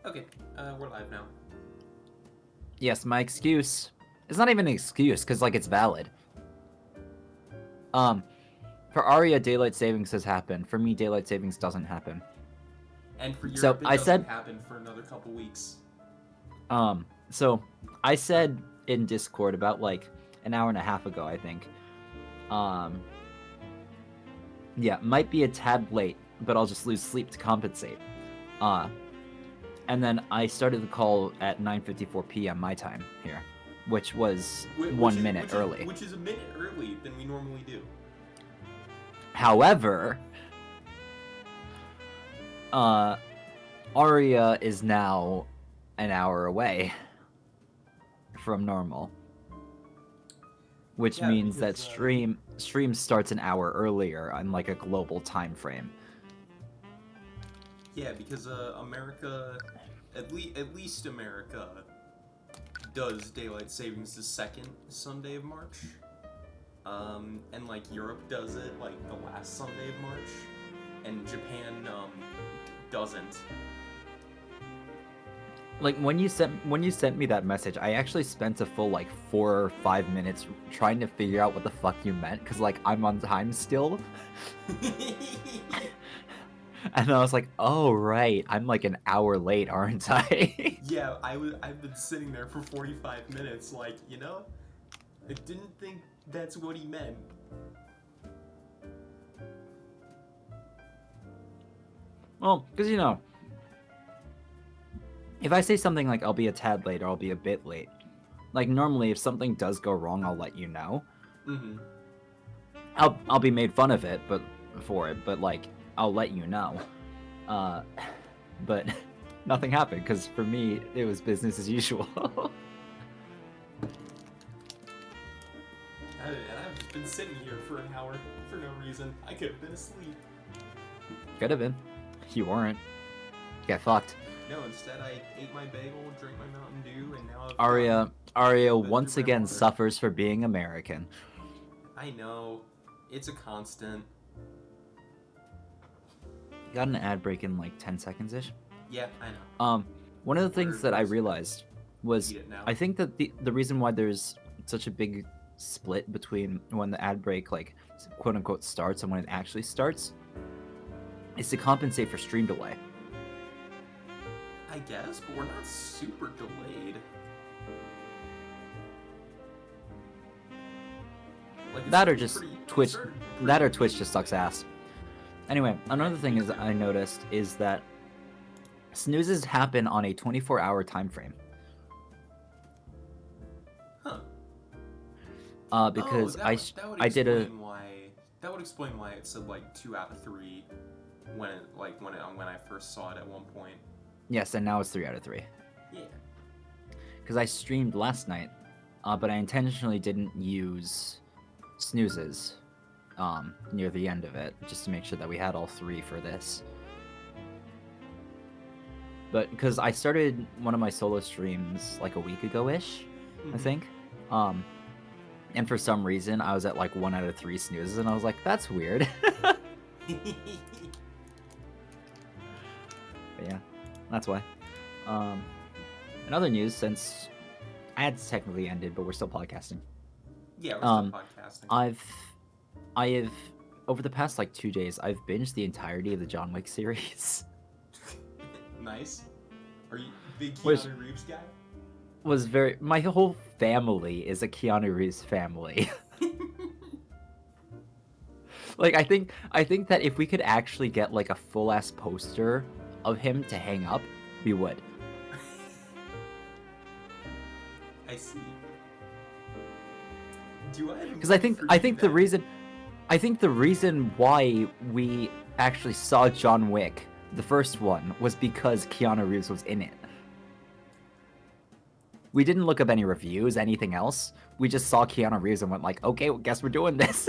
Okay, we're live now. Yes, my excuse. It's not even an excuse, because, like, it's valid. For Arya, daylight savings has happened. For me, daylight savings doesn't happen. And for So, Europe, it I doesn't said, happen for another couple weeks. So, I said in Discord about, like, an hour and a half ago, I think. Yeah, might be a tad late, but I'll just lose sleep to compensate. And then I started the call at 9:54 p.m. my time here, which was 1 minute early. Which is a minute early than we normally do. However, Arya is now an hour away from normal, which means that stream starts an hour earlier on like a global time frame. Yeah, because America, at least America, does daylight savings the second Sunday of March, and like Europe does it like the last Sunday of March, and Japan doesn't. Like when you sent me that message, I actually spent a full like 4 or 5 minutes trying to figure out what the fuck you meant, because like I'm on time still. And I was like, oh right, I'm like an hour late, aren't I? Yeah, I've been sitting there for 45 minutes like, I didn't think that's what he meant. Well, because if I say something like I'll be a tad late or I'll be a bit late, like normally if something does go wrong, I'll let you know. Mm-hmm. I'll be made fun of it, but like I'll let you know. But nothing happened because for me it was business as usual. I've just been sitting here for an hour for no reason. I could have been asleep. Could have been. You weren't. Get fucked. No, instead I ate my bagel, drank my Mountain Dew, and now Arya once again suffers for being American. I know. It's a constant. You got an ad break in like 10 seconds-ish? Yeah, I know. One of the things that I realized was I think that the reason why there's such a big split between when the ad break like quote unquote starts and when it actually starts is to compensate for stream delay. I guess, but we're not super delayed. Like, that or just Twitch. That or Twitch just sucks ass. Anyway, another thing is I noticed is that snoozes happen on a 24-hour time frame. Huh. Because that would explain why it said like 2 out of 3 when I first saw it at one point. Yes, and now it's 3 out of 3. Yeah. Because I streamed last night, but I intentionally didn't use snoozes near the end of it, just to make sure that we had all 3 for this. But because I started one of my solo streams like a week ago-ish, I think. And for some reason, I was at like 1 out of 3 snoozes, and I was like, that's weird. But yeah, that's why. In other news, since ads technically ended, but we're still podcasting. Yeah, we're still podcasting. I have, over the past like 2 days, I've binged the entirety of the John Wick series. Nice. Are you a big Keanu Reeves guy? My whole family is a Keanu Reeves family. Like I think that if we could actually get like a full ass poster of him to hang up, we would. I see. Do I? Because I think the reason why we actually saw John Wick, the first one, was because Keanu Reeves was in it. We didn't look up any reviews, anything else. We just saw Keanu Reeves and went like, okay, well, guess we're doing this.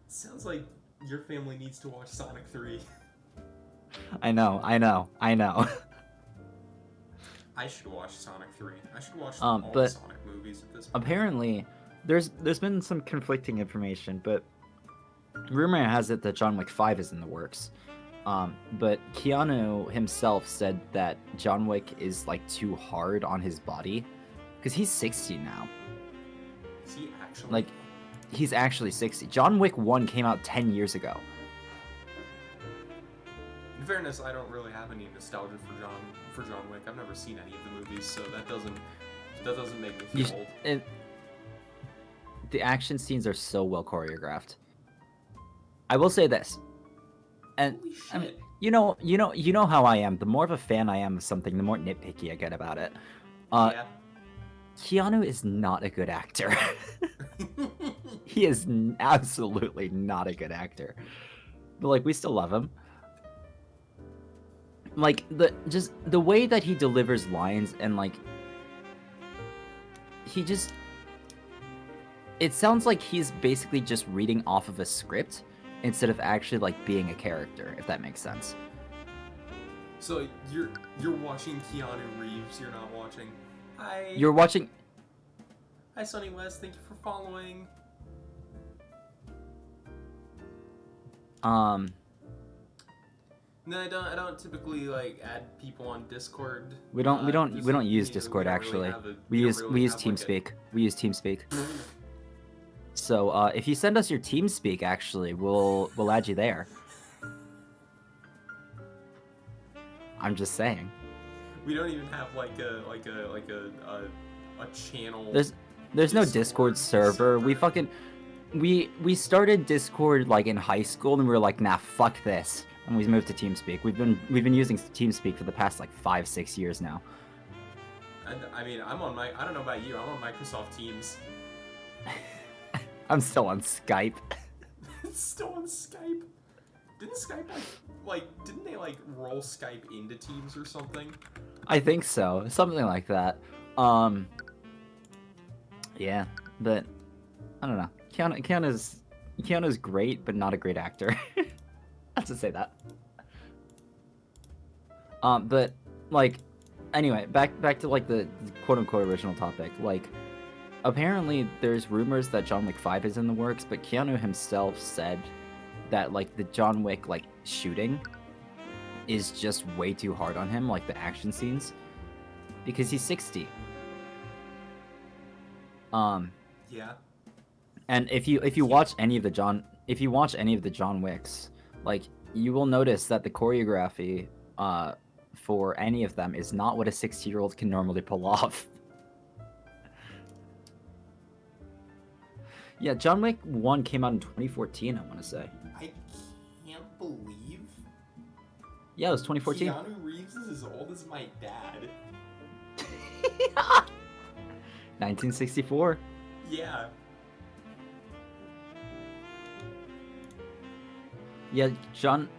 Sounds like your family needs to watch Sonic 3. I know. I should watch Sonic 3. I should watch all the Sonic movies at this point. Apparently, there's been some conflicting information, but rumor has it that John Wick 5 is in the works. But Keanu himself said that John Wick is like too hard on his body, because he's 60 now. Is he actually? Like, he's actually 60. John Wick 1 came out 10 years ago. In fairness, I don't really have any nostalgia for John Wick. I've never seen any of the movies, so that doesn't make me feel old. And the action scenes are so well choreographed. I will say this, and Holy shit. I mean, you know how I am. The more of a fan I am of something, the more nitpicky I get about it. Yeah. Keanu is not a good actor. He is absolutely not a good actor. But like, we still love him. Like, the way that he delivers lines, and like, it sounds like he's basically just reading off of a script instead of actually like being a character, if that makes sense. So you're watching Keanu Reeves, you're not watching. Hi. You're watching. Hi, Sonny West. Thank you for following. No, I don't typically like add people on Discord. We don't use Discord actually. We use TeamSpeak. We use TeamSpeak. So if you send us your TeamSpeak, actually, we'll add you there. I'm just saying. We don't even have like a channel. There's no Discord server. We started Discord like in high school, and we were like, nah, fuck this, and we moved to TeamSpeak. We've been using TeamSpeak for the past like 5-6 years now. And I mean, I don't know about you. I'm on Microsoft Teams. I'm still on Skype. Still on Skype? Didn't Skype didn't they like roll Skype into Teams or something? I think so, something like that. Yeah, but I don't know. Keanu's great, but not a great actor. I have to say that. But like, anyway, back to like the quote unquote original topic. Like, apparently there's rumors that John Wick 5 is in the works, but Keanu himself said that like the John Wick like shooting is just way too hard on him, like the action scenes, because he's 60. Yeah. And if you watch any of the John Wicks, like, you will notice that the choreography for any of them is not what a 60-year-old can normally pull off. Yeah, John Wick 1 came out in 2014, I want to say. I can't believe. Yeah, it was 2014. Keanu Reeves is as old as my dad. 1964. Yeah. Yeah, John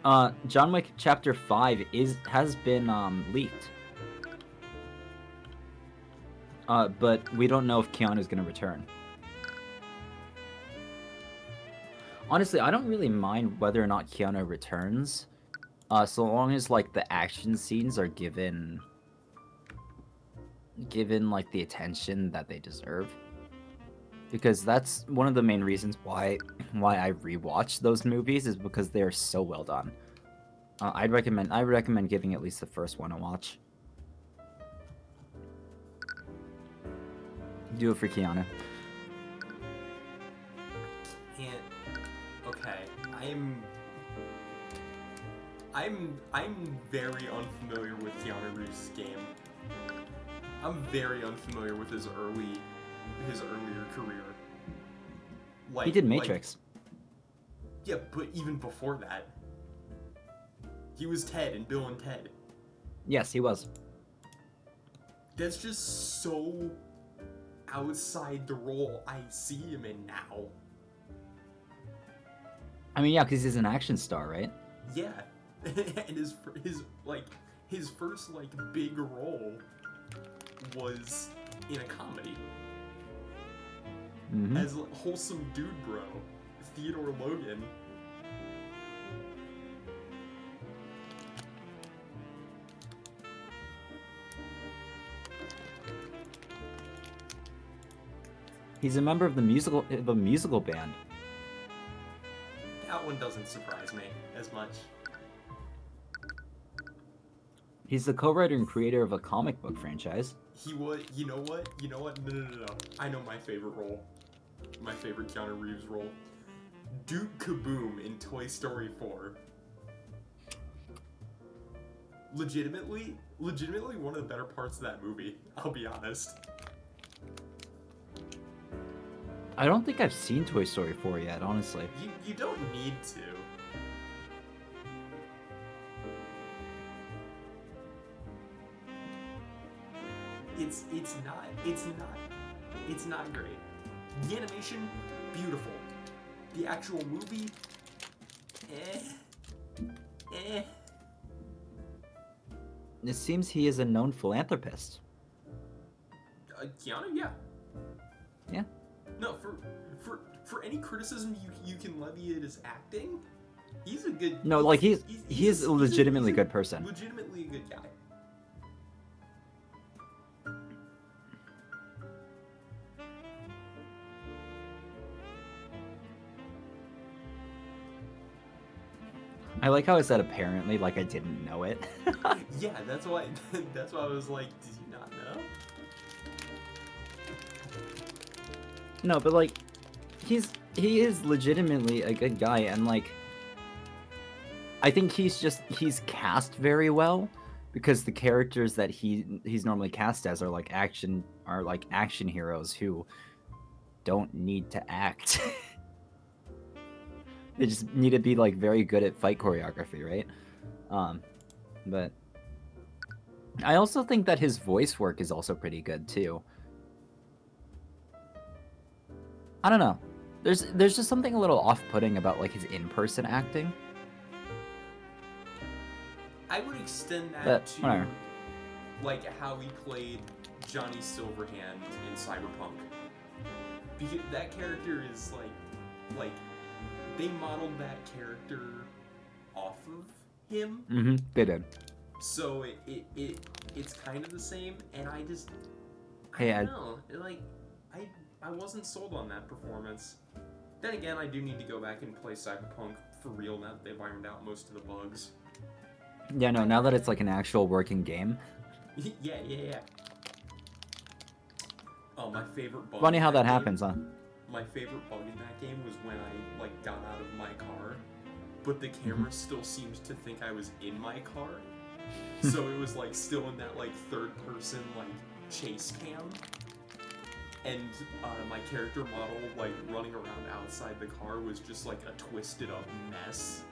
Wick Chapter 5 has been leaked. But we don't know if Keanu's gonna return. Honestly, I don't really mind whether or not Keanu returns, so long as like the action scenes are given like the attention that they deserve. Because that's one of the main reasons why I rewatch those movies, is because they are so well done. I would recommend giving at least the first one a watch. Do it for Keanu. Okay, I'm very unfamiliar with Keanu Reeves' game. I'm very unfamiliar with his earlier career. Like, he did Matrix. Yeah, but even before that, he was Ted in Bill and Ted. Yes, he was. That's just so outside the role I see him in now. I mean, yeah, because he's an action star, right? Yeah, and his first like big role was in a comedy. Mm-hmm. As a wholesome dude bro, Theodore Logan. He's a member of a musical band. That one doesn't surprise me as much. He's the co-writer and creator of a comic book franchise. He would. You know what? You know what? No. I know my favorite role. My favorite Keanu Reeves role. Duke Kaboom in Toy Story 4. Legitimately one of the better parts of that movie. I'll be honest. I don't think I've seen Toy Story 4 yet, honestly. You don't need to. It's not great. The animation, beautiful. The actual movie, eh. It seems he is a known philanthropist. Keanu, yeah. Yeah. No, for any criticism you can levy at his acting, he's a good. No, like he's a legitimately good person. Legitimately a good guy. I like how I said apparently, like I didn't know it. Yeah, that's why I was like, did you not know? No, but like, he is legitimately a good guy, and like, I think he's cast very well, because the characters that he's normally cast as are like action heroes who don't need to act. They just need to be like very good at fight choreography, right? But I also think that his voice work is also pretty good too. I don't know. There's just something a little off-putting about like his in-person acting. I would extend that to whatever. Like how he played Johnny Silverhand in Cyberpunk. Because that character is like they modeled that character off of him. Mm-hmm. They did. So it's kind of the same, and I Hey, don't know. Like I wasn't sold on that performance. Then again, I do need to go back and play Cyberpunk for real now that they've ironed out most of the bugs. Yeah, no, now that it's like an actual working game. Yeah. Oh, my favorite bug. Funny how that game, happens, huh? My favorite bug in that game was when I like got out of my car, but the camera still seemed to think I was in my car. So it was like still in that like third person like chase cam. And my character model like running around outside the car was just like a twisted up mess.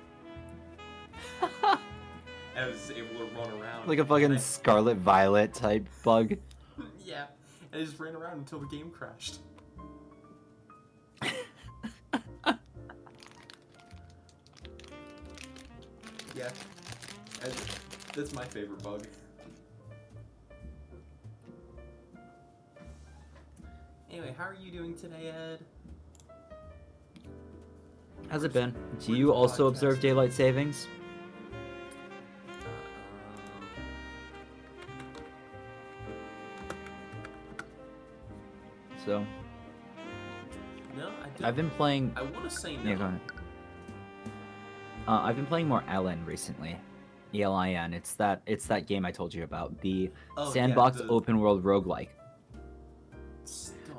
I was able to run around. Like a fucking Scarlet Violet type bug. Yeah, and I just ran around until the game crashed. Yeah, that's my favorite bug. Anyway, how are you doing today, Ed? How's it been? Do you also observe daylight savings? So. No, I don't. I've been playing. I want to say no. Yeah, go ahead. I've been playing more Elin recently. ELIN. It's that game I told you about. The sandbox open world roguelike.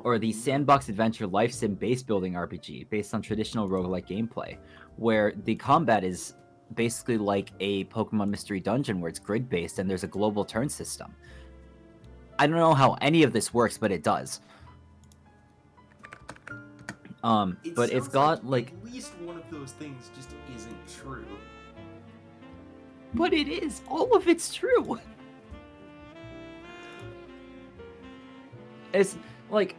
Or the sandbox adventure life sim base building RPG based on traditional roguelike gameplay, where the combat is basically like a Pokemon Mystery Dungeon where it's grid based and there's a global turn system. I don't know how any of this works, but it does. But it's got like at least one of those things just isn't true. But it is. All of it's true. It's like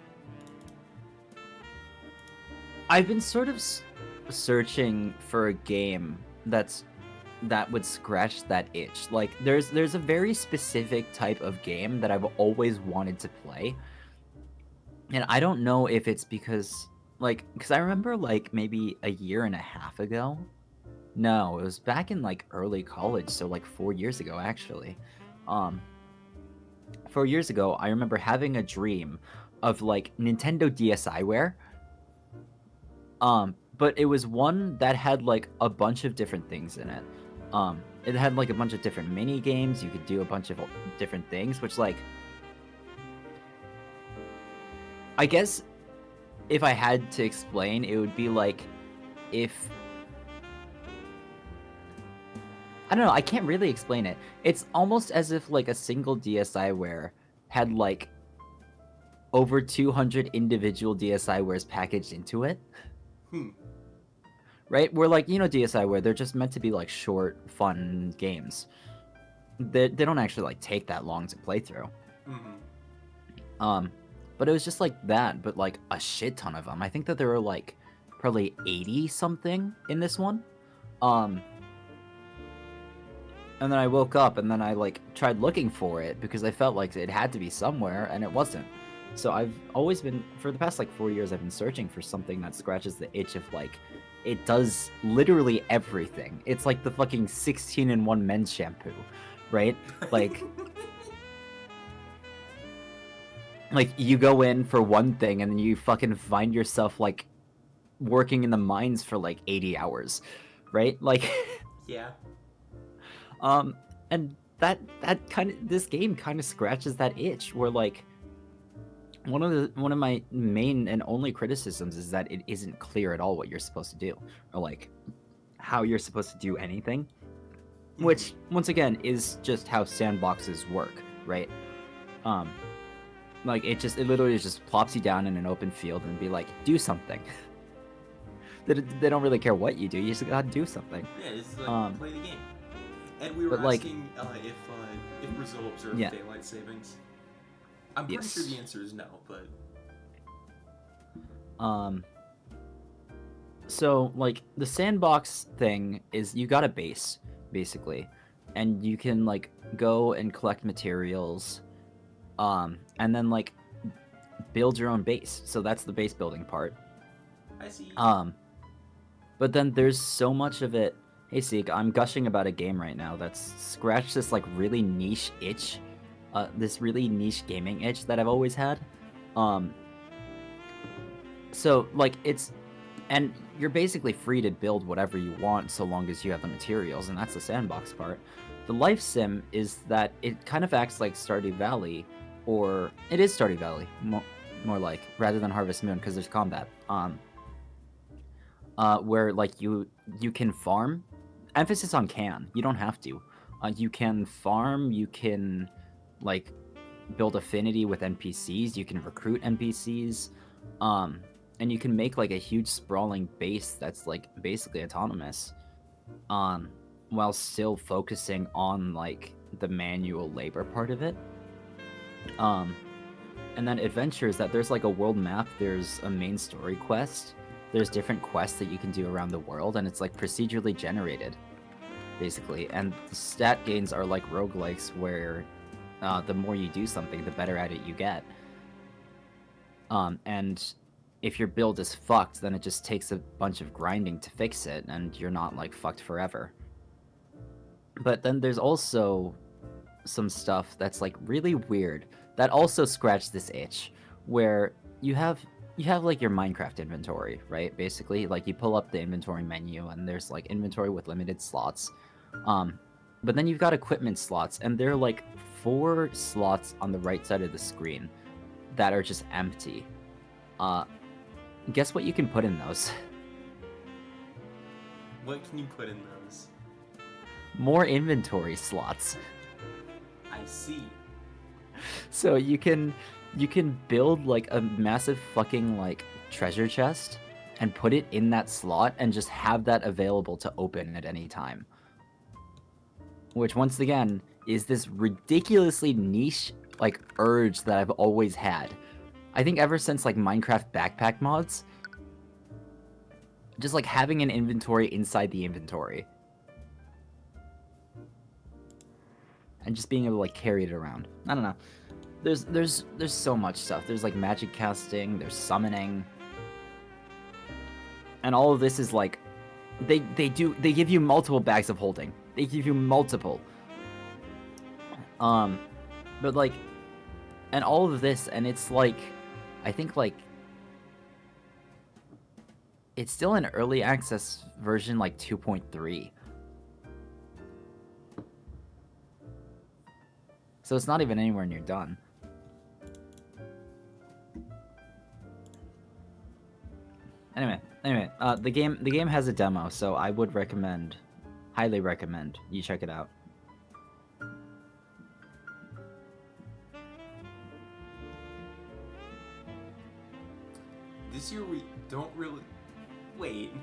I've been sort of searching for a game that would scratch that itch. Like there's a very specific type of game that I've always wanted to play. And I don't know if it's because I remember like maybe a year and a half ago. No, it was back in like early college, so like 4 years ago actually. 4 years ago, I remember having a dream of like Nintendo DSiWare. But it was one that had like a bunch of different things in it. it had like a bunch of different mini games. You could do a bunch of different things, which like I guess if I had to explain, it would be like if I don't know, I can't really explain it. It's almost as if like a single DSiWare had like over 200 individual DSiWares packaged into it. Right? Where like, you know, DSiWare, they're just meant to be like short, fun games. They don't actually like take that long to play through. But it was just like that, but like a shit ton of them. I think that there were like probably 80 something in this one. And then I woke up and then I like tried looking for it because I felt like it had to be somewhere and it wasn't. So I've always been, for the past like 4 years, I've been searching for something that scratches the itch of like, it does literally everything. It's like the fucking 16-in-1 men's shampoo, right? Like, like you go in for one thing and then you fucking find yourself like working in the mines for like 80 hours, right? Like, yeah. And that kind of, this game kind of scratches that itch where like one of my main and only criticisms is that it isn't clear at all what you're supposed to do or like how you're supposed to do anything, which once again is just how sandboxes work, right? Like it literally just plops you down in an open field and be like, do something. They don't really care what you do, you just gotta do something. Yeah, it's like play the game. And we were asking if Brazil observed daylight savings. I'm pretty sure the answer is no, but so like the sandbox thing is you got a base basically, and you can like go and collect materials, and then like build your own base. So that's the base building part. I see. But then there's so much of it. Hey Seek, I'm gushing about a game right now that's scratched this like really niche itch, this really niche gaming itch that I've always had. So like it's, and you're basically free to build whatever you want so long as you have the materials, and that's the sandbox part. The life sim is that it kind of acts like Stardew Valley, or it is Stardew Valley, more like, rather than Harvest Moon because there's combat. Where like you can farm. Emphasis on can. You don't have to. You can farm. You can like build affinity with NPCs. You can recruit NPCs, and you can make like a huge sprawling base that's like basically autonomous, while still focusing on like the manual labor part of it. And then adventures that there's like a world map. There's a main story quest. There's different quests that you can do around the world, and it's like procedurally generated, basically. And the stat gains are like roguelikes, where the more you do something, the better at it you get. And if your build is fucked, then it just takes a bunch of grinding to fix it, and you're not like fucked forever. But then there's also some stuff that's like really weird that also scratched this itch, where you have like your Minecraft inventory, right? Basically, like you pull up the inventory menu and there's like inventory with limited slots. But then you've got equipment slots, and there are like 4 slots on the right side of the screen that are just empty. Guess what you can put in those? What can you put in those? More inventory slots. I see. So you can build like a massive fucking like treasure chest and put it in that slot and just have that available to open at any time. Which once again is this ridiculously niche like urge that I've always had. I think ever since like Minecraft backpack mods, just like having an inventory inside the inventory. And just being able to like carry it around. I don't know. There's so much stuff. There's like magic casting, there's summoning. And all of this is like they give you multiple bags of holding. They give you multiple. But like, and all of this, and it's like, I think like it's still an early access version like 2.3. So it's not even anywhere near done. Anyway, the game has a demo, so I would recommend, highly recommend you check it out. This year we don't really... Wait.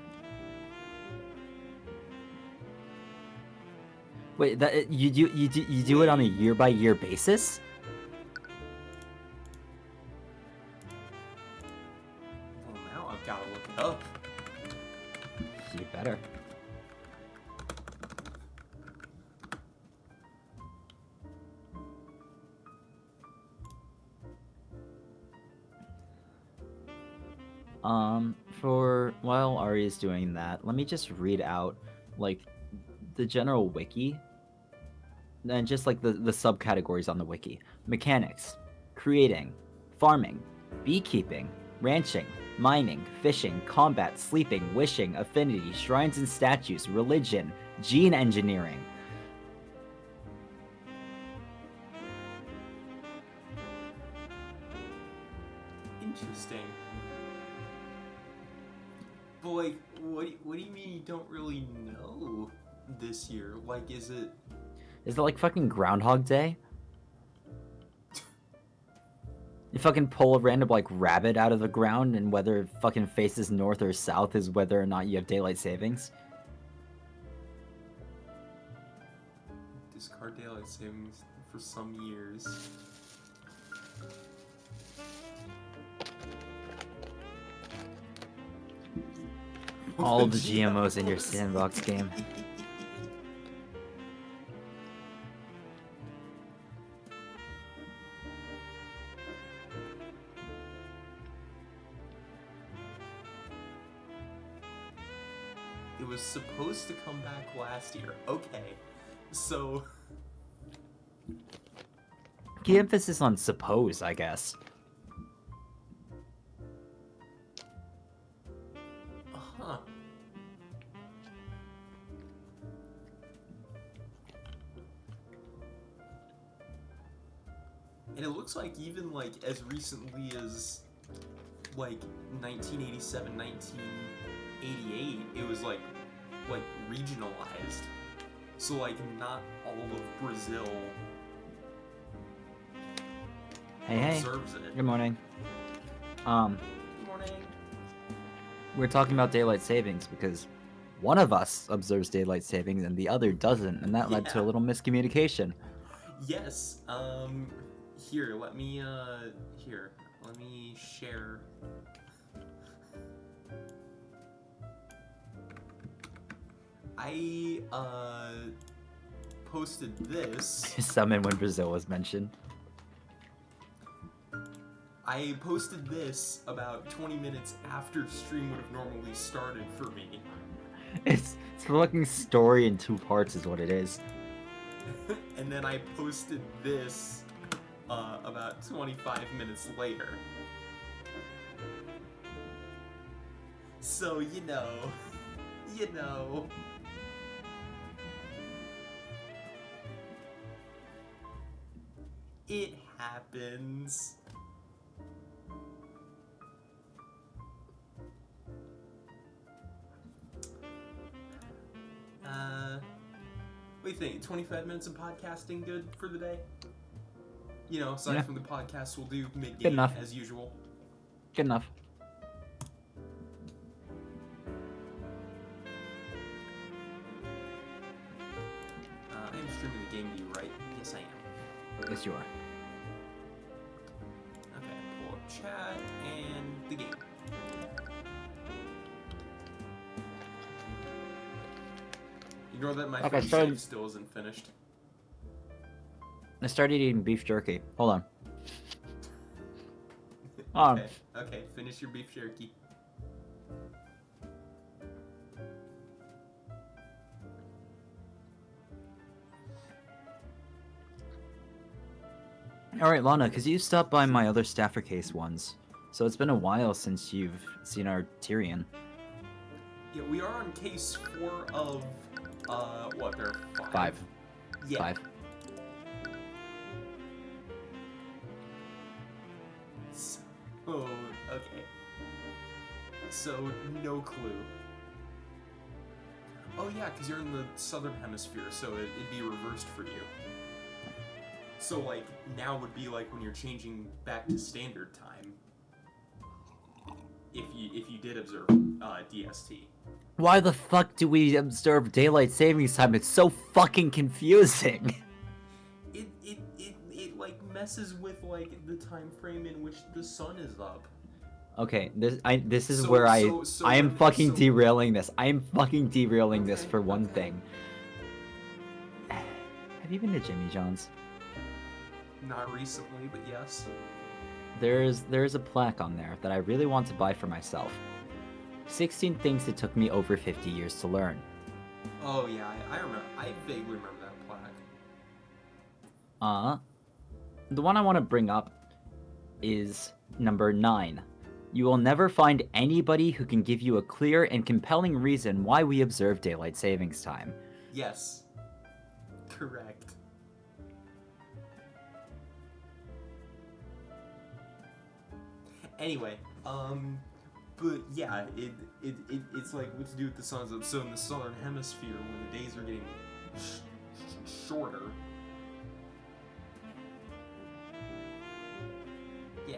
Wait, that you do it on a year-by-year basis? Well, now I've got to look it up. You better. For while Ari is doing that, let me just read out like the general wiki and just like the subcategories on the wiki. Mechanics, creating, farming, beekeeping, ranching, mining, fishing, combat, sleeping, wishing, affinity, shrines and statues, religion, gene engineering. Interesting. But like, what do you mean you don't really know this year? Like, is it like fucking Groundhog Day? You fucking pull a random like rabbit out of the ground, and whether it fucking faces north or south is whether or not you have daylight savings. Discard daylight savings for some years. All the GMOs in your sandbox game. It was supposed to come back last year. Okay, so... Key emphasis on suppose, I guess. Uh-huh. And it looks like even like as recently as like 1987, 1988, it was like regionalized. So like not all of Brazil observes it. Good morning. Good morning. We're talking about daylight savings because one of us observes daylight savings and the other doesn't, and that led to a little miscommunication. Yes. Here, let me share. I posted this. Summon when Brazil was mentioned. I posted this about 20 minutes after stream would have normally started for me. It's a fucking story in 2 parts is what it is. And then I posted this about 25 minutes later. So, you know. It happens. What do you think? 25 minutes of podcasting good for the day? You know, aside from the podcast we'll do mid-game as usual. Good enough. I am streaming the game to you, right? Yes, I am. Yes, you are. Okay, pull up chat and the game. Ignore that my food still isn't finished. I started eating beef jerky. Hold on. Okay, finish your beef jerky. Alright, Lana, because you stopped by my other staffer case once. So it's been a while since you've seen our Tyrion. Yeah, we are on case 4 of, what, there are 5? 5. Yeah. 5. Oh, okay. So, no clue. Oh yeah, because you're in the southern hemisphere, so it'd be reversed for you. So, like, now would be like when you're changing back to standard time. If you did observe DST. Why the fuck do we observe daylight savings time? It's so fucking confusing. It like messes with like the time frame in which the sun is up. Okay, this is So- where so I am when- fucking so- derailing this. I am fucking derailing this Okay, for one okay. thing. Have you been to Jimmy John's? Not recently, but yes. There's a plaque on there that I really want to buy for myself. 16 things it took me over 50 years to learn. Oh yeah, I remember. I vaguely remember that plaque. The one I want to bring up is number 9. You will never find anybody who can give you a clear and compelling reason why we observe daylight savings time. Yes. Correct. Anyway, but yeah, it's like what to do with the sun's up. So in the southern hemisphere, when the days are getting shorter, yeah,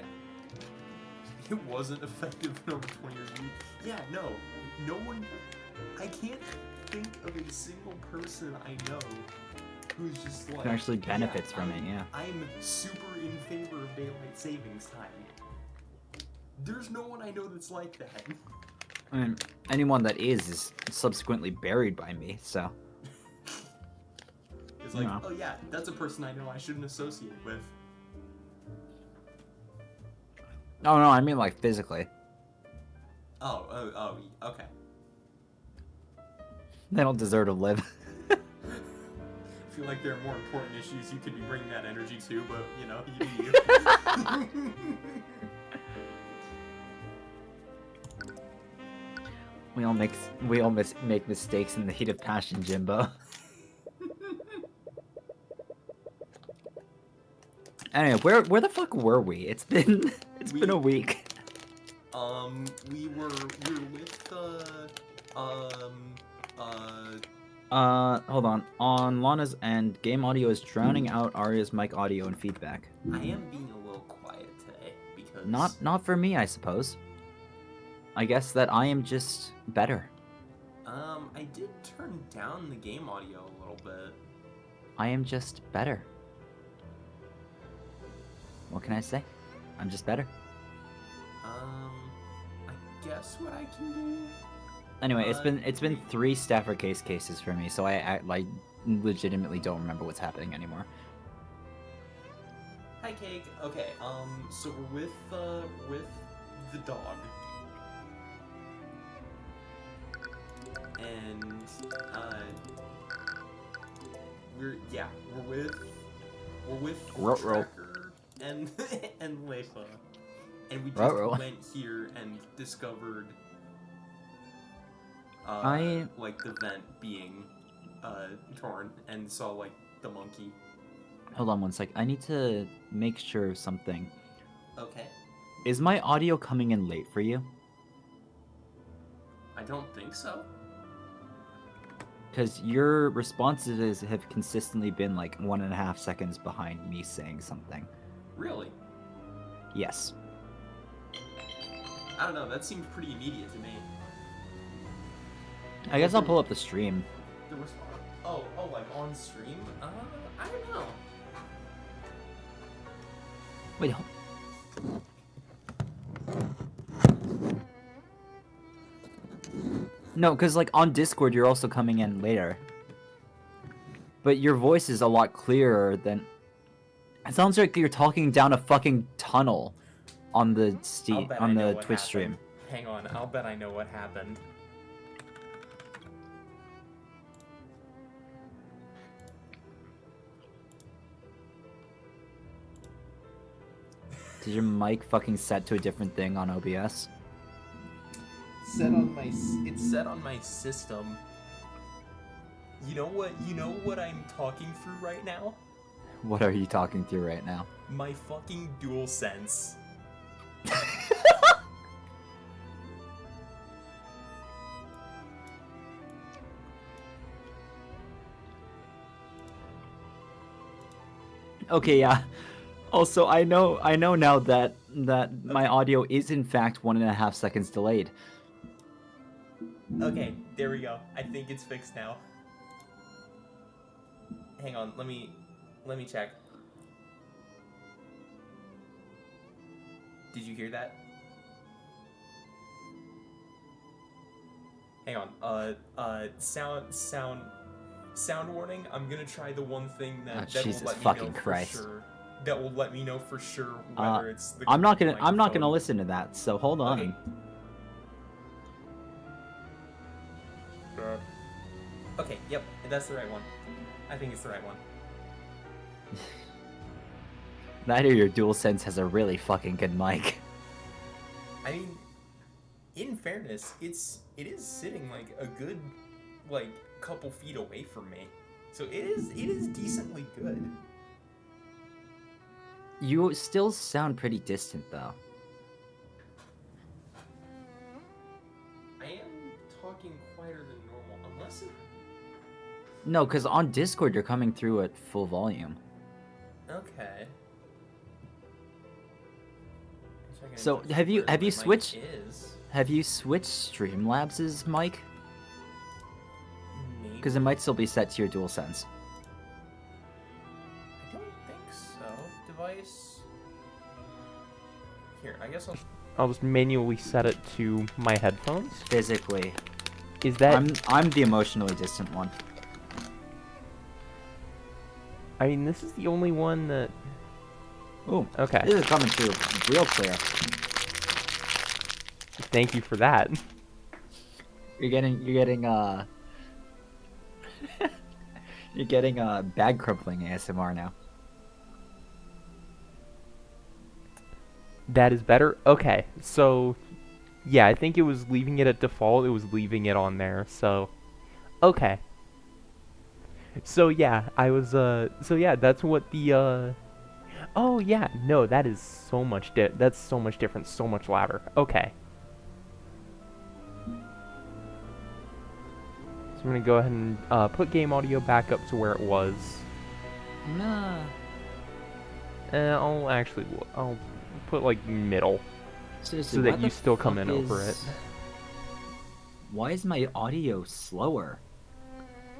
it wasn't effective in over 20 years. Yeah, no one. I can't think of a single person I know who's just like Who actually benefits from it, yeah. I'm super in favor of daylight savings time. There's no one I know that's like that. I mean, anyone that is subsequently buried by me, so. It's like, No. oh yeah, that's a person I know I shouldn't associate with. Oh no, I mean like physically. Oh, okay. They don't deserve to live. I feel like there are more important issues you could be bringing that energy to, but you know, you do you. We all make mistakes in the heat of passion, Jimbo. Anyway, where the fuck were we? It's been been a week. We were with Hold on. On Lana's end, game audio is drowning out Arya's mic audio and feedback. I am being a little quiet today because Not for me, I suppose. I guess that I am just better. I did turn down the game audio a little bit. I am just better. What can I say? I'm just better. I guess what I can do. Anyway, it's been 3 Stafford case cases for me, so I legitimately don't remember what's happening anymore. Hi, Cake. Okay, so we're with the dog. And, we're with Ruh-roh. Tracker and, and Lefa. And we just Ruh-roh. went here and discovered, I- like, the vent being, torn, and saw, like, the monkey. Hold on one sec. I need to make sure of something. Okay. Is my audio coming in late for you? I don't think so. Because your responses have consistently been like 1.5 seconds behind me saying something. Really? Yes. I don't know, that seemed pretty immediate to me. I guess I'll pull up the stream. The response. Oh, like on stream? I don't know. Wait, no, because like on Discord you're also coming in later. But your voice is a lot clearer than... It sounds like you're talking down a fucking tunnel on the Twitch stream. Hang on, I'll bet I know what happened. Did your mic fucking set to a different thing on OBS? It's set on my system. You know what I'm talking through right now? What are you talking through right now? My fucking DualSense. Okay, yeah. Also, I know now that my audio is in fact 1.5 seconds delayed. Okay, there we go. I think it's fixed now. Hang on, let me check. Did you hear that? Hang on. Sound warning. I'm gonna try the one thing that will Jesus let me fucking know Christ. for sure. That will let me know for sure whether it's the. I'm not gonna microphone. listen to that. So hold on. Okay. Okay. Yep. That's the right one. I think it's the right one. That or your DualSense has a really fucking good mic. I mean, in fairness, it is sitting like a good, like, couple feet away from me, so it is decently good. You still sound pretty distant though. I am talking quieter than normal, unless it. No, because on Discord you're coming through at full volume. Okay. So have you switched Streamlabs's mic? Because it might still be set to your DualSense. I don't think so. Device. Here, I guess I'll just manually set it to my headphones. Physically. Is that? I'm the emotionally distant one. I mean, this is the only one that. Ooh. Okay. This is coming through real clear. Thank you for that. You're getting you're getting bag crumpling ASMR now. That is better. Okay, so yeah, I think it was leaving it at default. It was leaving it on there. So okay. So yeah, I was so yeah, that's what the oh yeah, no, that is so much that's so much different, so much louder. Okay. So I'm gonna go ahead and put game audio back up to where it was. Nah. I'll put like middle. Seriously, so that you still come in over it. Why is my audio slower?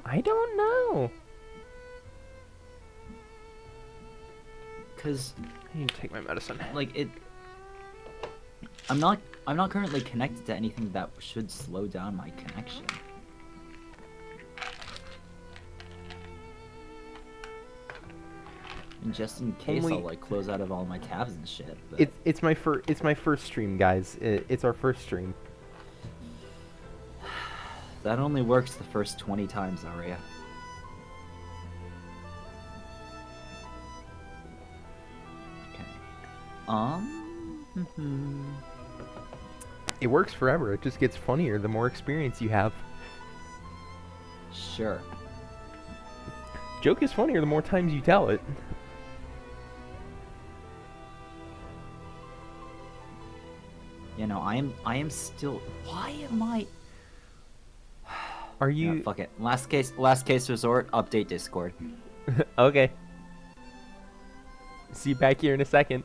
I don't know. Cause I need to take my medicine. Like it. I'm not currently connected to anything that should slow down my connection. And just in case, I'll like close out of all my tabs and shit. But... It's my first stream, guys. It's our first stream. That only works the first 20 times, Aria. Okay. It works forever. It just gets funnier the more experience you have. Sure. Joke is funnier the more times you tell it. You know, I am still. Why am I? Are you? No, fuck it. Last case resort. Update Discord. Okay. See you back here in a second.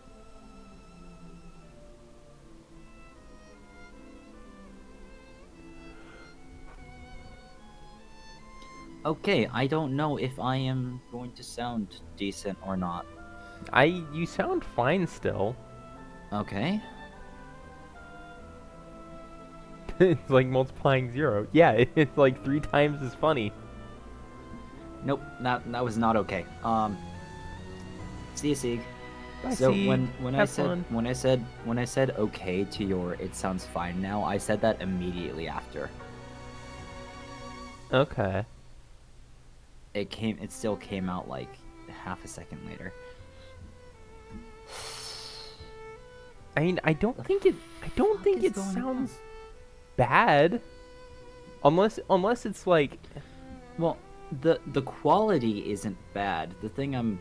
Okay, I don't know if I am going to sound decent or not. You sound fine still. Okay. It's like multiplying 0. Yeah, it's like 3 times as funny. Nope, that was not okay. See you, Sieg. Bye, So Sieg. when I said okay to your it sounds fine now, I said that immediately after. Okay. It still came out like half a second later. I mean, I don't think it sounds bad. Unless it's like, well, the quality isn't bad. The thing I'm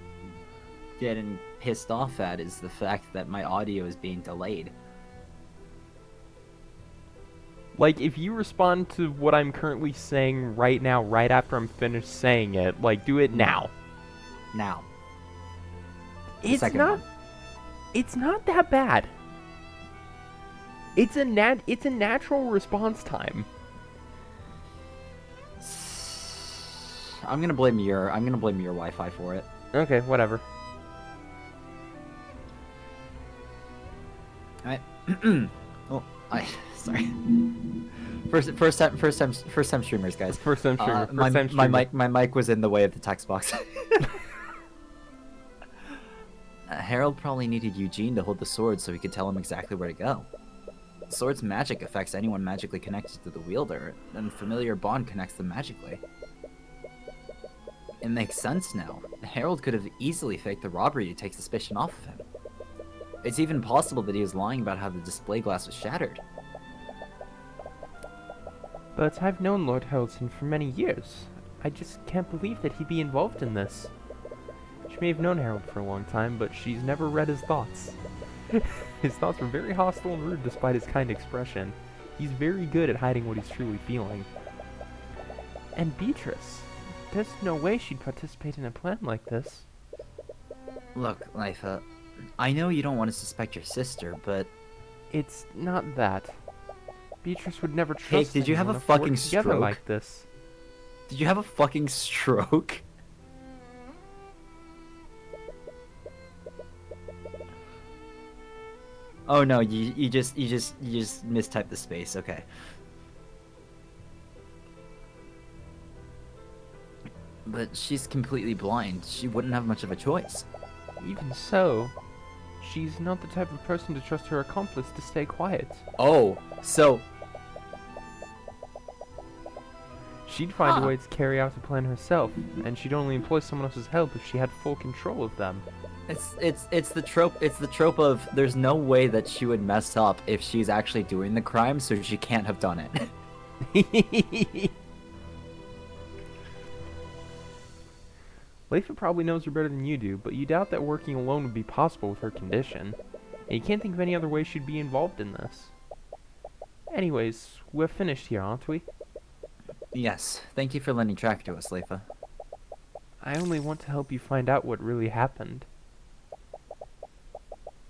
getting pissed off at is the fact that my audio is being delayed. Like, if you respond to what I'm currently saying right now, right after I'm finished saying it, like, do it now. Now. The It's second not. one. It's not that bad. It's a natural response time. I'm gonna blame your Wi-Fi for it. Okay, whatever. Alright. Oh, sorry. First time streamers, guys. First time streamer. My mic was in the way of the text box. Harold probably needed Eugene to hold the sword so he could tell him exactly where to go. The sword's magic affects anyone magically connected to the wielder, and familiar bond connects them magically. It makes sense now. Harold could have easily faked the robbery to take suspicion off of him. It's even possible that he was lying about how the display glass was shattered. But I've known Lord Haraldson for many years. I just can't believe that he'd be involved in this. She may have known Harold for a long time, but she's never read his thoughts. His thoughts were very hostile and rude despite his kind expression. He's very good at hiding what he's truly feeling. And Beatrice. There's no way she'd participate in a plan like this. Look, Lifa, I know you don't want to suspect your sister, but... It's not that. Beatrice would never trust did you have anyone a if we worked fucking together stroke? like this. Did you have a fucking stroke? Oh no, you just mistyped the space, okay. But she's completely blind. She wouldn't have much of a choice. Even so, she's not the type of person to trust her accomplice to stay quiet. Oh, so... She'd find a way to carry out the plan herself, and she'd only employ someone else's help if she had full control of them. It's the trope of there's no way that she would mess up if she's actually doing the crime, so she can't have done it. Leifa probably knows her better than you do, but you doubt that working alone would be possible with her condition. And you can't think of any other way she'd be involved in this. Anyways, we're finished here, aren't we? Yes, thank you for lending track to us, Leifa. I only want to help you find out what really happened.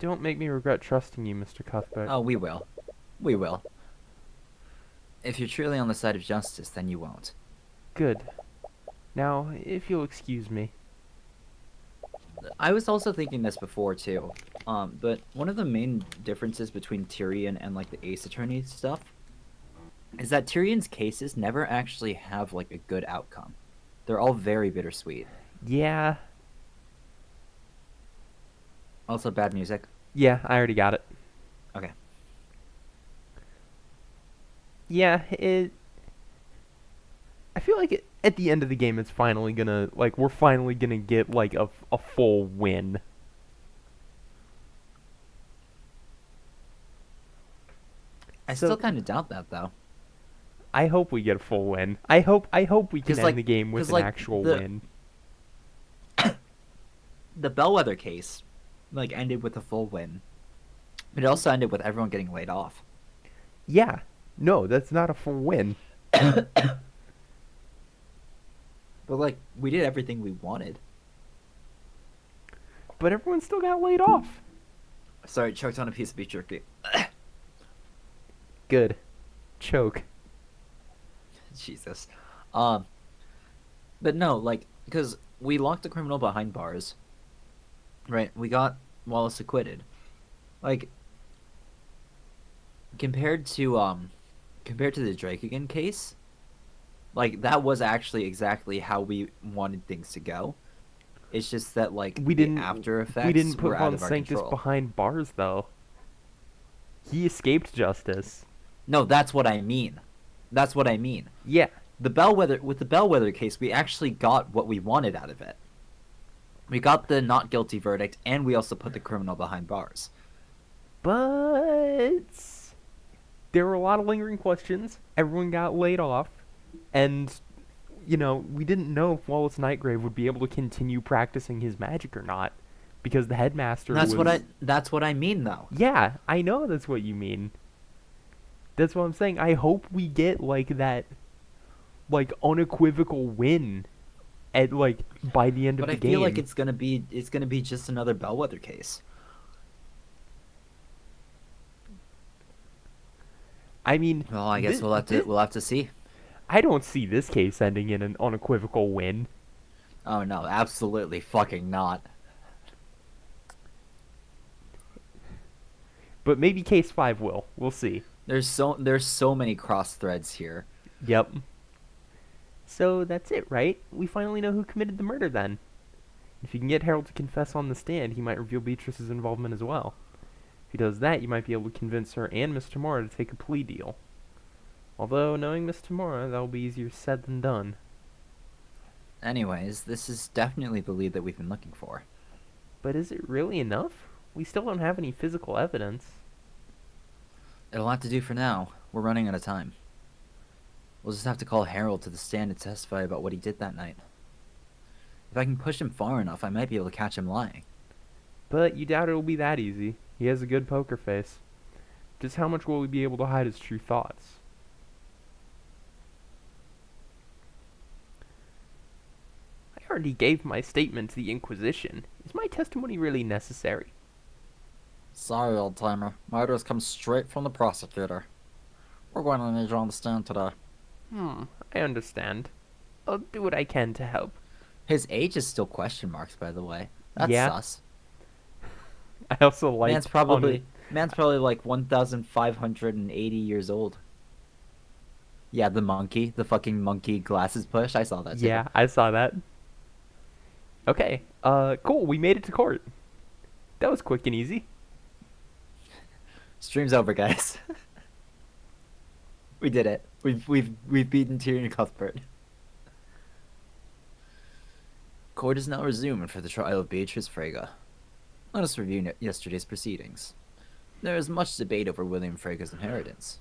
Don't make me regret trusting you, Mr. Cuthbert. Oh, we will. We will. If you're truly on the side of justice, then you won't. Good. Now, if you'll excuse me. I was also thinking this before, too. But one of the main differences between Tyrion and, like, the Ace Attorney stuff is that Tyrion's cases never actually have, like, a good outcome. They're all very bittersweet. Yeah. Also, bad music. Yeah, I already got it. Okay. Yeah, I feel like at the end of the game, it's finally gonna, like, we're finally gonna get, like, a full win. I still kind of doubt that, though. I hope we get a full win. I hope we can end like, the game with an actual win. The Bellwether case, like, ended with a full win. But it also ended with everyone getting laid off. Yeah. No, that's not a full win. But, like, we did everything we wanted. But everyone still got laid off. Sorry, choked on a piece of beef jerky. Good. Choke. Jesus. But no, like, because we locked the criminal behind bars. Right, we got Wallace acquitted. Like, compared to the Drakegan case, like, that was actually exactly how we wanted things to go. It's just that, like, we didn't after effects we didn't put were out Von of our Sanctus control. behind bars though. He escaped justice. No, that's what I mean. That's what I mean. Yeah. With the Bellwether case, we actually got what we wanted out of it. We got the not guilty verdict, and we also put the criminal behind bars. But there were a lot of lingering questions. Everyone got laid off, and you know, we didn't know if Wallace Nightgrave would be able to continue practicing his magic or not, because the headmaster That's what I mean, though. Yeah, I know that's what you mean. That's what I'm saying. I hope we get like that, like unequivocal win at like by the end of But the I feel like game. it's gonna be just another bellwether case. I mean, Well, I guess we'll have to see. I don't see this case ending in an unequivocal win. Oh no, absolutely fucking not. But maybe case 5 will. We'll see. There's so many cross threads here. Yep. So that's it, right? We finally know who committed the murder then. If you can get Harold to confess on the stand, he might reveal Beatrice's involvement as well. If he does that, you might be able to convince her and Miss Tamora to take a plea deal. Although, knowing Miss Tamora, that'll be easier said than done. Anyways, this is definitely the lead that we've been looking for. But is it really enough? We still don't have any physical evidence. It'll have to do for now. We're running out of time. We'll just have to call Harold to the stand and testify about what he did that night. If I can push him far enough, I might be able to catch him lying. But you doubt it'll be that easy. He has a good poker face. Just how much will we be able to hide his true thoughts? I already gave my statement to the Inquisition. Is my testimony really necessary? Sorry, old-timer. My orders come straight from the prosecutor. We're going to need you on the stand today. I understand. I'll do what I can to help. His age is still question marks, by the way. That's Yeah. sus. I also like Man's probably like 1,580 years old. Yeah, the fucking monkey glasses push. I saw that too. Yeah, I saw that. Okay, cool. We made it to court. That was quick and easy. Stream's over, guys. We did it. We've beaten Tyrion and Cuthbert. Court is now resumed for the trial of Beatrice Frege. Let us review yesterday's proceedings. There is much debate over William Frege's inheritance.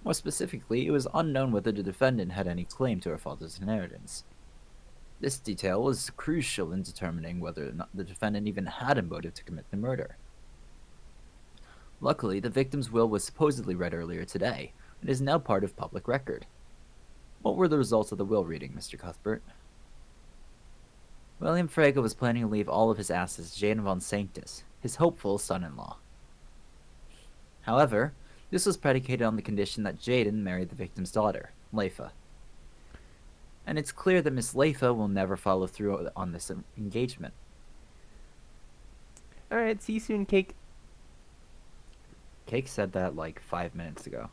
More specifically, it was unknown whether the defendant had any claim to her father's inheritance. This detail was crucial in determining whether or not the defendant even had a motive to commit the murder. Luckily, the victim's will was supposedly read earlier today, and is now part of public record. What were the results of the will reading, Mr. Cuthbert? William Frege was planning to leave all of his assets to Jane von Sanctus, his hopeful son-in-law. However, this was predicated on the condition that Jaden married the victim's daughter, Leifa. And it's clear that Miss Leifa will never follow through on this engagement. Alright, see you soon, Cake. Cake said that like 5 minutes ago.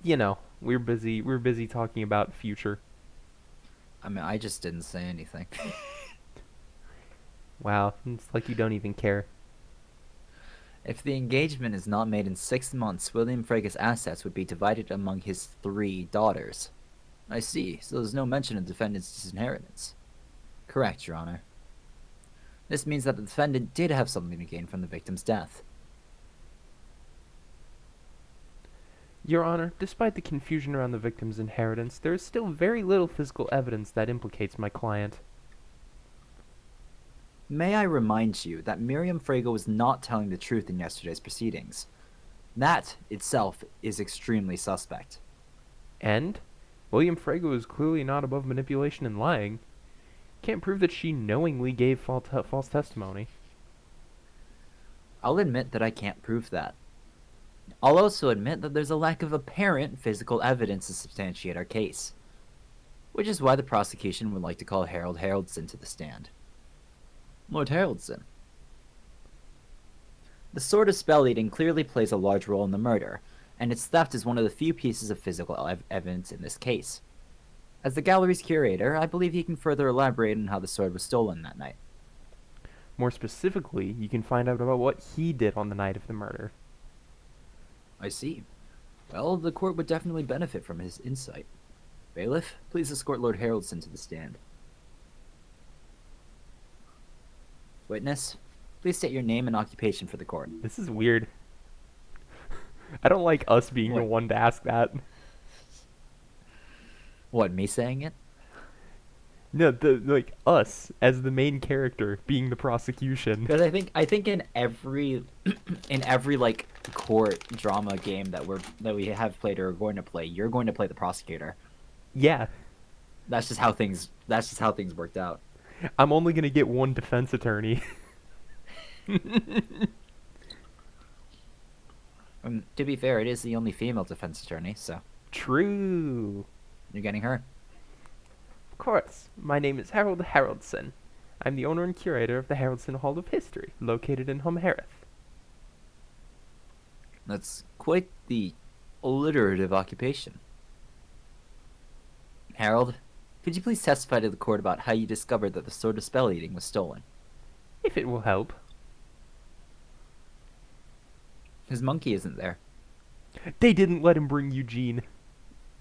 You know, we're busy talking about future. I mean, I just didn't say anything. Wow, it's like you don't even care. If the engagement is not made in 6 months, William Frege's assets would be divided among his 3 daughters. I see, so there's no mention of the defendant's disinheritance. Correct, Your Honor. This means that the defendant did have something to gain from the victim's death. Your Honor, despite the confusion around the victim's inheritance, there is still very little physical evidence that implicates my client. May I remind you that Miriam Frege was not telling the truth in yesterday's proceedings. That, itself, is extremely suspect. And? William Frege was clearly not above manipulation and lying. Can't prove that she knowingly gave false testimony. I'll admit that I can't prove that. I'll also admit that there's a lack of apparent physical evidence to substantiate our case. Which is why the prosecution would like to call Harold Haraldson to the stand. Lord Haraldson. The sword of spell eating clearly plays a large role in the murder, and its theft is one of the few pieces of physical evidence in this case. As the gallery's curator, I believe he can further elaborate on how the sword was stolen that night. More specifically, you can find out about what he did on the night of the murder. I see. Well, the court would definitely benefit from his insight. Bailiff, please escort Lord Haraldson to the stand. Witness, please state your name and occupation for the court. This is weird. I don't like us being the What? one to ask that. What, me saying it? No, like us as the main character being the prosecution. Because I think in every in every like court drama game that we have played or are going to play, you're going to play the prosecutor. Yeah. That's just how things worked out. I'm only gonna get one defense attorney. To be fair, it is the only female defense attorney, so True. you're getting her. Of course. My name is Harold Haroldson. I'm the owner and curator of the Haroldson Hall of History, located in Homehereth. That's quite the alliterative occupation. Harold, could you please testify to the court about how you discovered that the sword of spell eating was stolen? If it will help. His monkey isn't there. They didn't let him bring Eugene.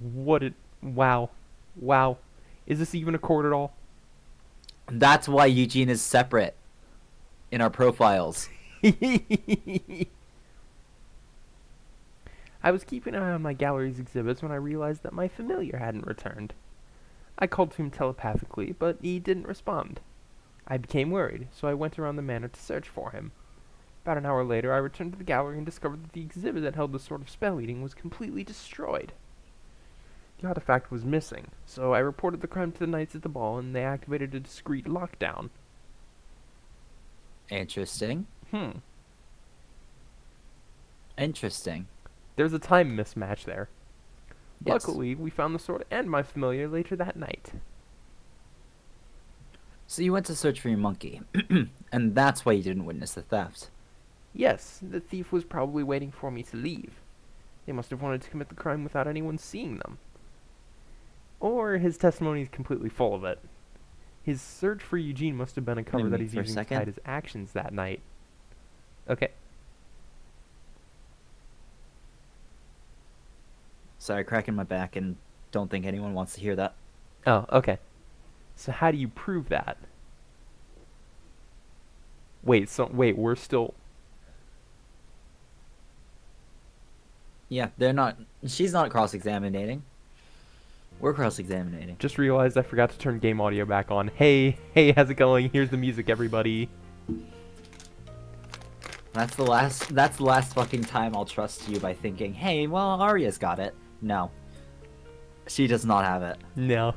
Wow. Wow. Is this even a court at all? That's why Eugene is separate in our profiles. I was keeping an eye on my gallery's exhibits when I realized that my familiar hadn't returned. I called to him telepathically, but he didn't respond. I became worried, so I went around the manor to search for him. About an hour later, I returned to the gallery and discovered that the exhibit that held the sword of spell eating was completely destroyed. The artifact was missing, so I reported the crime to the knights at the ball, and they activated a discreet lockdown. Interesting. Interesting. There's a time mismatch there. Yes. Luckily, we found the sword and my familiar later that night. So you went to search for your monkey, and that's why you didn't witness the theft. Yes, the thief was probably waiting for me to leave. They must have wanted to commit the crime without anyone seeing them. Or his testimony is completely full of it. His search for Eugene must have been a cover that he's using to hide his actions that night. Okay. Sorry, cracking my back, and don't think anyone wants to hear that. Oh, okay. So how do you prove that? Wait, we're still... Yeah, she's not cross-examining. We're cross-examining. Just realized I forgot to turn game audio back on. Hey, how's it going? Here's the music, everybody. That's the last fucking time I'll trust you by thinking, hey, well, Arya's got it. No. She does not have it. No.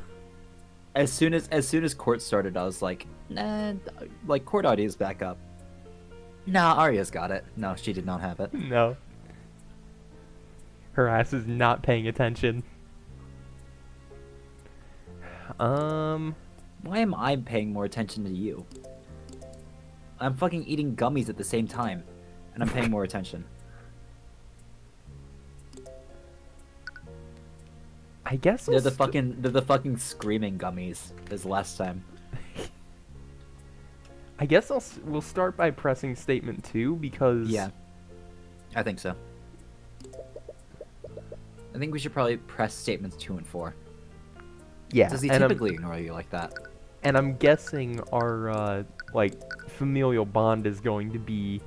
As soon as court started, I was like, nah, like court audio's back up. Nah, Arya's got it. No, she did not have it. No. Her ass is not paying attention. Why am I paying more attention to you? I'm fucking eating gummies at the same time, and I'm paying more attention. I guess they're the fucking screaming gummies as last time. I guess we'll start by pressing statement 2 because... Yeah. I think so. I think we should probably press statements 2 and 4. Yeah. Does he typically ignore you like that? And I'm guessing our, like, familial bond is going to be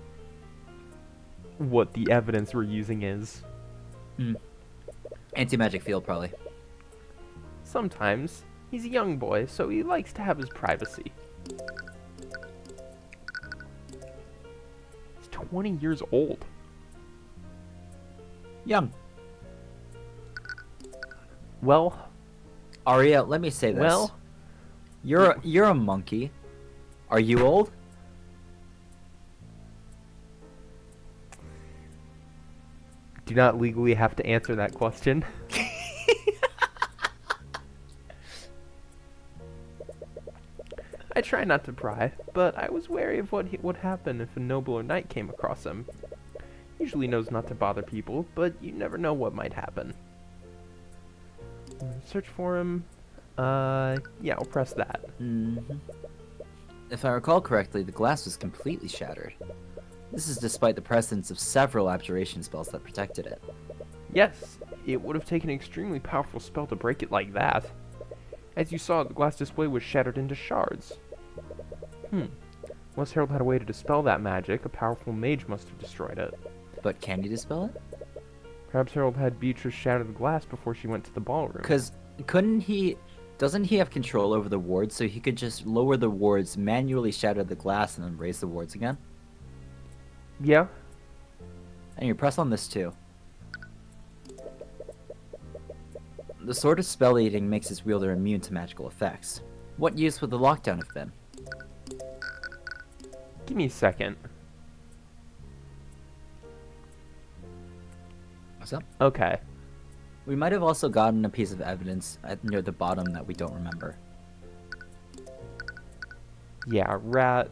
what the evidence we're using is. Anti-magic field, probably. Sometimes. He's a young boy, so he likes to have his privacy. He's 20 years old. Young. Well... Arya, let me say this. Well... You're a monkey. Are you old? Do not legally have to answer that question. I try not to pry, but I was wary of what would happen if a noble or knight came across him. Usually knows not to bother people, but you never know what might happen. Search for him. Yeah, I'll press that. If I recall correctly, the glass was completely shattered. This is despite the presence of several abjuration spells that protected it. Yes, it would have taken an extremely powerful spell to break it like that. As you saw, the glass display was shattered into shards. Unless Harold had a way to dispel that magic, a powerful mage must have destroyed it. But can you dispel it? Perhaps Harold had Beatrice shatter the glass before she went to the ballroom. Because couldn't he Doesn't he have control over the wards, so he could just lower the wards, manually shatter the glass, and then raise the wards again? Yeah. And you press on this too. The Sword of Spell Eating makes its wielder immune to magical effects. What use would the lockdown have been? Give me a second. What's up? Okay. We might have also gotten a piece of evidence near the bottom that we don't remember. Yeah, rat.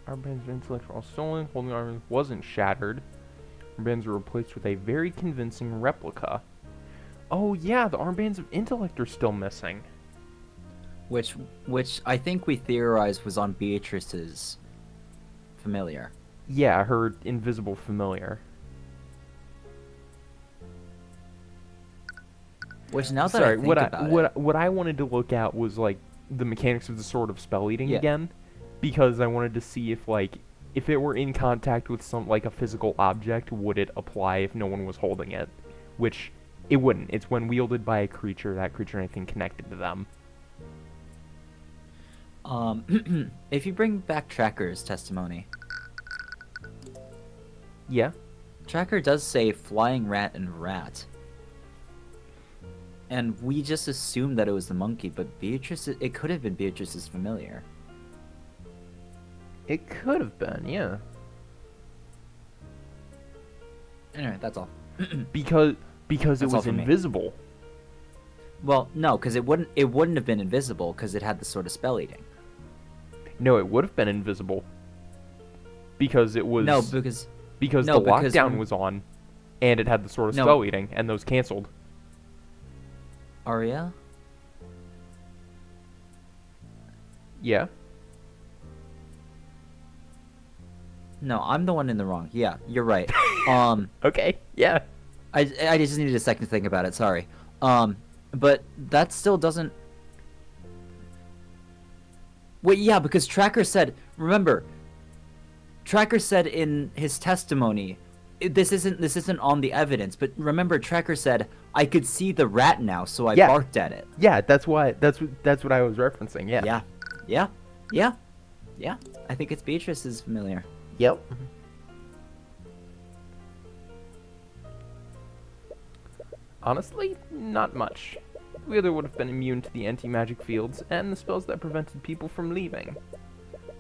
Armbands of intellect were all stolen. Holding armbands wasn't shattered. Armbands were replaced with a very convincing replica. Oh yeah, the armbands of intellect are still missing. Which I think we theorized was on Beatrice's familiar. Yeah, her invisible familiar. Which now that Sorry, I think about it, what I wanted to look at was like the mechanics of the Sword of Spell Eating Yeah. again, because I wanted to see if it were in contact with some like a physical object, would it apply if no one was holding it? Which it wouldn't. It's when wielded by a creature, that creature anything connected to them. if you bring back Tracker's testimony, Yeah. Tracker does say flying rat and rat. And we just assumed that it was the monkey, but it could have been Beatrice's familiar. It could have been, yeah. Anyway, that's all. Because it That's all was for me. invisible. Well, no, because it wouldn't have been invisible because it had the Sword of Spell Eating. No, it would have been invisible. Because it was No, because because the lockdown was on, and it had the Sword of No. Spell Eating, and those canceled. Arya? Yeah. No, I'm the one in the wrong. Yeah, you're right. Okay. Yeah. I just needed a second to think about it. Sorry. But that still doesn't. Wait, yeah, because Tracker said. Remember, Tracker said in his testimony, this isn't on the evidence. But remember, Tracker said, "I could see the rat now, so I Yeah. barked at it." Yeah. That's what I was referencing. Yeah. Yeah. I think it's Beatrice's familiar. Yep. Honestly, not much. The other would have been immune to the anti-magic fields and the spells that prevented people from leaving.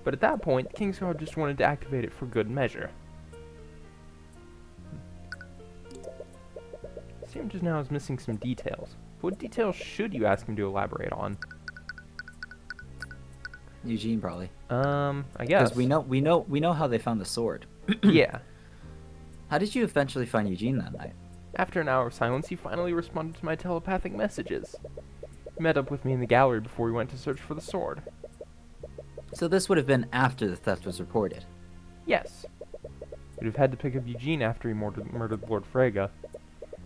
But at that point, Kingsguard just wanted to activate it for good measure. Sam just now is missing some details. What details should you ask him to elaborate on? Eugene probably. I guess. Because we know how they found the sword. Yeah. How did you eventually find Eugene that night? After an hour of silence, he finally responded to my telepathic messages. He met up with me in the gallery before we went to search for the sword. So this would have been after the theft was reported. Yes. We'd have had to pick up Eugene after he murdered Lord Frege.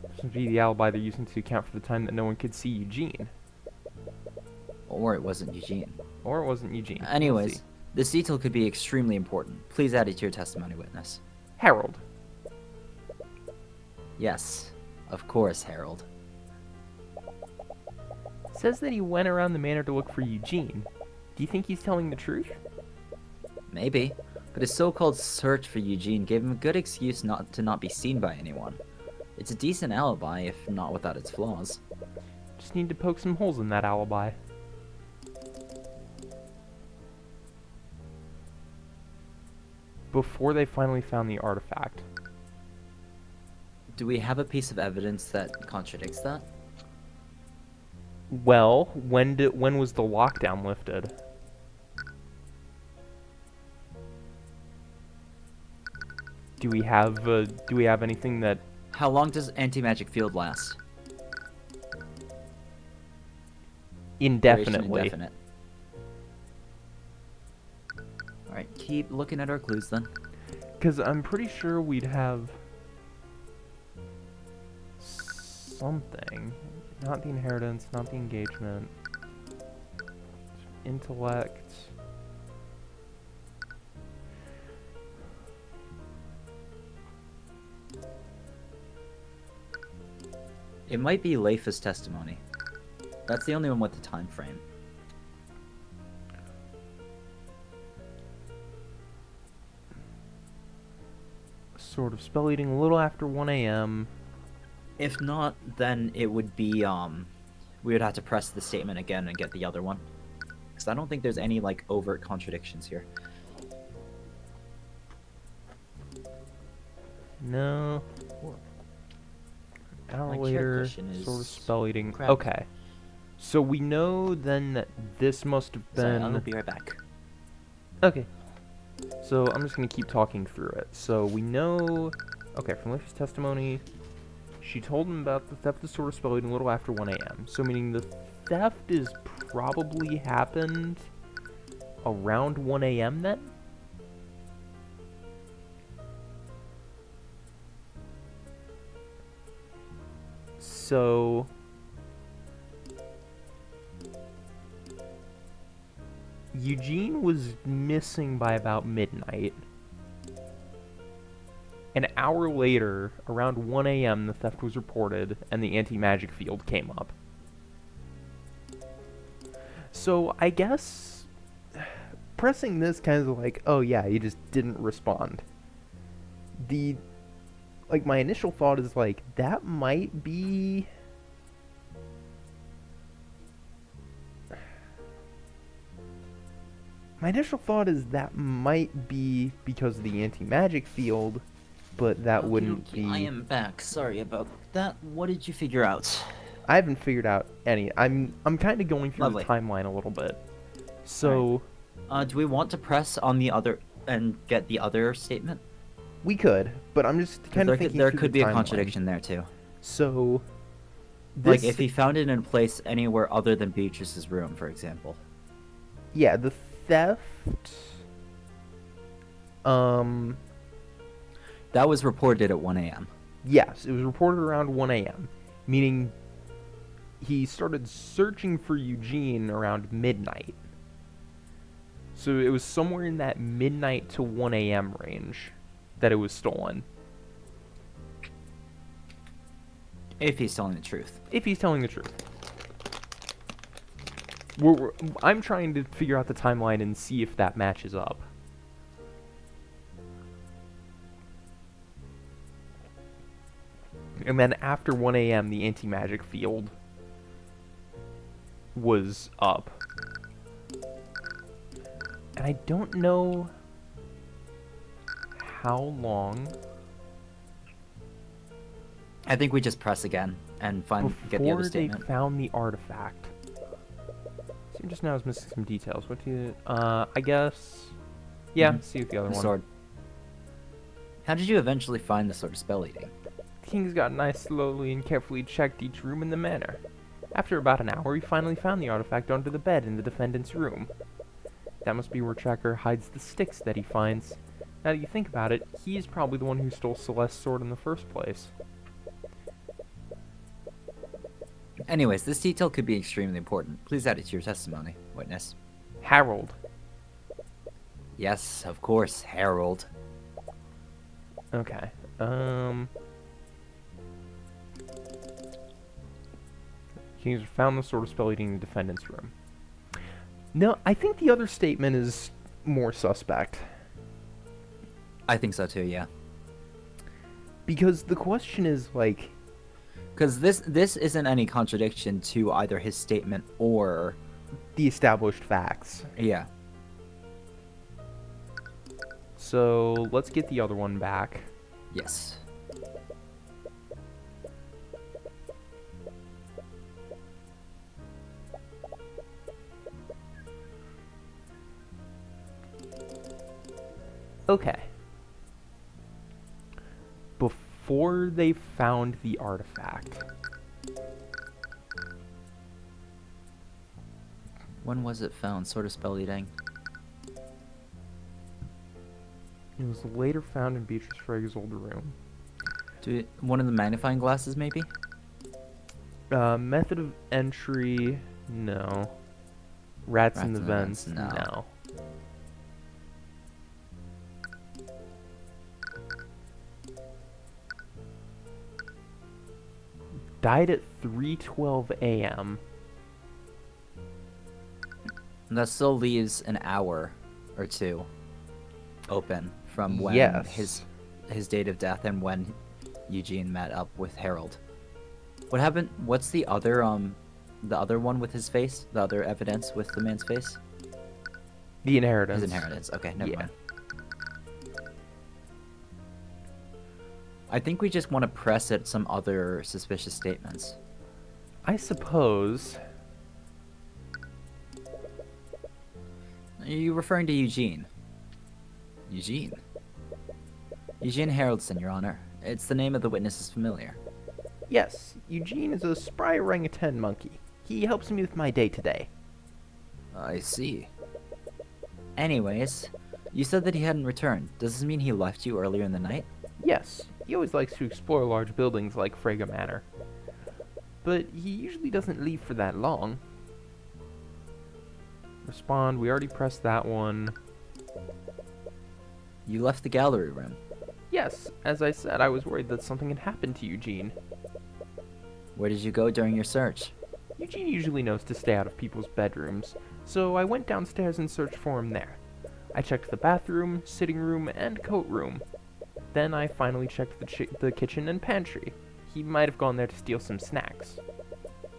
This would be the alibi they're using to account for the time that no one could see Eugene. Or it wasn't Eugene. Or it wasn't Eugene. We'll Anyways, see. this detail could be extremely important. Please add it to your testimony, witness. Harold. Yes, of course, Harold. Says that he went around the manor to look for Eugene. Do you think he's telling the truth? Maybe, but his so-called search for Eugene gave him a good excuse not to be seen by anyone. It's a decent alibi, if not without its flaws. Just need to poke some holes in that alibi. Before they finally found the artifact. Do we have a piece of evidence that contradicts that? Well, when was the lockdown lifted? Do we have anything that How long does anti-magic field last? Duration indefinitely? indefinite. Alright, keep looking at our clues then. Because I'm pretty sure we'd have something. Not the inheritance, not the engagement. Intellect. It might be Leif's testimony. That's the only one with the time frame. Sort of spell eating a little after 1 a.m. If not, then it would be, we would have to press the statement again and get the other one. Because I don't think there's any, like, overt contradictions here. No. Hour My trick later, question is sort of spell eating. crap. Okay. So we know then that this must have Sorry, been... I'll be right back. Okay. So I'm just going to keep talking through it. So we know... Okay, from Leif's testimony, she told him about the theft of sort of spell eating a little after 1 a.m. So meaning the theft is probably happened around 1 a.m. then? So... Eugene was missing by about midnight. An hour later, around 1 a.m., the theft was reported, and the anti-magic field came up. So, I guess... pressing this kind of like, oh yeah, he just didn't respond. Like, my initial thought is like, that might be... My initial thought is that might be because of the anti-magic field, but that wouldn't be... I am back. Sorry about that. What did you figure out? I haven't figured out any. I'm kind of going through Lovely. the timeline a little bit. So... Do we want to press on the other and get the other statement? We could, but I'm just kind of thinking There through could the be a timeline. contradiction there, too. So... Like, if he found it in a place anywhere other than Beatrice's room, for example. Yeah, the theft... That was reported at 1 a.m. Yes, it was reported around 1 a.m., meaning he started searching for Eugene around midnight. So it was somewhere in that midnight to 1 a.m. range that it was stolen. If he's telling the truth. If he's telling the truth. I'm trying to figure out the timeline and see if that matches up. And then after 1 a.m., the anti-magic field was up. And I don't know how long... I think we just press again and get the other statement. Before they found the artifact. See, just now is missing some details. What do you... I guess... Yeah, see with the other The one. sword. How did you eventually find the sword of spell eating? The King's got nice slowly and carefully checked each room in the manor. After about an hour, he finally found the artifact under the bed in the defendant's room. That must be where Tracker hides the sticks that he finds. Now that you think about it, he's probably the one who stole Celeste's sword in the first place. Anyways, this detail could be extremely important. Please add it to your testimony, witness. Harold. Yes, of course, Harold. Okay. Kings found the sword of spell eating in the defendant's room. No, I think the other statement is more suspect. I think so too, yeah. Because the question is, like... Because this isn't any contradiction to either his statement or... the established facts. Yeah. So, let's get the other one back. Yes. Okay. Before they found the artifact. When was it found? Sort of spell eating. It was later found in Beatrice Frage's old room. One of the magnifying glasses, maybe? Method of entry, no. Rats in the vents, no. no. Died at 3:12 a.m. That still leaves an hour or two open from when Yes. his date of death and when Eugene met up with Harold. What happened? What's the other one with his face? The other evidence with the man's face? The inheritance. His inheritance. Okay, never Yeah. mind. I think we just want to press at some other suspicious statements. I suppose. Are you referring to Eugene? Eugene? Eugene Haroldson, Your Honor. It's the name of the witness's familiar. Yes, Eugene is a spry orangutan monkey. He helps me with my day-to-day. I see. Anyways, you said that he hadn't returned. Does this mean he left you earlier in the night? Yes, he always likes to explore large buildings like Frega Manor. But he usually doesn't leave for that long. Respond, we already pressed that one. You left the gallery room. Yes, as I said, I was worried that something had happened to Eugene. Where did you go during your search? Eugene usually knows to stay out of people's bedrooms, so I went downstairs and searched for him there. I checked the bathroom, sitting room, and coat room. Then I finally checked the kitchen and pantry. He might have gone there to steal some snacks.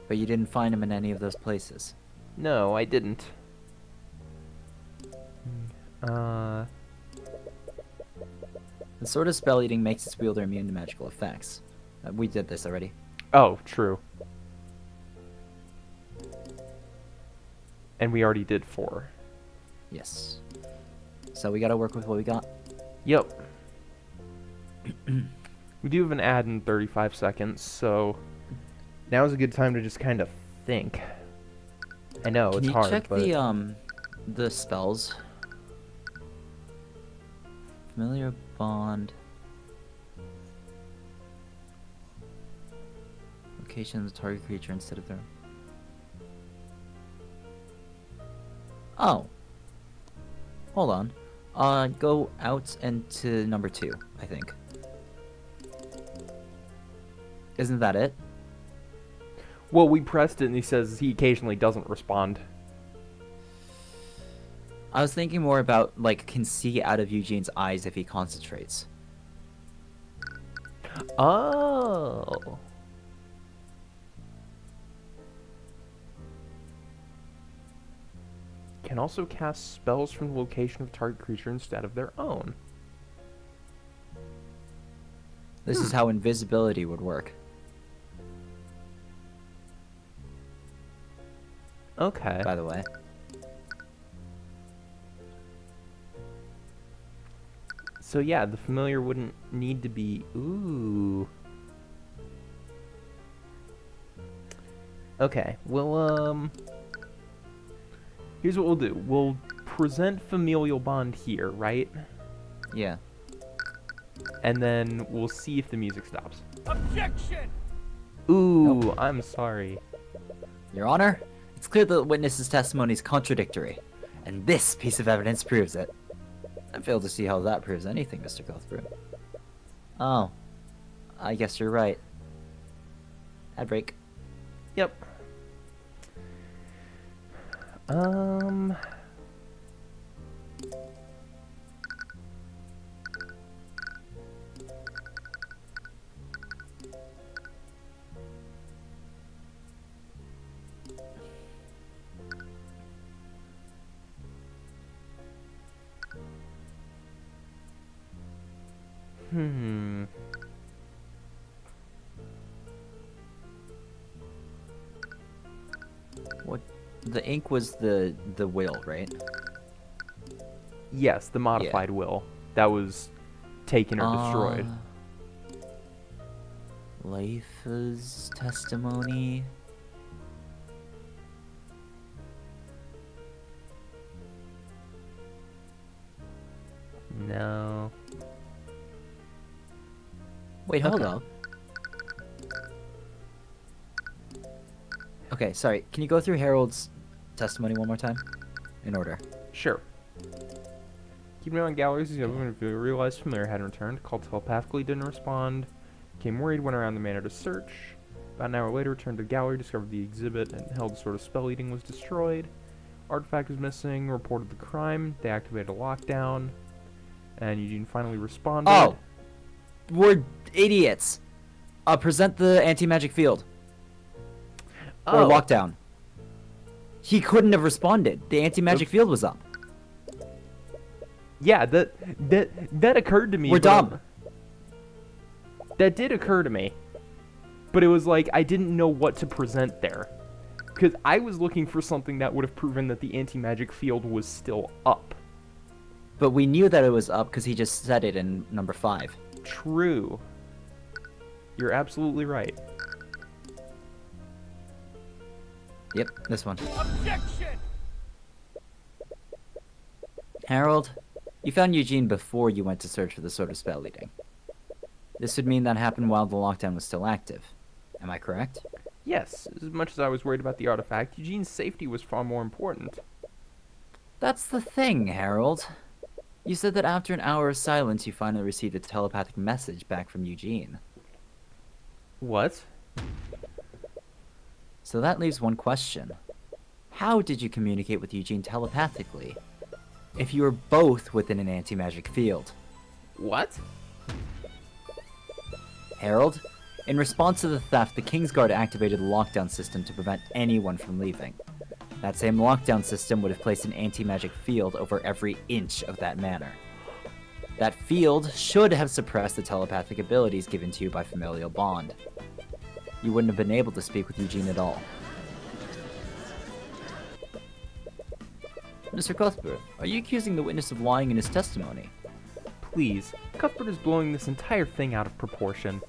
But you didn't find him in any of those places. No, I didn't. The sort of spell eating makes its wielder immune to magical effects. We did this already. Oh, true. And we already did 4. Yes. So we gotta work with what we got. Yep. We do have an ad in 35 seconds, so now's a good time to just kind of think. I know, Can it's you hard, check but... the spells? Familiar bond. Location of the target creature instead of their... Oh. Hold on. Go out and to number 2, I think. Isn't that it? Well, we pressed it and he says he occasionally doesn't respond. I was thinking more about, like, can see out of Eugene's eyes if he concentrates. Oh. Can also cast spells from the location of target creature instead of their own. This is how invisibility would work. Okay. By the way. So yeah, the familiar wouldn't need to be... Ooh. Okay, well, here's what we'll do. We'll present familial bond here, right? Yeah. And then we'll see if the music stops. Objection! Ooh, Nope. I'm sorry. Your Honor, it's clear that the witness's testimony is contradictory, and this piece of evidence proves it. I fail to see how that proves anything, Mr. Cuthbert. Oh. I guess you're right. Ad break. Yep. Hmm. What? The ink was the will, right? Yes, the modified will. That was taken or destroyed. Leifa's testimony. No. Wait, hold Okay. up. Okay, sorry. Can you go through Harold's testimony one more time? In order. Sure. Keeping an eye on galleries, he realized familiar hadn't returned. Called telepathically, didn't respond. Became worried, went around the manor to search. About an hour later, returned to the gallery, discovered the exhibit, and held sort of spell eating was destroyed. Artifact was missing, reported the crime. They activated a lockdown. And Eugene finally responded. Oh! We're idiots! Present the anti-magic field. Or lockdown. He couldn't have responded. The anti-magic field was up. Yeah, that occurred to me. We're dumb. That did occur to me. But it was like, I didn't know what to present there. Because I was looking for something that would have proven that the anti-magic field was still up. But we knew that it was up because he just said it in number 5. True. You're absolutely right. Yep, this one. Objection! Harold, you found Eugene before you went to search for the sword of spell eating. This would mean that happened while the lockdown was still active. Am I correct? Yes, as much as I was worried about the artifact, Eugene's safety was far more important. That's the thing, Harold. You said that after an hour of silence you finally received a telepathic message back from Eugene. What? So that leaves one question. How did you communicate with Eugene telepathically? If you were both within an anti-magic field. What? Harold, in response to the theft, the Kingsguard activated the lockdown system to prevent anyone from leaving. That same lockdown system would have placed an anti-magic field over every inch of that manor. That field should have suppressed the telepathic abilities given to you by familial bond. You wouldn't have been able to speak with Eugene at all. Mr. Cuthbert, are you accusing the witness of lying in his testimony? Please, Cuthbert is blowing this entire thing out of proportion.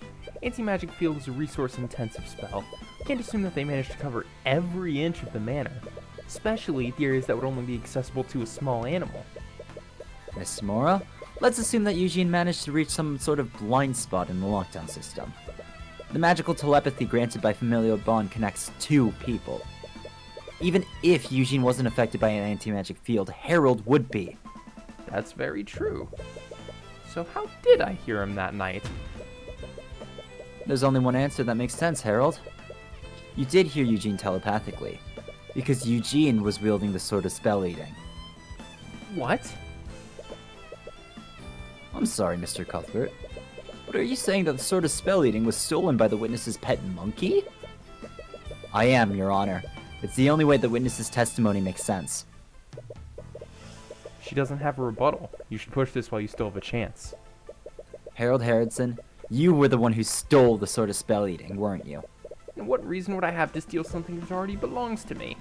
Anti-magic field is a resource-intensive spell. You can't assume that they managed to cover every inch of the manor, especially the areas that would only be accessible to a small animal. Miss Mora, let's assume that Eugene managed to reach some sort of blind spot in the lockdown system. The magical telepathy granted by familial bond connects 2 people. Even if Eugene wasn't affected by an anti-magic field, Harold would be. That's very true. So how did I hear him that night? There's only one answer that makes sense, Harold. You did hear Eugene telepathically, because Eugene was wielding the sword of spell eating. What? I'm sorry, Mr. Cuthbert, but are you saying that the sword of spell eating was stolen by the witness's pet monkey? I am, Your Honor. It's the only way the witness's testimony makes sense. She doesn't have a rebuttal. You should push this while you still have a chance. Harold Harrodson, you were the one who stole the sword of spell eating, weren't you? And what reason would I have to steal something that already belongs to me?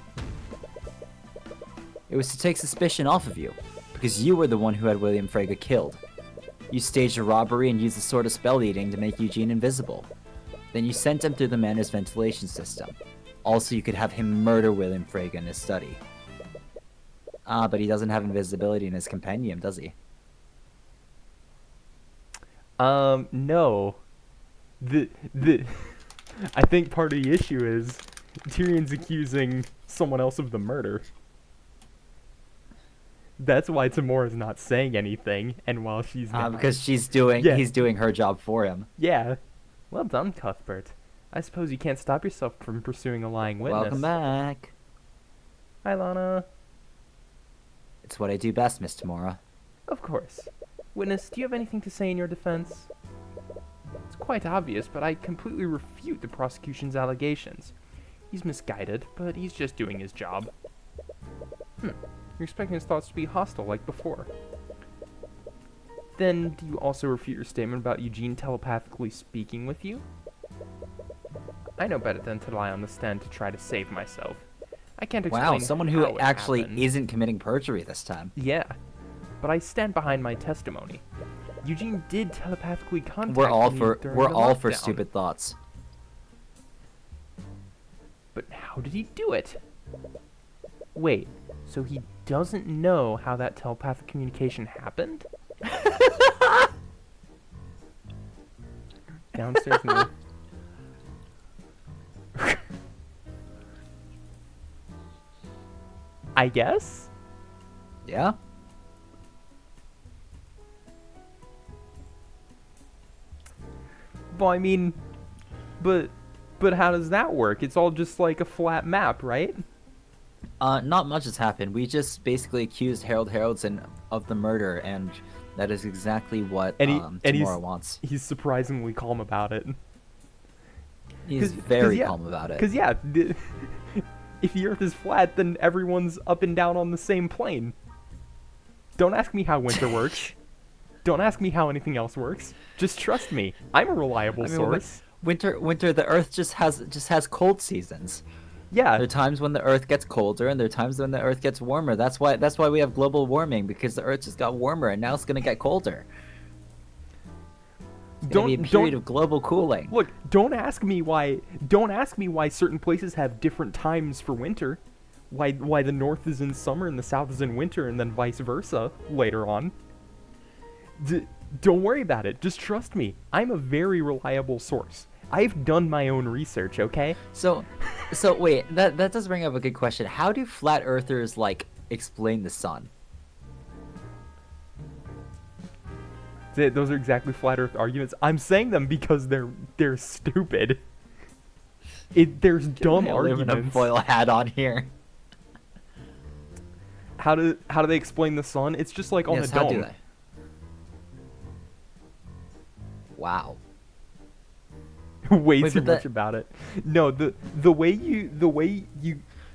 It was to take suspicion off of you, because you were the one who had William Frege killed. You staged a robbery and used the sword of spell eating to make Eugene invisible. Then you sent him through the manor's ventilation system. Also, you could have him murder William Frege in his study. Ah, but he doesn't have invisibility in his compendium, does he? No. I think part of the issue is Tyrion's accusing someone else of the murder. That's why Tamora's not saying anything, and while she's not... because he's doing her job for him. Yeah. Well done, Cuthbert. I suppose you can't stop yourself from pursuing a lying witness. Welcome back. Hi, Lana. It's what I do best, Miss Tamora. Of course. Witness, do you have anything to say in your defense? It's quite obvious, but I completely refute the prosecution's allegations. He's misguided, but he's just doing his job. You're expecting his thoughts to be hostile like before. Then, do you also refute your statement about Eugene telepathically speaking with you? I know better than to lie on the stand to try to save myself. I can't explain Wow, someone who how it actually happened. isn't committing perjury this time. Yeah, but I stand behind my testimony. Eugene did telepathically contact We're all me for during we're the all for lockdown. stupid thoughts. But how did he do it? Wait, so he doesn't know how that telepathic communication happened? Downstairs in the... I guess. Yeah. Well, I mean, but how does that work? It's all just like a flat map, right? Not much has happened. We just basically accused Harold Haraldson of the murder, and that is exactly what And Tamora wants. he's surprisingly calm about it. He's very calm about it. Because yeah, if the Earth is flat, then everyone's up and down on the same plane. Don't ask me how winter works. Don't ask me how anything else works. Just trust me. I'm a reliable source. Winter. The Earth just has cold seasons. Yeah. There are times when the Earth gets colder, and there are times when the Earth gets warmer. That's why we have global warming, because the Earth just got warmer, and now it's gonna get colder. It's gonna be a period of global cooling. Look, don't ask me why certain places have different times for winter. Why the North is in summer and the South is in winter, and then vice versa later on. Don't worry about it. Just trust me. I'm a very reliable source. I've done my own research, okay? So wait, that does bring up a good question. How do flat earthers explain the sun? Those are exactly flat Earth arguments. I'm saying them because they're stupid. There's dumb arguments. A foil hat on here. How do they explain the sun? It's just like on a dome. How do they? Wow. Way too much about it. No, the way you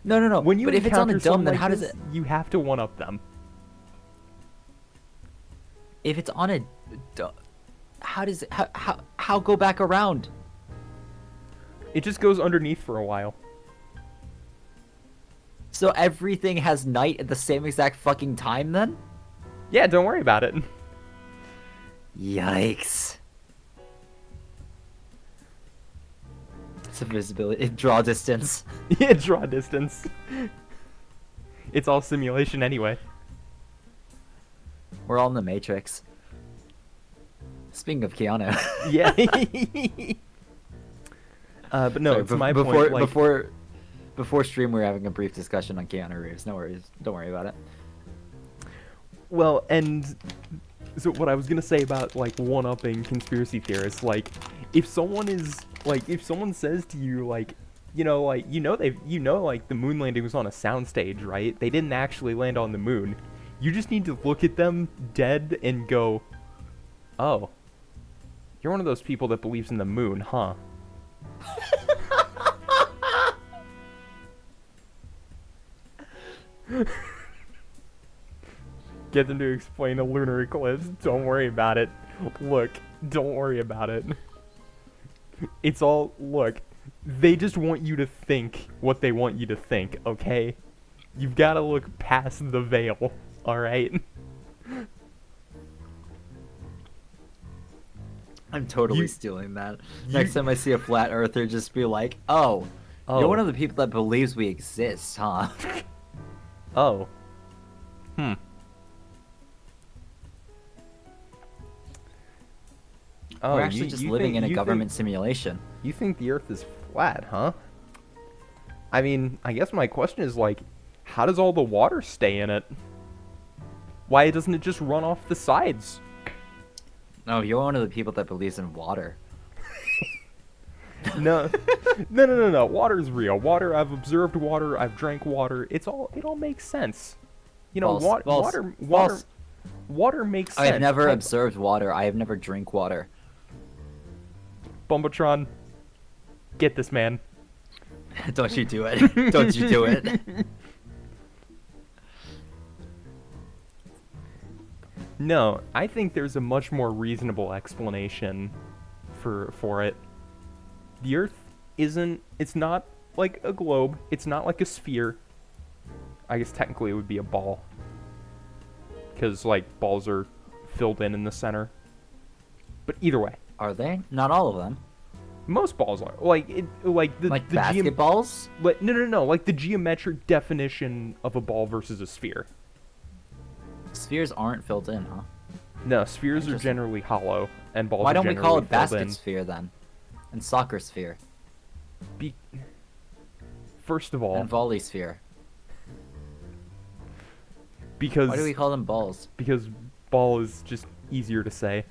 No. When you but if it's on a dome, then like how does this, it? You have to one up them. If it's on a how does it, how go back around? It just goes underneath for a while. So everything has night at the same exact fucking time then? Yeah, don't worry about it. Yikes. It's a visibility. Draw distance. Yeah, draw distance. It's all simulation anyway. We're all in the Matrix. Speaking of Keanu. Yeah. But no, Sorry, it's my point. Like, before stream, we were having a brief discussion on Keanu Reeves. No worries. Don't worry about it. Well, and so what I was gonna say about one-upping conspiracy theorists, if someone says to you the moon landing was on a soundstage, right? They didn't actually land on the moon. You just need to look at them dead and go, "Oh, you're one of those people that believes in the moon, huh?" Get them to explain a lunar eclipse. Don't worry about it. Look, don't worry about it. It's all, look, they just want you to think what they want you to think, okay? You've got to look past the veil, alright? I'm totally stealing that. Next time I see a flat earther, just be like, oh, you're one of the people that believes we exist, huh? Oh. Oh, we're actually just living in a government simulation. You think the Earth is flat, huh? I mean, I guess my question is how does all the water stay in it? Why doesn't it just run off the sides? No, you're one of the people that believes in water. No. Water's real. Water, I've observed water, I've drank water. It all makes sense. You know, water makes sense. I have never observed water. I have never drank water. Bumbletron, get this man. Don't you do it. Don't you do it. No, I think there's a much more reasonable explanation for it. The Earth it's not like a globe, it's not like a sphere. I guess technically it would be a ball. Because balls are filled in the center. But either way. Are they? Not all of them. Most balls are. The basketballs? No. Like the geometric definition of a ball versus a sphere. Spheres aren't filled in, huh? No, spheres are generally hollow, and balls Why are don't we generally call it basket in. sphere then? And soccer sphere? First of all... And volley sphere? Because Why do we call them balls? because ball is just easier to say.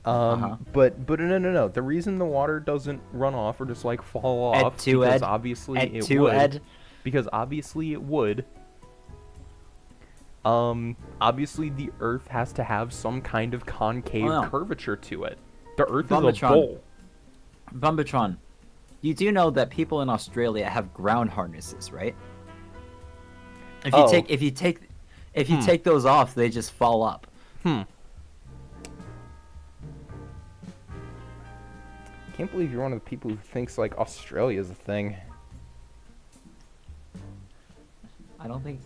But no. The reason the water doesn't run off or just like fall off because obviously it would. Because obviously it would. Obviously the Earth has to have some kind of concave curvature to it. The Earth is a bowl. Bumbitron, you do know that people in Australia have ground harnesses, right? If you take those off, they just fall up. Can't believe you're one of the people who thinks like Australia's a thing. I don't think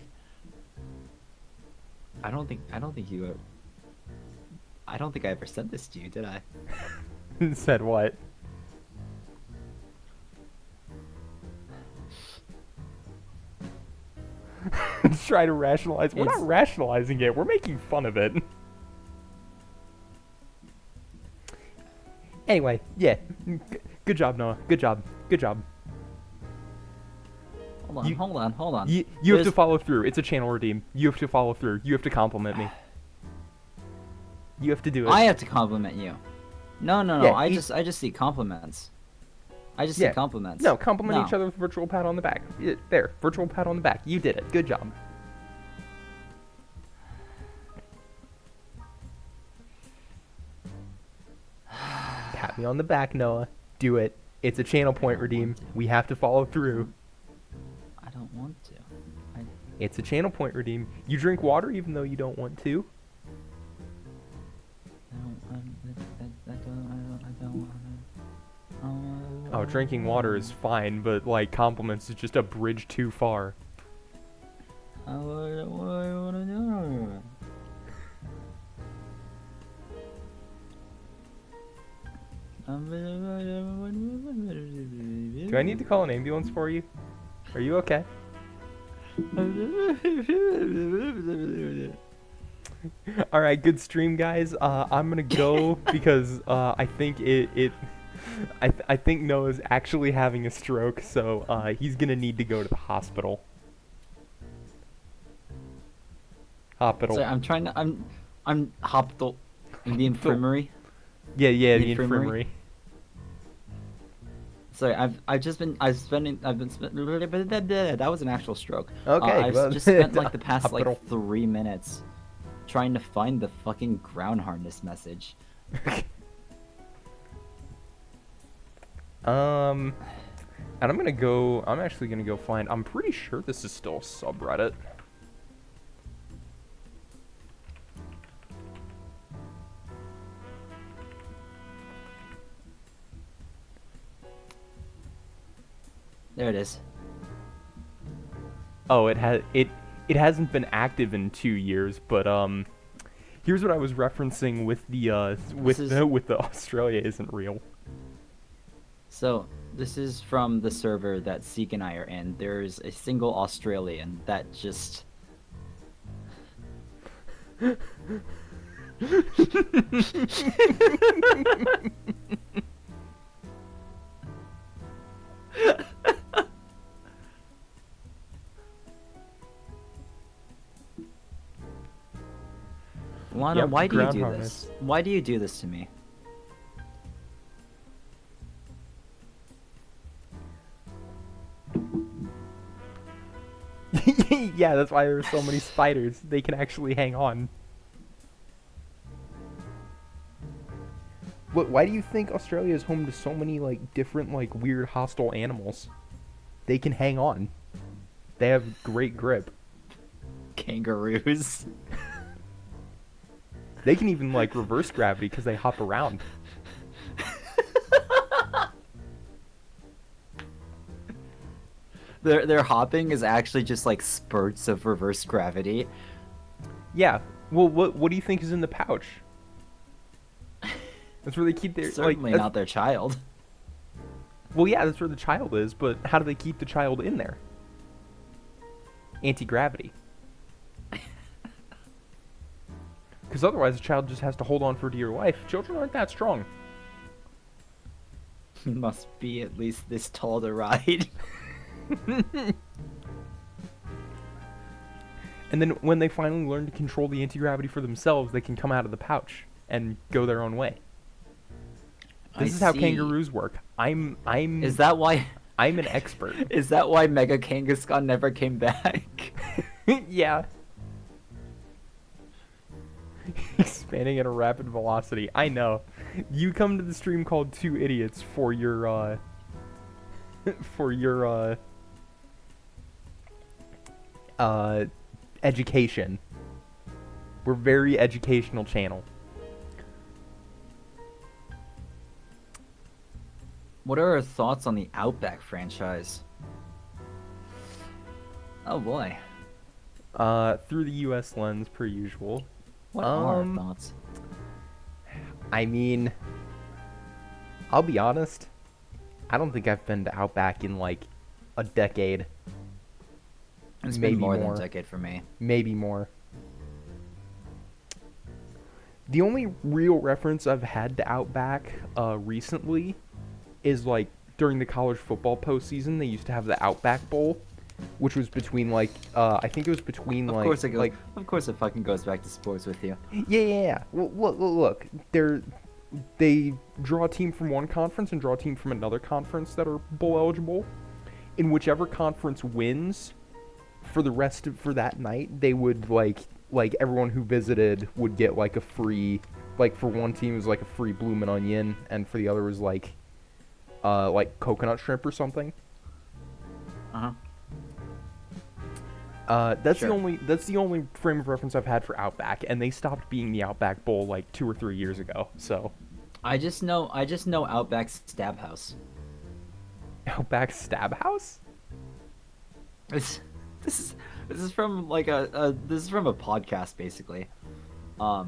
you. I don't think I ever said this to you, did I? Said what? Try to rationalize. We're not rationalizing it. We're making fun of it. Anyway, yeah. Good job, Noah. Good job. Hold on. You have to follow through. It's a channel redeem. You have to follow through. You have to compliment me. You have to do it. I have to compliment you. No. Yeah, I just see compliments. See compliments. No, compliment each other with a virtual pat on the back. There, virtual pat on the back. You did it. Good job. Pat me on the back, Noah. Do it. It's a channel point redeem. We have to follow through. I don't want to. It's a channel point redeem. You drink water even though you don't want to. Oh, drinking water is fine, but like compliments is just a bridge too far. Do I need to call an ambulance for you? Are you okay? All right, good stream, guys. I'm gonna go because I think I think Noah's actually having a stroke, so he's gonna need to go to the hospital. Sorry, I'm hospital in the infirmary. Yeah, the infirmary. Sorry, that was an actual stroke. Okay, I've just spent like the past like 3 minutes trying to find the fucking ground harness message. And I'm actually gonna go find, I'm pretty sure this is still a subreddit. There it is. Oh, it hasn't been active in 2 years, but here's what I was referencing with the with the Australia isn't real. So this is from the server that Seek and I are in. There's a single Australian that just Lana, Yep, why do you ground do harness. this? Why do you do this to me? Yeah, that's why there are so many spiders. They can actually hang on. Why do you think Australia is home to so many like different like weird hostile animals? They can hang on. They have great grip. Kangaroos. They can even like reverse gravity because they hop around. Their hopping is actually just like spurts of reverse gravity. Yeah. Well, what do you think is in the pouch? That's where they keep their Certainly not their child. Well, yeah, that's where the child is, but how do they keep the child in there? Anti-gravity. Because otherwise the child just has to hold on for dear life. Children aren't that strong. Must be at least this tall to ride. And then when they finally learn to control the anti-gravity for themselves, they can come out of the pouch and go their own way. This is how kangaroos work. Is that why? I'm an expert. Is that why Mega Kangaskhan never came back? Yeah. Expanding at a rapid velocity. I know. You come to the stream called Two Idiots for your education. We're very educational channel. What are our thoughts on the Outback franchise? Oh boy. Through the US lens per usual. What are our thoughts? I mean, I'll be honest. I don't think I've been to Outback in like a decade. It's maybe been more than a decade for me. Maybe more. The only real reference I've had to Outback recently is like during the college football postseason. They used to have the Outback Bowl, which was between like I think it was between of course it fucking goes back to sports with you. Yeah. Well, look, they draw a team from one conference and draw a team from another conference that are bowl eligible. In whichever conference wins, for that night, they would like everyone who visited would get like a free, like for one team it was like a free bloomin' onion, and for the other was like coconut shrimp or something. That's Sure. the only frame of reference I've had for Outback, and they stopped being the Outback Bowl like 2 or 3 years ago. So I just know Outback's Stab House. Outback Stab House? This is from like this is from a podcast basically. Oh,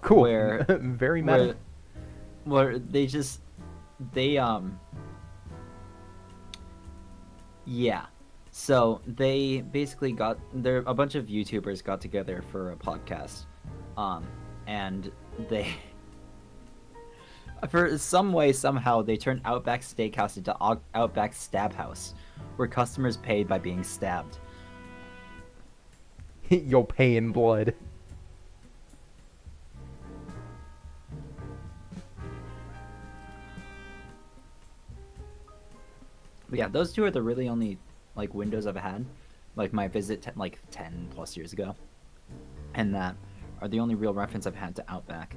cool. Where Very meta. Where yeah. So they basically a bunch of YouTubers got together for a podcast, and they, for some way somehow they turned Outback Steakhouse into Outback Stab House, where customers paid by being stabbed. You'll pay in blood. But yeah, those two are the really only like windows I've had, like my visit 10 plus years ago, and that are the only real reference I've had to Outback.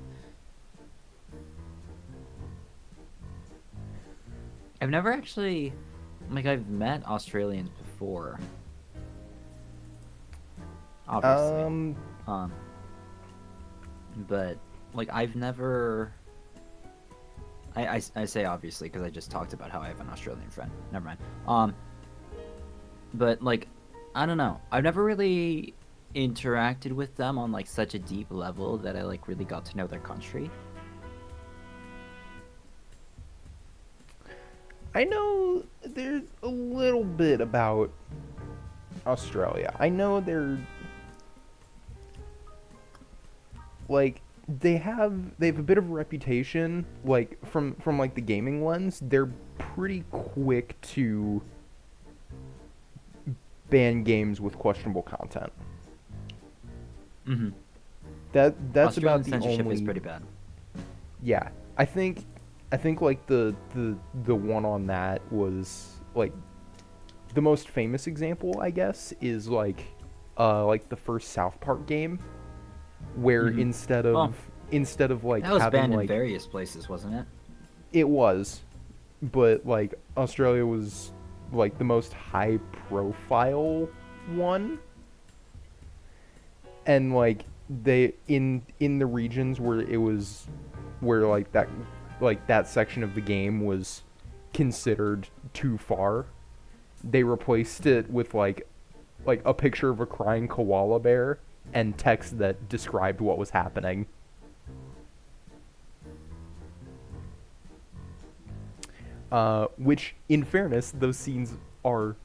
I've never actually, I've met Australians before, obviously. But like I've never. I say obviously because I just talked about how I have an Australian friend. Never mind. But like, I don't know. I've never really interacted with them on like such a deep level that I like really got to know their country. I know there's a little bit about Australia. I know they're like they have a bit of a reputation, like from like the gaming lens. They're pretty quick to ban games with questionable content. Mm-hmm. That's Australian about the censorship only. is pretty bad. Yeah, I think like the one on that was like the most famous example, I guess, is like the first South Park game, where instead of like that was having banned like in various places, wasn't it? it was, but like Australia was like the most high profile one, and like they in the regions where it was where like that section of the game was considered too far, they replaced it with like a picture of a crying koala bear and text that described what was happening. Which, in fairness, those scenes are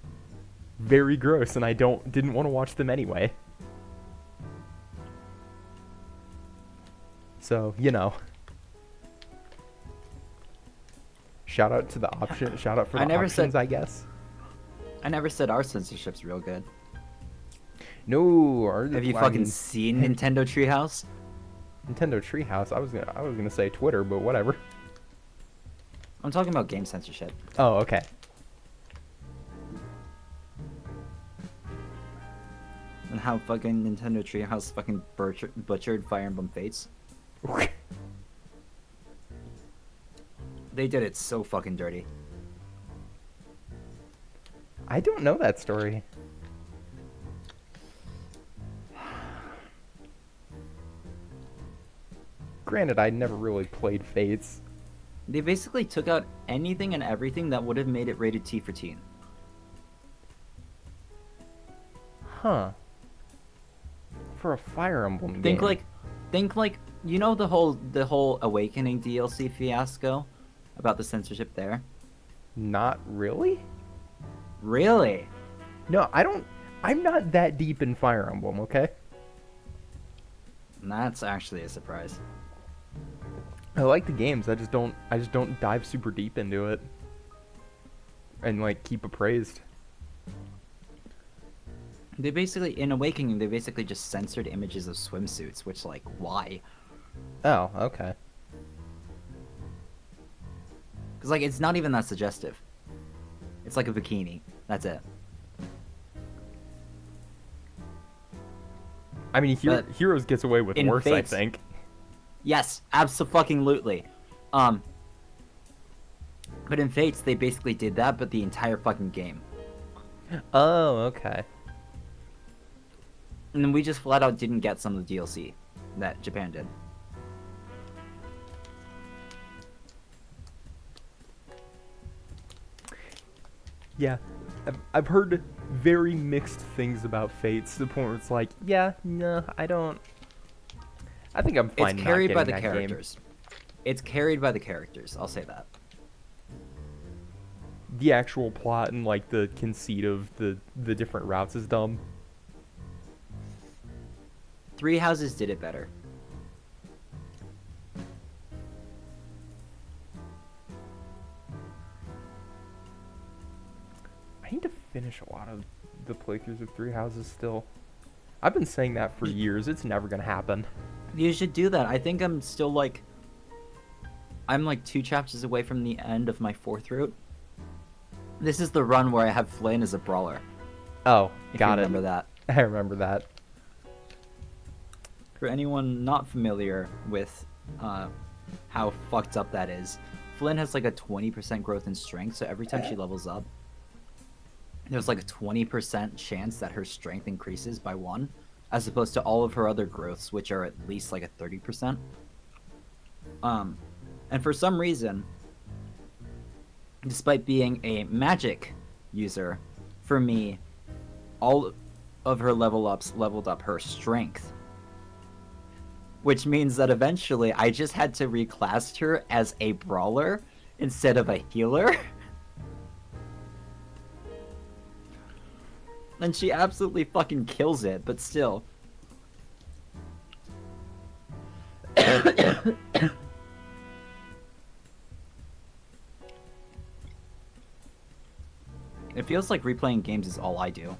very gross, and I didn't want to watch them anyway. So, you know. Shout out to the option. Shout out for the options, I guess. I never said our censorship's real good. No, Have you fucking seen Nintendo Treehouse? Nintendo Treehouse? I was gonna say Twitter, but whatever. I'm talking about game censorship. Oh, okay. And how fucking Nintendo Treehouse fucking butchered Fire Emblem Fates. They did it so fucking dirty. I don't know that story. Granted, I never really played Fates. They basically took out anything and everything that would have made it rated T for teen. Huh. For a Fire Emblem Think game. like you know the whole Awakening DLC fiasco about the censorship there? Not really? Really? No, I'm not that deep in Fire Emblem, okay? That's actually a surprise. I like the games. I just don't dive super deep into it. And like keep appraised. They basically, in Awakening, they basically just censored images of swimsuits, which, like, why? Oh, okay. Because, like, it's not even that suggestive. It's like a bikini. That's it. I mean, Heroes gets away with worse, Fates, I think. Yes, abso-fucking-lutely. But in Fates, they basically did that, but the entire fucking game. Oh, okay. And then we just flat out didn't get some of the DLC that Japan did. Yeah, I've heard very mixed things about Fates, to the point where it's like, yeah, no, I think I'm fine It's not carried by getting the that game. characters. It's carried by the characters, I'll say that. The actual plot and like the conceit of the different routes is dumb. Three Houses did it better. I need to finish a lot of the playthroughs of Three Houses still. I've been saying that for years. It's never gonna happen. You should do that. I think I'm still like... I'm like 2 chapters away from the end of my 4th route. This is the run where I have Flynn as a brawler. Oh, If got you it. remember that. I remember that. For anyone not familiar with how fucked up that is, Flynn has like a 20% growth in strength, so every time she levels up, there's like a 20% chance that her strength increases by 1, as opposed to all of her other growths, which are at least like a 30%. And for some reason, despite being a magic user, for me, all of her level ups leveled up her strength. Which means that eventually I just had to reclass her as a brawler instead of a healer. And she absolutely fucking kills it, but still. It feels like replaying games is all I do.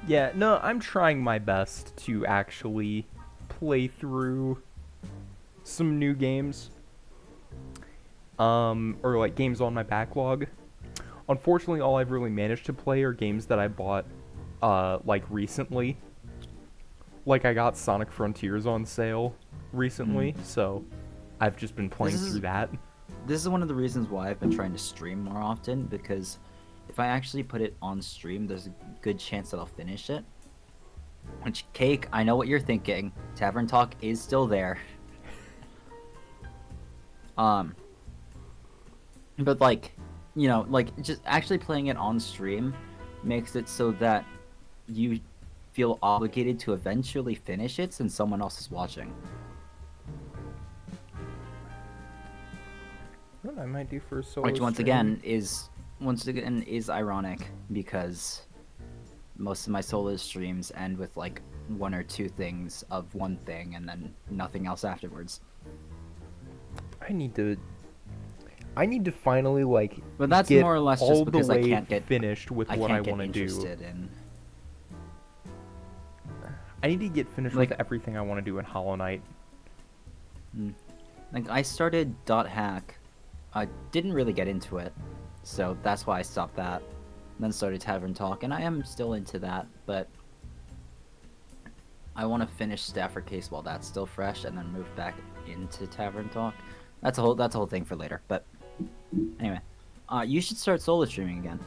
Yeah, no, I'm trying my best to actually play through some new games. Or like games on my backlog. Unfortunately, all I've really managed to play are games that I bought, like recently. Like I got Sonic Frontiers on sale recently, so I've just been playing through that. This is one of the reasons why I've been trying to stream more often, because if I actually put it on stream, there's a good chance that I'll finish it. Which, Cake, I know what you're thinking. Tavern Talk is still there. But like, you know, like just actually playing it on stream makes it so that you feel obligated to eventually finish it since someone else is watching. What I might do for a solo Which once stream. again is ironic because most of my solo streams end with like 1 or 2 things of one thing and then nothing else afterwards. I need to finally like But that's get more or less all just the because I way can't get finished with what I want to do. interested in. I need to get finished Like- with everything I want to do in Hollow Knight. Like I started .hack, I didn't really get into it, so that's why I stopped that. Then started Tavern Talk, and I am still into that, but I want to finish Stafford Case while that's still fresh, and then move back into Tavern Talk. That's a whole thing for later. But anyway, you should start solo streaming again.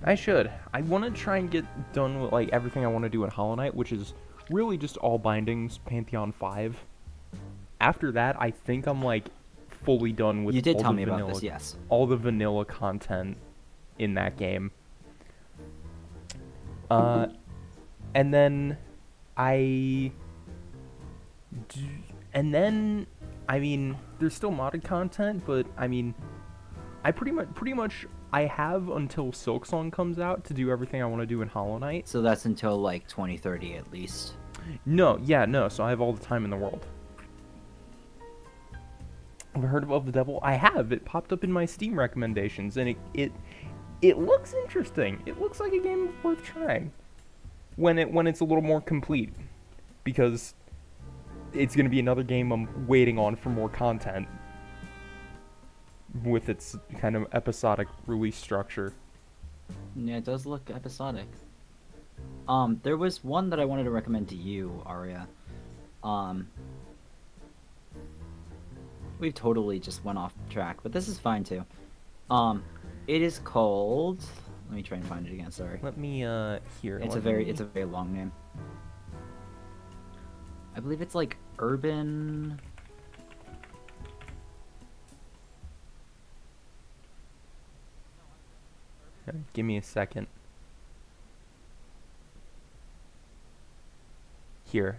I should. I want to try and get done with like everything I want to do in Hollow Knight, which is really just all bindings, Pantheon 5. After that, I think I'm like fully done with You did all tell the me vanilla, about this, yes. all the vanilla content in that game. And then I mean, there's still modded content, but I mean, I pretty much I have until Silksong comes out to do everything I want to do in Hollow Knight. So that's until like 2030 at least. No, so I have all the time in the world. Have you heard of the Devil? I have. It popped up in my Steam recommendations, and it looks interesting. It looks like a game worth trying when it's a little more complete, because it's gonna be another game I'm waiting on for more content with its kind of episodic release structure. Yeah, it does look episodic. There was one that I wanted to recommend to you, Arya. We've totally just went off track, but this is fine too. It is called. Let me try and find it again. Sorry. Let me here. It's a very long name. I believe it's like Urban. Give me a second. Here,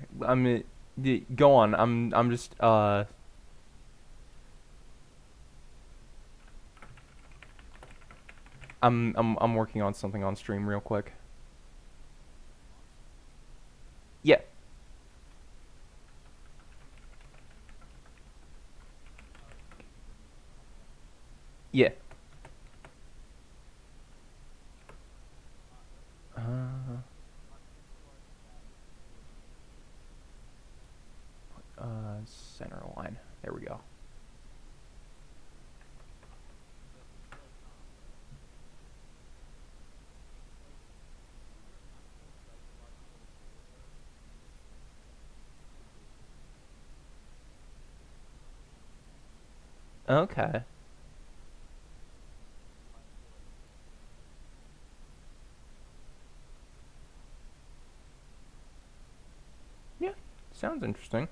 go on. I'm just I'm working on something on stream real quick. Yeah. Yeah. Center line. There we go. Okay. Yeah, sounds interesting.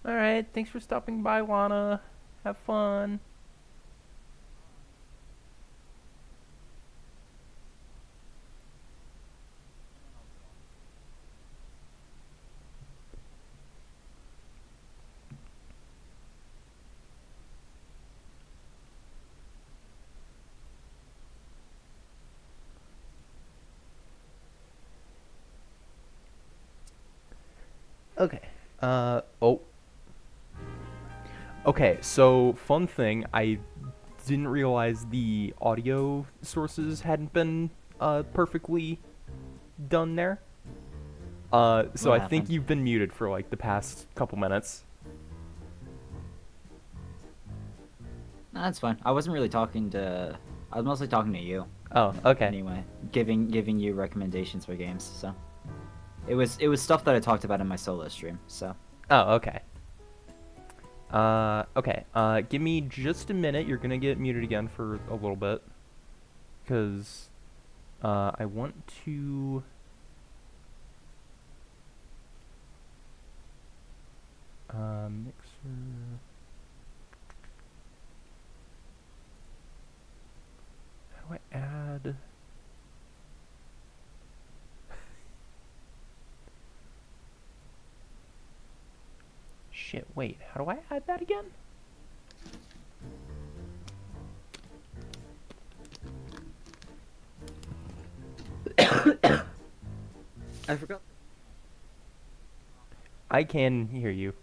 Alright, thanks for stopping by, Lana. Have fun. Okay. Oh. Okay, so fun thing, I didn't realize the audio sources hadn't been perfectly done there. So What I think happened? you've been muted for like the past couple minutes. No, that's fine. I wasn't really talking to. I was mostly talking to you. Oh, okay. Anyway, giving you recommendations for games. So it was stuff that I talked about in my solo stream. So. Oh, okay. Okay. Give me just a minute. You're gonna get muted again for a little bit, because I want to. Mixer. How do I add? shit, wait, how do I add that again? I forgot. I can hear you.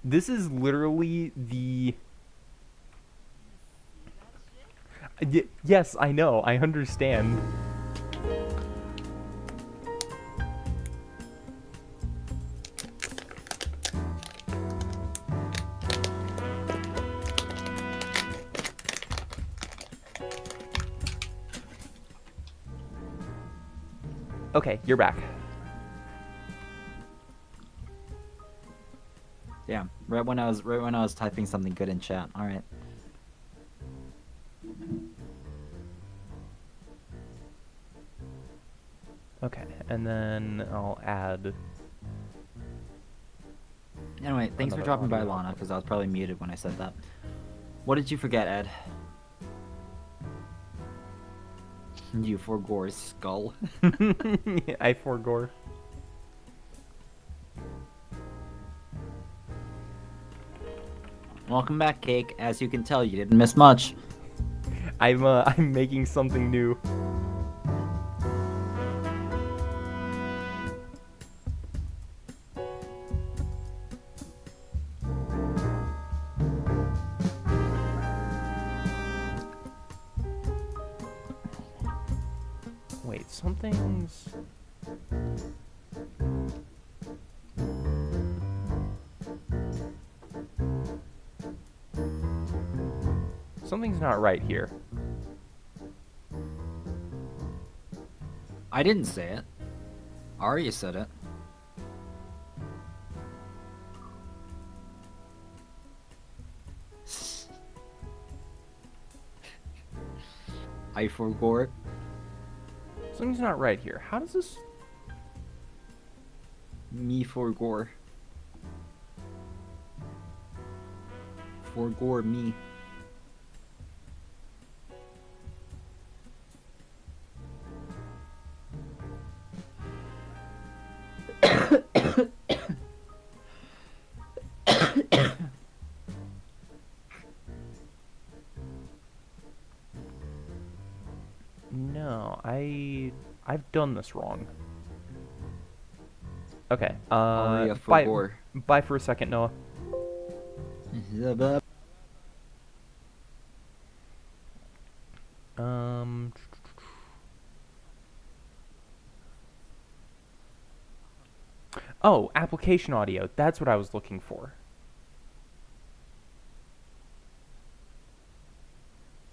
This is literally the... yes, I know, I understand. Okay, you're back. Yeah, right when I was typing something good in chat. All right. Okay, and then I'll add... Anyway, thanks for Another dropping by, audio Lana, output. because I was probably muted when I said that. What did you forget, Ed? You forgore skull. I forgore. Welcome back, Cake. As you can tell, you didn't miss much. I'm making something new. Wait, something's... Something's not right here. I didn't say it. Arya said it. I forgore. Something's not right here. How does this... Me forgore. Forgore me. No, I've done this wrong. Okay, Arya bye, forgore. bye for a second, Noah. Um... Oh, application audio. That's what I was looking for.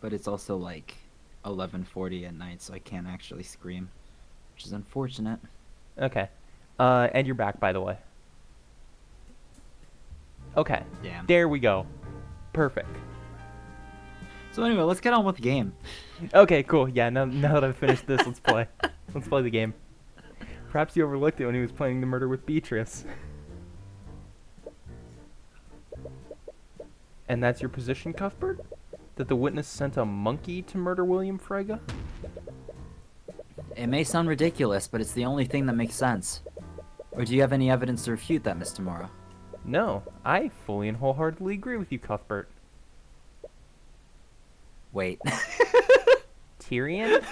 But it's also like 11:40 at night, so I can't actually scream, which is unfortunate. Okay. And you're back, by the way. Okay. Damn. There we go. Perfect. So anyway, let's get on with the game. Okay, cool. Yeah, now that I've finished this, let's play. Let's play the game. Perhaps he overlooked it when he was playing the murder with Beatrice. And that's your position, Cuthbert? That the witness sent a monkey to murder William Frege? It may sound ridiculous, but it's the only thing that makes sense. Or do you have any evidence to refute that, Mr. Morrow? No, I fully and wholeheartedly agree with you, Cuthbert. Wait. Tyrion?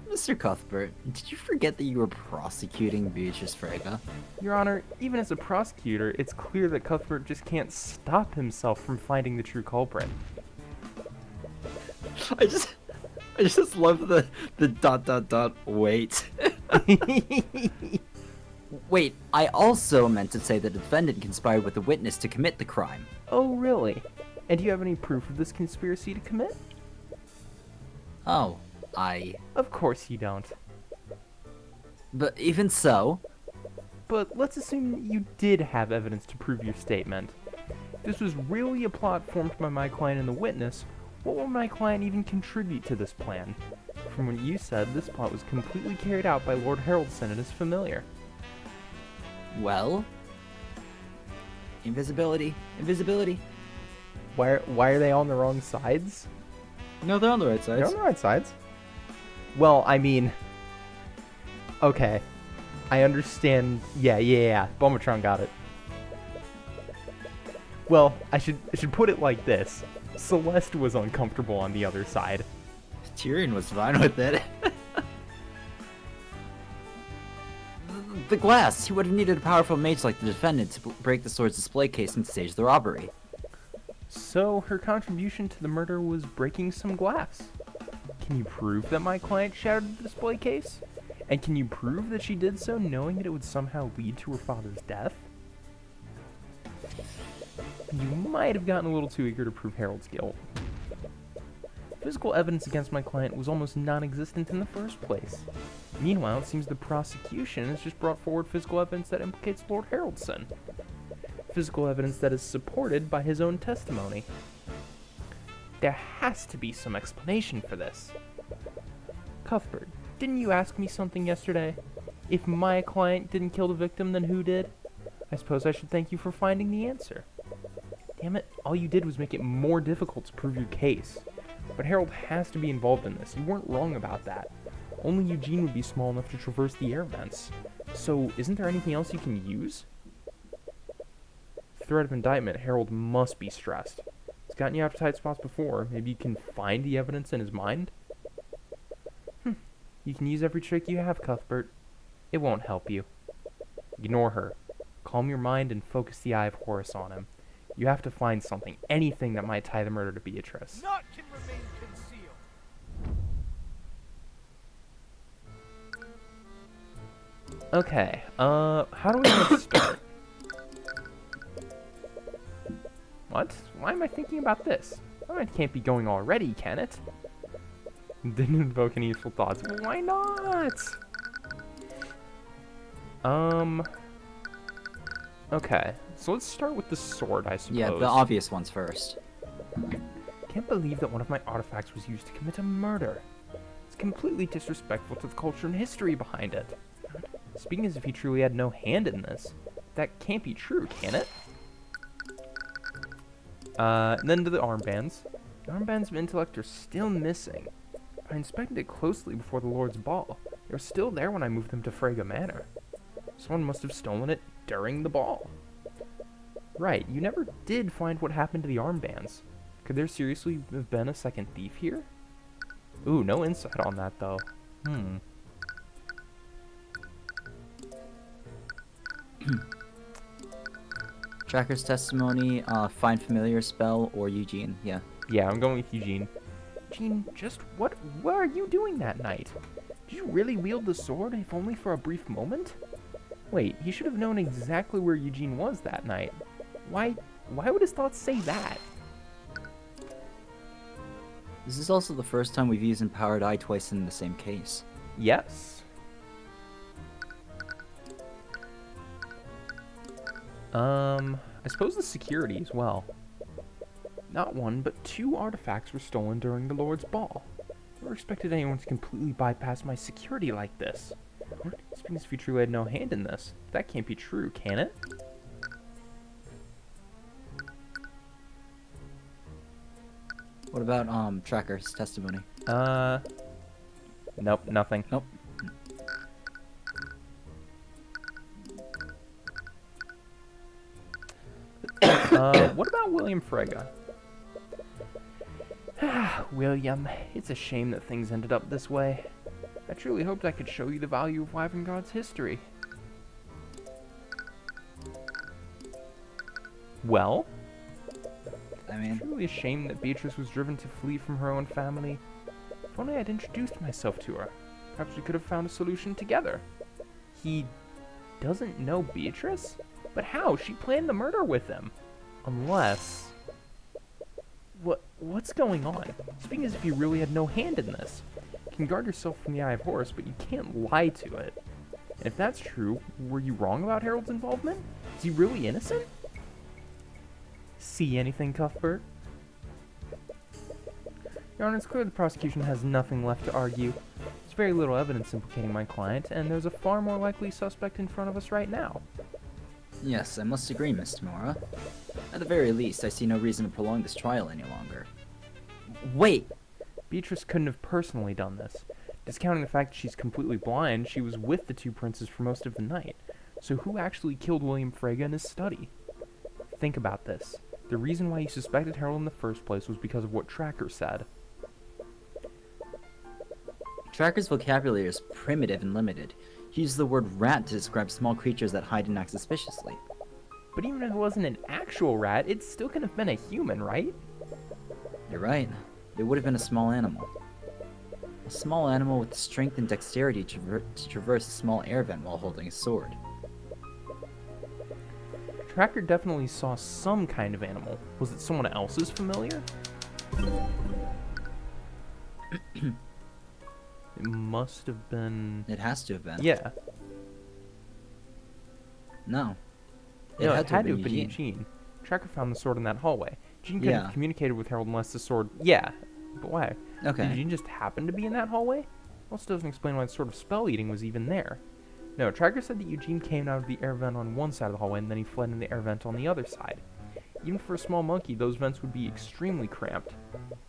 Mr. Cuthbert, did you forget that you were prosecuting Beatrice Frege? Your Honor, even as a prosecutor, it's clear that Cuthbert just can't stop himself from finding the true culprit. I just love the ... wait. Wait, I also meant to say the defendant conspired with the witness to commit the crime. Oh, really? And do you have any proof of this conspiracy to commit? Oh, Of course you don't. But even so... But let's assume you did have evidence to prove your statement. If this was really a plot formed by my client and the witness, what will my client even contribute to this plan? From what you said, this plot was completely carried out by Lord Haraldson and his familiar. Well... Invisibility. Invisibility. Why are they on the wrong sides? No, they're on the right sides. They're on the right sides. Well, I mean, okay, I understand. Yeah. Bomatron got it. Well, I should put it like this: Celeste was uncomfortable on the other side. Tyrion was fine with it. The glass! He would have needed a powerful mage like the defendant to break the sword's display case and stage the robbery. So her contribution to the murder was breaking some glass. Can you prove that my client shattered the display case? And can you prove that she did so knowing that it would somehow lead to her father's death? You might have gotten a little too eager to prove Harold's guilt. Physical evidence against my client was almost non-existent in the first place. Meanwhile, it seems the prosecution has just brought forward physical evidence that implicates Lord Haraldson. Physical evidence that is supported by his own testimony. There has to be some explanation for this. Cuthbert, didn't you ask me something yesterday? If my client didn't kill the victim, then who did? I suppose I should thank you for finding the answer. Damn it, all you did was make it more difficult to prove your case. But Harold has to be involved in this. You weren't wrong about that. Only Eugene would be small enough to traverse the air vents. So, isn't there anything else you can use? Threat of indictment, Harold must be stressed. He's gotten you after tight spots before. Maybe you can find the evidence in his mind? You can use every trick you have, Cuthbert. It won't help you. Ignore her. Calm your mind and focus the Eye of Horus on him. You have to find something, anything that might tie the murder to Beatrice. Naught can remain concealed. Okay, how do we want to start? What? Why am I thinking about this? Oh, it can't be going already, can it? Didn't invoke any useful thoughts. Why not? Okay, so let's start with the sword, I suppose. Yeah, the obvious ones first. Can't believe that one of my artifacts was used to commit a murder. It's completely disrespectful to the culture and history behind it. Speaking as if he truly had no hand in this. That can't be true, can it? And then to the armbands. The armbands of intellect are still missing. I inspected it closely before the Lord's ball. They were still there when I moved them to Frega Manor. Someone must have stolen it during the ball. Right, you never did find what happened to the armbands. Could there seriously have been a second thief here? Ooh, no insight on that, though. Tracker's testimony, find familiar spell, or Eugene, yeah. Yeah, I'm going with Eugene. Eugene, just what are you doing that night? Did you really wield the sword, if only for a brief moment? Wait, he should have known exactly where Eugene was that night. Why would his thoughts say that? This is also the first time we've used Empowered Eye twice in the same case. Yes. I suppose the security as well. Not one, but 2 artifacts were stolen during the Lord's ball. Never expected anyone to completely bypass my security like this. Speaking as if you truly had no hand in this. That can't be true, can it? What about, Tracker's testimony? Nope, nothing. Nope. What about William Frega? William, it's a shame that things ended up this way. I truly hoped I could show you the value of Wyverngod's history. Well? I mean... Truly a shame that Beatrice was driven to flee from her own family. If only I'd introduced myself to her. Perhaps we could have found a solution together. He doesn't know Beatrice? But how? She planned the murder with him. Unless... What's going on? Speaking as if you really had no hand in this. You can guard yourself from the Eye of Horus, but you can't lie to it. And if that's true, were you wrong about Harold's involvement? Is he really innocent? See anything, Cuthbert? Your Honor, it's clear the prosecution has nothing left to argue. There's very little evidence implicating my client, and there's a far more likely suspect in front of us right now. Yes, I must agree, Miss Tamora. At the very least, I see no reason to prolong this trial any longer. Wait! Beatrice couldn't have personally done this. Discounting the fact that she's completely blind, she was with the two princes for most of the night. So who actually killed William Frege in his study? Think about this. The reason why you suspected Harold in the first place was because of what Tracker said. Tracker's vocabulary is primitive and limited. He used the word rat to describe small creatures that hide and act suspiciously. But even if it wasn't an actual rat, it still could have been a human, right? You're right. It would have been a small animal. A small animal with the strength and dexterity to traverse a small air vent while holding a sword. Tracker definitely saw some kind of animal. Was it someone else's familiar? It must have been... It has to have been. Yeah. No. It had to have been Eugene. Tracker found the sword in that hallway. Eugene couldn't have communicated with Harold unless the sword... Yeah, but why? Okay. Did Eugene just happen to be in that hallway? Also doesn't explain why the sword of spell eating was even there. No, Tracker said that Eugene came out of the air vent on one side of the hallway and then he fled in the air vent on the other side. Even for a small monkey, those vents would be extremely cramped.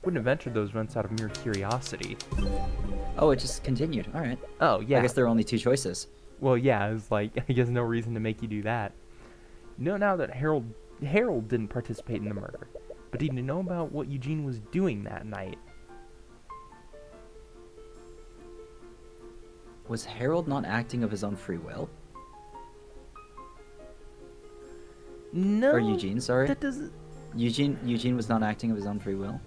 Wouldn't have entered those vents out of mere curiosity. Oh, it just continued. Alright. Oh, yeah. I guess there are only two choices. Well, yeah, it was like, I guess no reason to make you do that. You know now that Harold didn't participate in the murder, but did you know about what Eugene was doing that night? Was Harold not acting of his own free will? No. Or Eugene, sorry. That doesn't... Eugene was not acting of his own free will?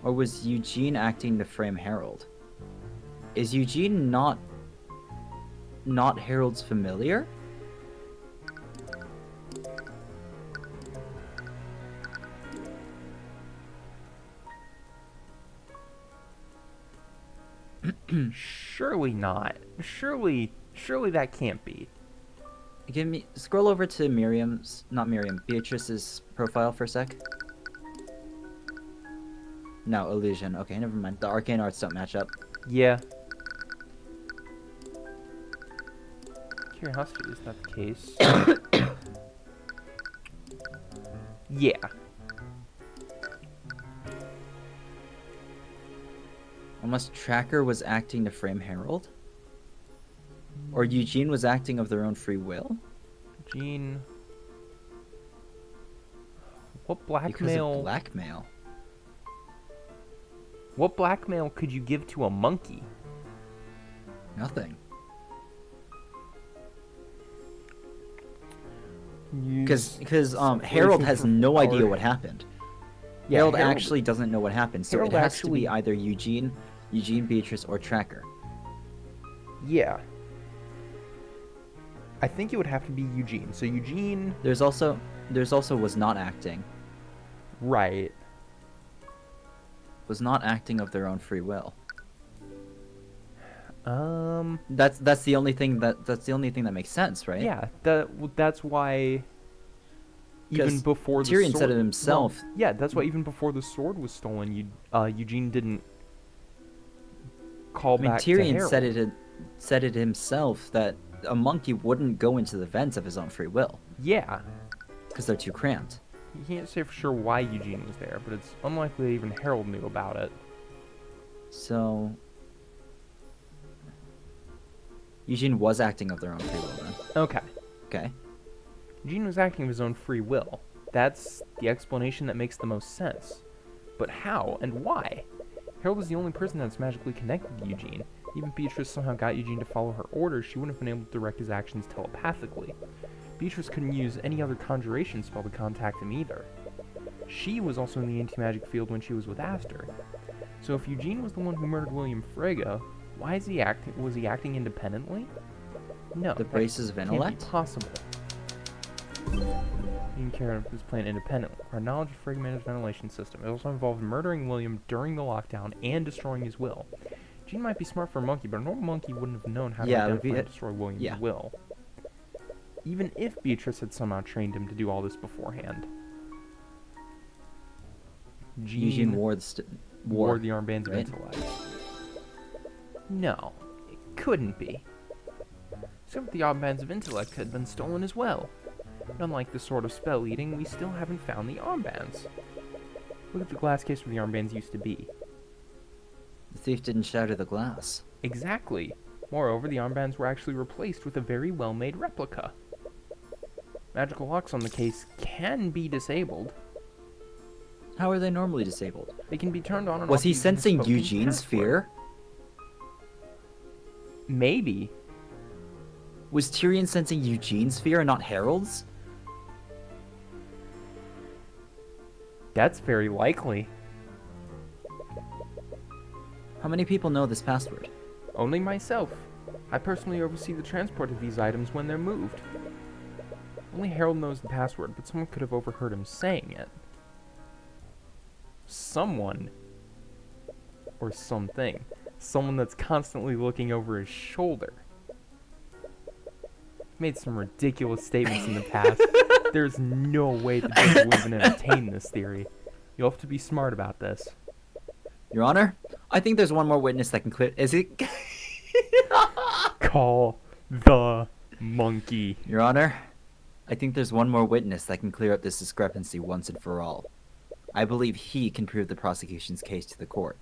Or was Eugene acting to frame Harold? Is Eugene not Harold's familiar? Surely not. Surely that can't be. Scroll over to Beatrice's profile for a sec. No, illusion. Okay, never mind. The arcane arts don't match up. Yeah. Curiosity, is that the case? Yeah. Unless Tracker was acting to frame Harold? Or Eugene was acting of their own free will? Eugene... What Because blackmail... of blackmail. What blackmail could you give to a monkey? Nothing. Because Harold has no idea what happened. Yeah, Harold actually doesn't know what happened, so Harold it has to actually- be either Eugene, Beatrice, or Tracker. Yeah. I think it would have to be Eugene. So Eugene... There's also was not acting. Right. Was not acting of their own free will. Um... That's the only thing that makes sense, right? Yeah, that's why... Even 'Cause before the Tyrion sword... said it himself. Well, yeah, that's why even before the sword was stolen, Eugene didn't call back to Tyrion Harold. said it himself that a monkey wouldn't go into the vents of his own free will Yeah. because they're too cramped. You can't say for sure why Eugene was there, but it's unlikely that even Harold knew about it. So Eugene was acting of their own free will then. Okay. Okay. Eugene was acting of his own free will. That's the explanation that makes the most sense. But how and why? Harold was the only person that's magically connected to Eugene. Even Beatrice somehow got Eugene to follow her orders, she wouldn't have been able to direct his actions telepathically. Beatrice couldn't use any other conjuration spell to contact him either. She was also in the anti-magic field when she was with Aster. So if Eugene was the one who murdered William Frege, why is he acting? Was he acting independently? No. The braces of Can't intellect? be possible. Eugene Karen was playing independently. Our knowledge of Frege Manor's ventilation system. It also involved murdering William during the lockdown and destroying his will. Eugene might be smart for a monkey, but a normal monkey wouldn't have known how to identify and destroy William's will. Even if Beatrice had somehow trained him to do all this beforehand. Eugene wore the armbands of intellect. No, it couldn't be. Except the armbands of intellect had been stolen as well. And unlike the sword of spell eating, we still haven't found the armbands. Look at the glass case where the armbands used to be. thief didn't shatter the glass. Exactly. Moreover, the armbands were actually replaced with a very well-made replica. Magical locks on the case can be disabled. How are they normally disabled? They can be turned on and Was off he using a sensing spoken Eugene's password. fear? Maybe. Was Tyrion sensing Eugene's fear and not Harold's? That's very likely. How many people know this password? Only myself. I personally oversee the transport of these items when they're moved. Only Harold knows the password, but someone could have overheard him saying it. Someone. Or something. Someone that's constantly looking over his shoulder. Made some ridiculous statements in the past. There's no way the judge will even entertain this theory. You'll have to be smart about this. Your Honor, I think there's one more witness that can clear. Is it? Call the monkey. Your Honor, I think there's one more witness that can clear up this discrepancy once and for all. I believe he can prove the prosecution's case to the court.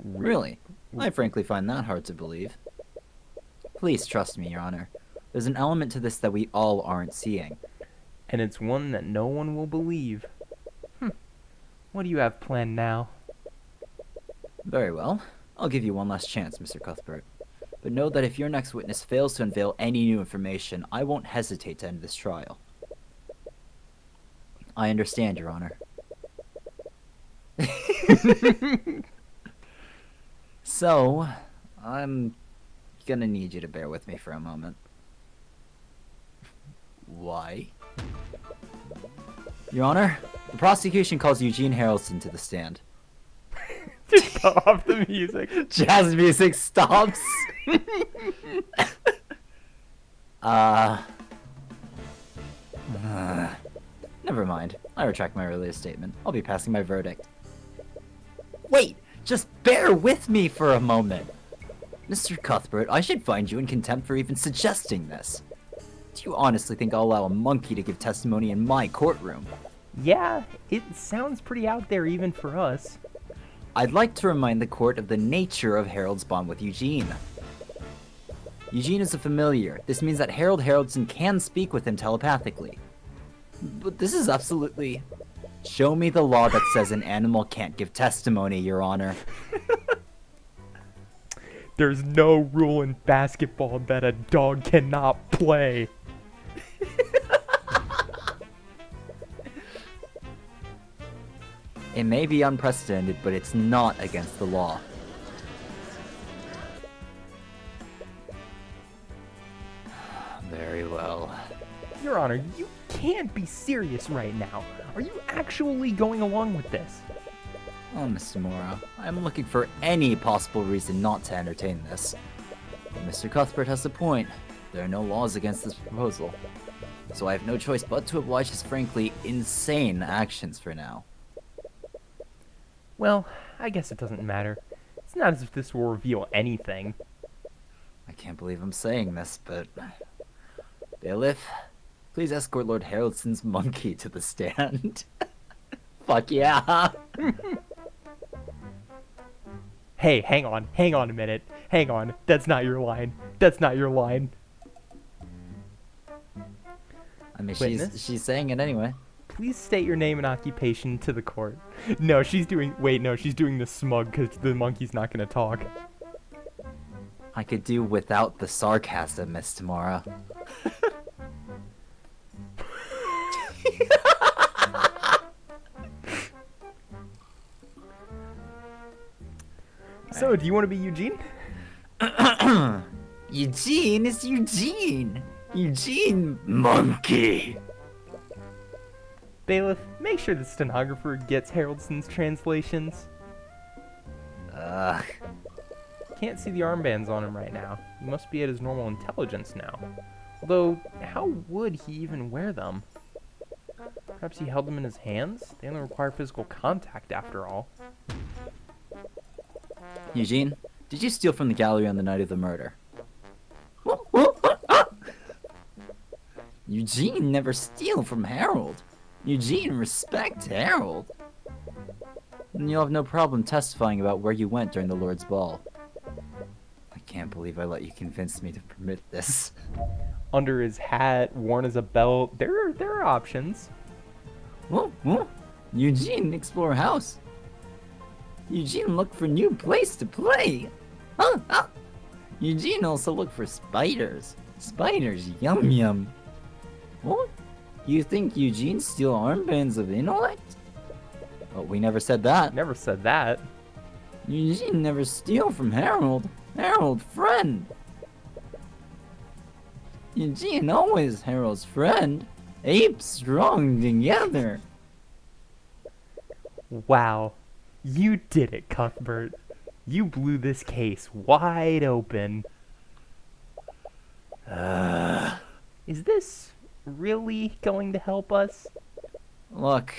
Really? I frankly find that hard to believe. Please trust me, Your Honor. There's an element to this that we all aren't seeing. And it's one that no one will believe. What do you have planned now? Very well. I'll give you one last chance, Mr. Cuthbert. But know that if your next witness fails to unveil any new information, I won't hesitate to end this trial. I understand, Your Honor. So, I'm gonna need you to bear with me for a moment. Why? Your Honor, the prosecution calls Eugene Harrelson to the stand. Just cut off the music. Jazz music stops. Never mind. I retract my earlier statement. I'll be passing my verdict. Wait! Just bear with me for a moment! Mr. Cuthbert, I should find you in contempt for even suggesting this. Do you honestly think I'll allow a monkey to give testimony in my courtroom? Yeah, it sounds pretty out there even for us. I'd like to remind the court of the nature of Harold's bond with Eugene. Eugene is a familiar. This means that Harold Haraldson can speak with him telepathically. But this is absolutely... Show me the law that says an animal can't give testimony, Your Honor. There's no rule in basketball that a dog cannot play. It may be unprecedented, but it's not against the law. Very well. Your Honor, you can't be serious right now. Are you actually going along with this? Oh, Mr. Morrow, I'm looking for any possible reason not to entertain this. But Mr. Cuthbert has a point. There are no laws against this proposal. So I have no choice but to oblige his frankly insane actions for now. Well, I guess it doesn't matter. It's not as if this will reveal anything. I can't believe I'm saying this, but... Bailiff, please escort Lord Haraldson's monkey to the stand. Fuck yeah! Hey, hang on a minute. Hang on, that's not your line. That's not your line. I mean, Witness? she's saying it anyway. Please state your name and occupation to the court. No, she's doing the smug because the monkey's not gonna talk. I could do without the sarcasm, Miss Tamara. So, do you want to be Eugene? Eugene is Eugene! Eugene Monkey! Bailiff, make sure the stenographer gets Haraldson's translations. Ugh. Can't see the armbands on him right now. He must be at his normal intelligence now. Although, how would he even wear them? Perhaps he held them in his hands? They only require physical contact after all. Eugene, did you steal from the gallery on the night of the murder? Eugene never steal from Harold. Eugene respect Harold. and you'll have no problem testifying about where you went during the Lord's Ball. I can't believe I let you convince me to permit this. Under his hat, worn as a belt. There are options. Whoa. Eugene, explore house. Eugene, look for new place to play. Huh? Eugene also look for spiders. Spiders, yum. What? You think Eugene steal armbands of intellect? Oh, we never said that. Never said that. Eugene never steal from Harold. Harold, friend. Eugene always Harold's friend. Ape strong together. Wow. You did it, Cuthbert. You blew this case wide open. Is this really going to help us? Look,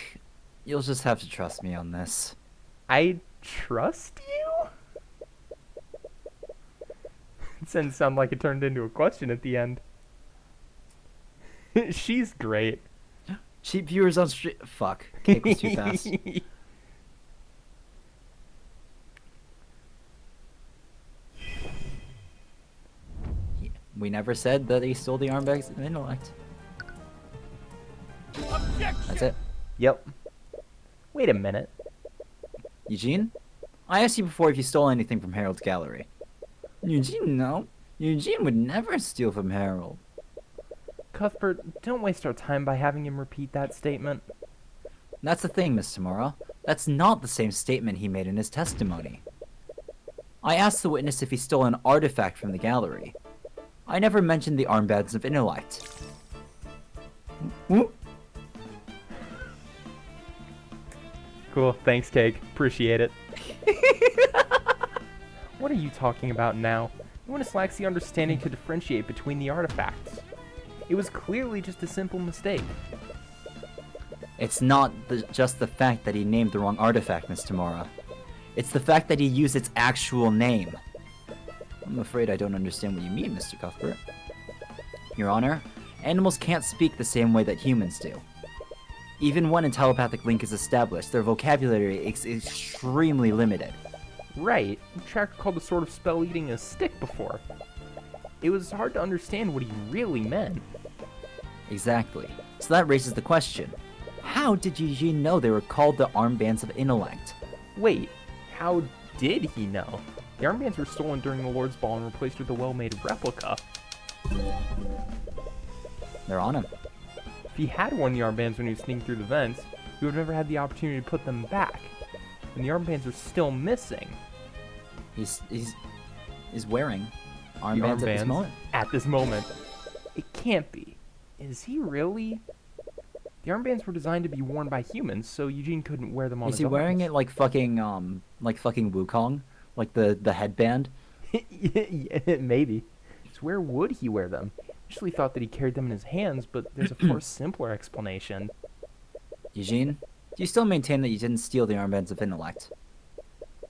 you'll just have to trust me on this. I trust you? It didn't sound like it turned into a question at the end. She's great. Cheap viewers on street. Fuck. Cake was too fast. We never said that he stole the armbands of intellect. Objection! That's it. Yep. Wait a minute. Eugene? I asked you before if you stole anything from Harold's gallery. Eugene, no. Eugene would never steal from Harold. Cuthbert, don't waste our time by having him repeat that statement. That's the thing, Miss Tamara. That's not the same statement he made in his testimony. I asked the witness if he stole an artifact from the gallery. I never mentioned the armbands of intellect. Cool, thanks, Cake. Appreciate it. What are you talking about now? The witness lacks the understanding to differentiate between the artifacts. It was clearly just a simple mistake. It's not just the fact that he named the wrong artifact, Miss Tamara. It's the fact that he used its actual name. I'm afraid I don't understand what you mean, Mr. Cuthbert. Your Honor, animals can't speak the same way that humans do. Even when a telepathic link is established, their vocabulary is extremely limited. Right. Tracker called the sort of spell eating a stick before. It was hard to understand what he really meant. Exactly. So that raises the question. How did Eugene know they were called the armbands of intellect? Wait, how did he know? The armbands were stolen during the Lord's Ball and replaced with a well-made replica. They're on him. If he had worn the armbands when he was sneaking through the vents, he would have never had the opportunity to put them back. And the armbands are still missing. He's wearing armbands at this moment. At this moment. It can't be. Is he really? The armbands were designed to be worn by humans, so Eugene couldn't wear them on his Is he wearing it like fucking Wukong? Like the headband? Yeah, maybe. So where would he wear them? I usually thought that he carried them in his hands, but there's a far simpler explanation. Eugene, do you still maintain that you didn't steal the armbands of intellect?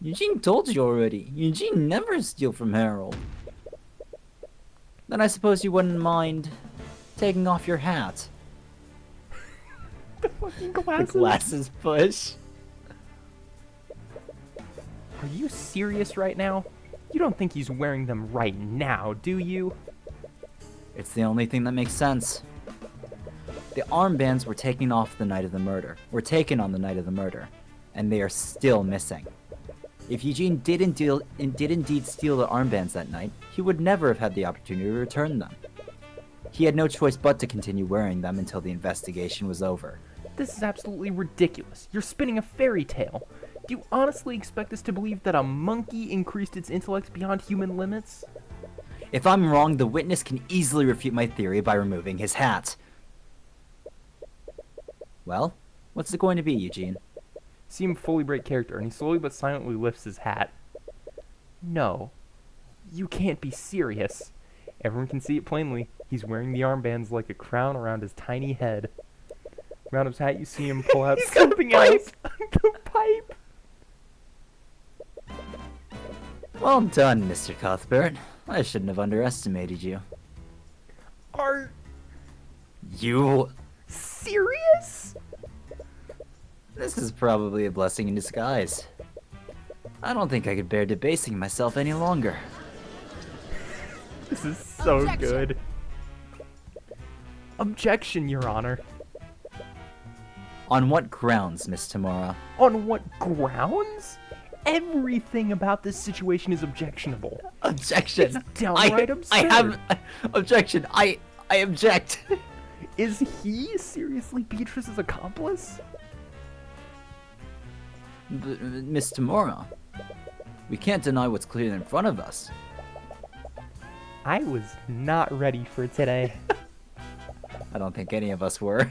Eugene told you already. Eugene never steal from Harold. Then I suppose you wouldn't mind taking off your hat. The fucking The glasses. glasses push. Are you serious right now? You don't think he's wearing them right now, do you? It's the only thing that makes sense. The armbands were taken off the night of the murder. Were taken on the night of the murder. And they are still missing. If Eugene did indeed steal the armbands that night, he would never have had the opportunity to return them. He had no choice but to continue wearing them until the investigation was over. This is absolutely ridiculous. You're spinning a fairy tale. Do you honestly expect us to believe that a monkey increased its intellect beyond human limits? If I'm wrong, the witness can easily refute my theory by removing his hat. Well, what's it going to be, Eugene? See him fully break character, and he slowly but silently lifts his hat. No. You can't be serious. Everyone can see it plainly. He's wearing the armbands like a crown around his tiny head. Around his hat, you see him pull out something else. The pipe. Well done, Mr. Cuthbert. I shouldn't have underestimated you. Are You... serious? This is probably a blessing in disguise. I don't think I could bear debasing myself any longer. This is so Objection. good. Objection, Your Honor. On what grounds, Miss Tamara? On what grounds? Everything about this situation is objectionable. Objection! It's downright absurd. I have... Objection! I object! Is he seriously Beatrice's accomplice? Miss Tamara, we can't deny what's clear in front of us. I was not ready for today. I don't think any of us were.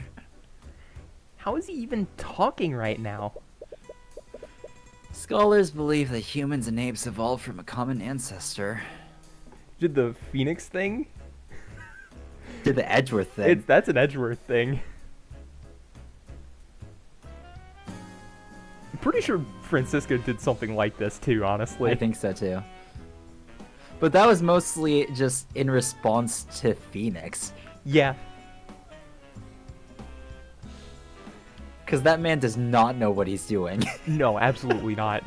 How is he even talking right now? Scholars believe that humans and apes evolved from a common ancestor. Did the Phoenix thing? Did the Edgeworth thing. That's an Edgeworth thing. I'm pretty sure Francisco did something like this too, honestly. I think so too. But that was mostly just in response to Phoenix. Yeah. Because that man does not know what he's doing. No, absolutely not.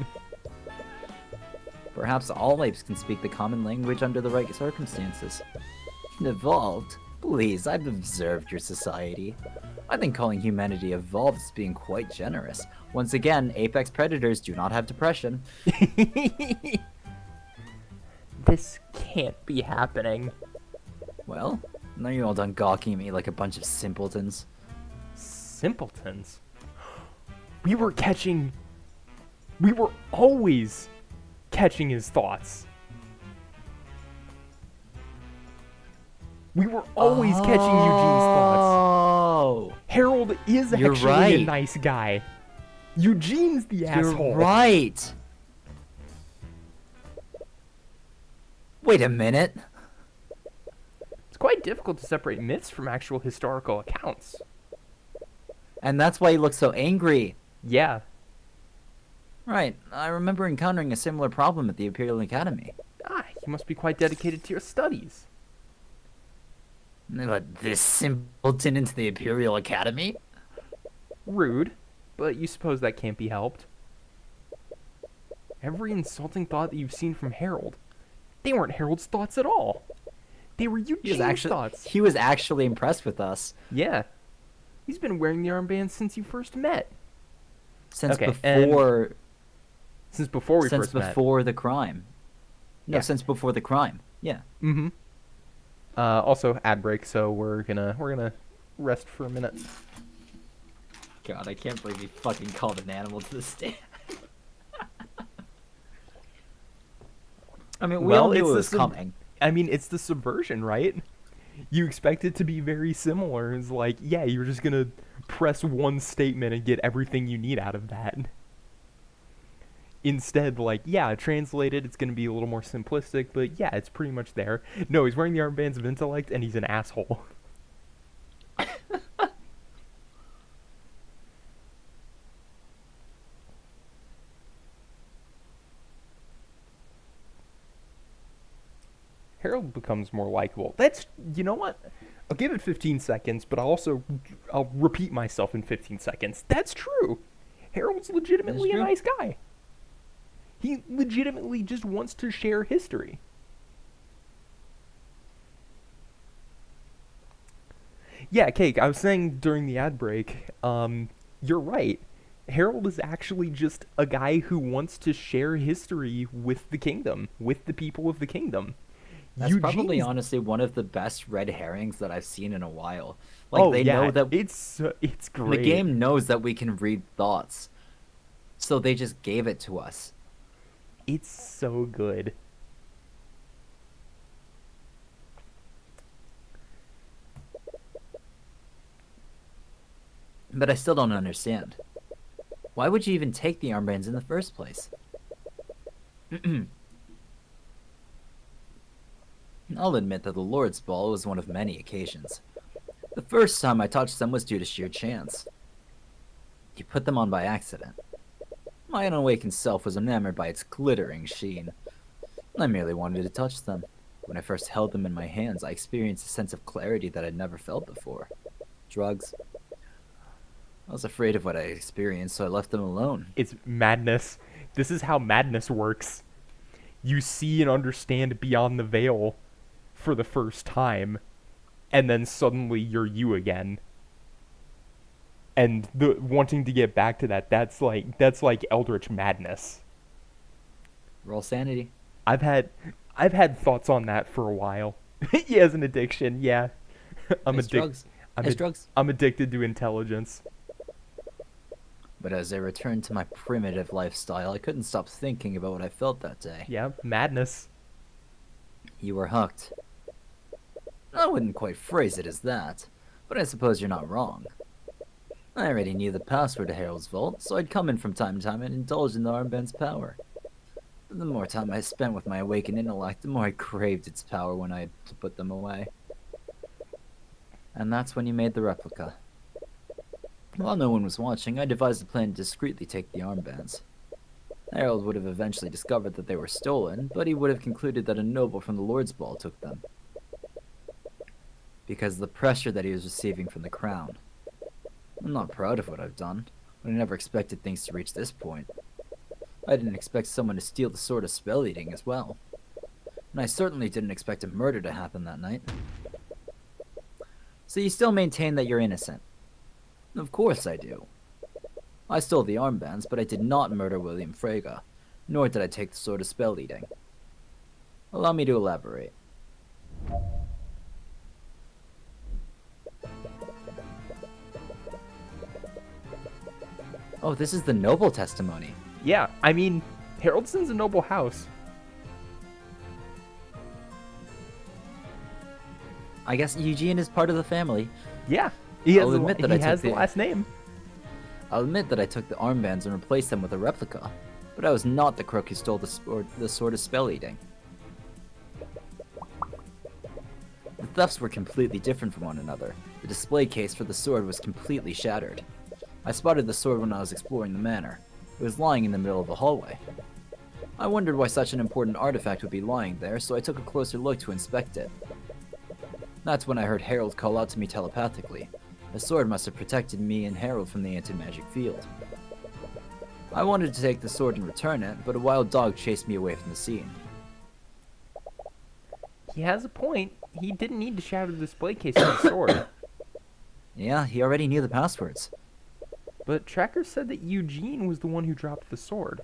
Perhaps all apes can speak the common language under the right circumstances. Evolved? Please, I've observed your society. I think calling humanity evolved is being quite generous. Once again, apex predators do not have depression. This can't be happening. Well, now you're all done gawking at me like a bunch of simpletons. Simpletons? We were always catching his thoughts. We were always catching Eugene's thoughts. Oh, Harold is You're actually a right. nice guy. Eugene's the asshole. you're right. Wait a minute. It's quite difficult to separate myths from actual historical accounts. And that's why he looks so angry. Yeah. Right, I remember encountering a similar problem at the Imperial Academy. Ah, you must be quite dedicated to your studies. But this simpleton into the Imperial Academy? Rude, but you suppose that can't be helped. Every insulting thought that you've seen from Harold, they weren't Harold's thoughts at all. They were Eugene's thoughts. He was actually impressed with us. Yeah. He's been wearing the armband since you first met. Since Okay, before... Since before we Since first met. before the crime. No, Yeah. since before the crime. Yeah. Mm-hmm. Also, ad break, so we're gonna rest for a minute. God, I can't believe he fucking called an animal to the stand. I mean, we all knew it was coming. I mean, it's the subversion, right? You expect it to be very similar. It's like, yeah, you're just gonna press one statement and get everything you need out of that. Instead, like, yeah, translated, it's gonna be a little more simplistic, but yeah, it's pretty much there. No, he's wearing the armbands of intellect, and he's an asshole. Harold becomes more likable. That's, you know what? I'll give it 15 seconds, but I'll repeat myself in 15 seconds. That's true. Harold's legitimately a nice guy. He legitimately just wants to share history. Yeah, Cake, I was saying during the ad break, you're right. Harold is actually just a guy who wants to share history with the kingdom, with the people of the kingdom. That's probably honestly one of the best red herrings that I've seen in a while. Like, oh, they yeah, know that it's great. the game knows that we can read thoughts. So they just gave it to us. It's so good. But I still don't understand. Why would you even take the armbands in the first place? I'll admit that the Lord's Ball was one of many occasions. The first time I touched them was due to sheer chance. You put them on by accident. My unawakened self was enamored by its glittering sheen. I merely wanted to touch them. When I first held them in my hands, I experienced a sense of clarity that I'd never felt before. Drugs. I was afraid of what I experienced, so I left them alone. It's madness. This is how madness works. You see and understand beyond the veil for the first time, and then suddenly you're you again. And the wanting to get back to that's like eldritch madness. Roll sanity. I've had thoughts on that for a while. He has an addiction, yeah. Drugs. Drugs. I'm addicted to intelligence. But as I returned to my primitive lifestyle, I couldn't stop thinking about what I felt that day. Yeah, madness. You were hooked. I wouldn't quite phrase it as that, but I suppose you're not wrong. I already knew the password to Harold's vault, so I'd come in from time to time and indulge in the armband's power. But the more time I spent with my awakened intellect, the more I craved its power when I had to put them away. And that's when you made the replica. While no one was watching, I devised a plan to discreetly take the armbands. Harold would have eventually discovered that they were stolen, but he would have concluded that a noble from the Lord's Ball took them. Because of the pressure that he was receiving from the crown. I'm not proud of what I've done, but I never expected things to reach this point. I didn't expect someone to steal the sword of spell eating as well. And I certainly didn't expect a murder to happen that night. So you still maintain that you're innocent? Of course I do. I stole the armbands, but I did not murder William Frege, nor did I take the sword of spell eating. Allow me to elaborate. Oh, this is the noble testimony. Yeah, I mean, Haroldson's a noble house. I guess Eugene is part of the family. Yeah, he has the the last name. I'll admit that I took the armbands and replaced them with a replica, but I was not the crook who stole the sword of spell eating. The thefts were completely different from one another. The display case for the sword was completely shattered. I spotted the sword when I was exploring the manor. It was lying in the middle of the hallway. I wondered why such an important artifact would be lying there, so I took a closer look to inspect it. That's when I heard Harold call out to me telepathically. The sword must have protected me and Harold from the anti-magic field. I wanted to take the sword and return it, but a wild dog chased me away from the scene. He has a point. He didn't need to shatter the display case of the sword. Yeah, he already knew the passwords. But Tracker said that Eugene was the one who dropped the sword.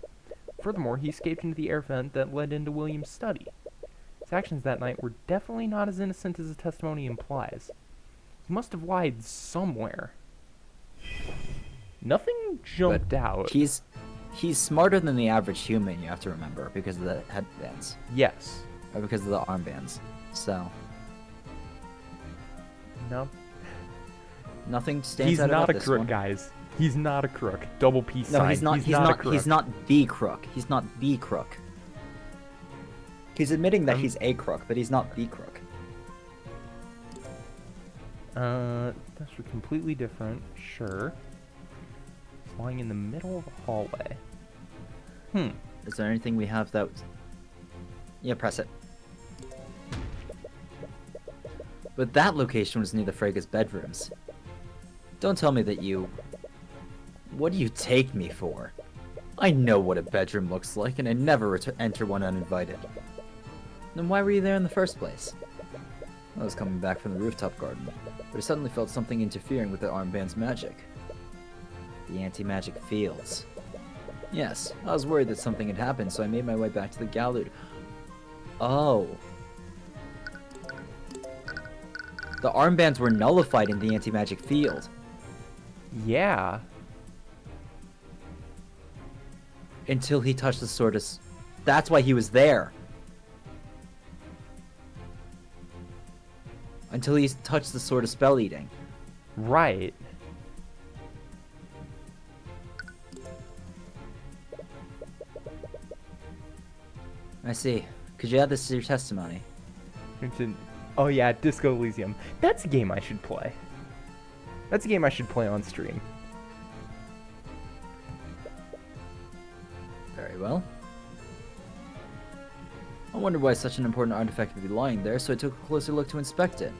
Furthermore, he escaped into the air vent that led into William's study. His actions that night were definitely not as innocent as the testimony implies. He must have lied somewhere. Nothing jumped out. He's smarter than the average human, you have to remember, because of the headbands. Yes. Or because of the armbands. So. No. Nothing stands He's out not about a this crook, one. guys. He's not a crook. Double peace No, sign. he's not. He's not a crook. He's not the crook. He's not the crook. He's admitting that he's a crook, but he's not the crook. That's completely different. Sure. It's lying in the middle of a hallway. Is there anything we have that... Yeah, press it. But that location was near the Frege's bedrooms. Don't tell me that you... What do you take me for? I know what a bedroom looks like, and I never enter one uninvited. Then why were you there in the first place? I was coming back from the rooftop garden, but I suddenly felt something interfering with the armband's magic. The anti-magic fields. Yes, I was worried that something had happened, so I made my way back to the gallery. Oh. The armbands were nullified in the anti-magic field. Yeah. Until he touched the sword of... That's why he was there. Until he touched the sword of spell eating. Right. I see. Could you add this to your testimony? Oh yeah, Disco Elysium. That's a game I should play. That's a game I should play on stream. Very well. I wondered why such an important artifact would be lying there, so I took a closer look to inspect it.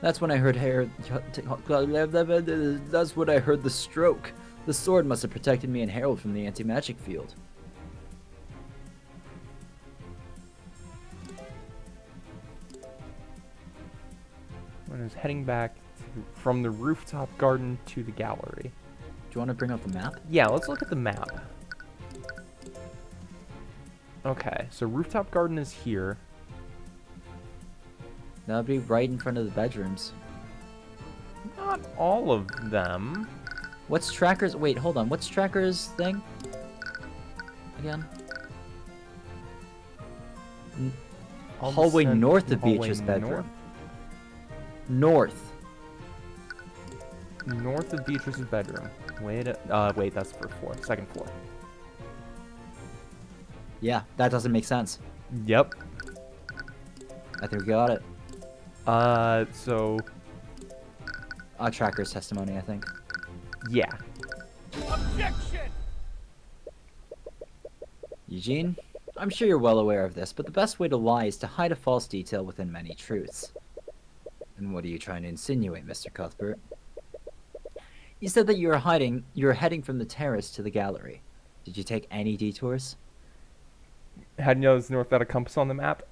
That's when I heard That's when I heard the stroke. The sword must have protected me and Harold from the anti-magic field. When I was heading back from the rooftop garden to the gallery. Do you want to bring up the map? Yeah, let's look at the map. Okay, so rooftop garden is here. That would be right in front of the bedrooms. Not all of them. What's Tracker's... Wait, hold on. What's Tracker's thing? Again? Hallway north of Beatrice's bedroom. North. North of Beatrice's bedroom. Wait, that's the first floor. Second floor. Yeah, that doesn't make sense. Yep. I think we got it. So... Tracker's testimony, I think. Yeah. Objection! Eugene, I'm sure you're well aware of this, but the best way to lie is to hide a false detail within many truths. And what are you trying to insinuate, Mr. Cuthbert? You said that you were heading from the terrace to the gallery. Did you take any detours? How do you know it's north without a compass on the map?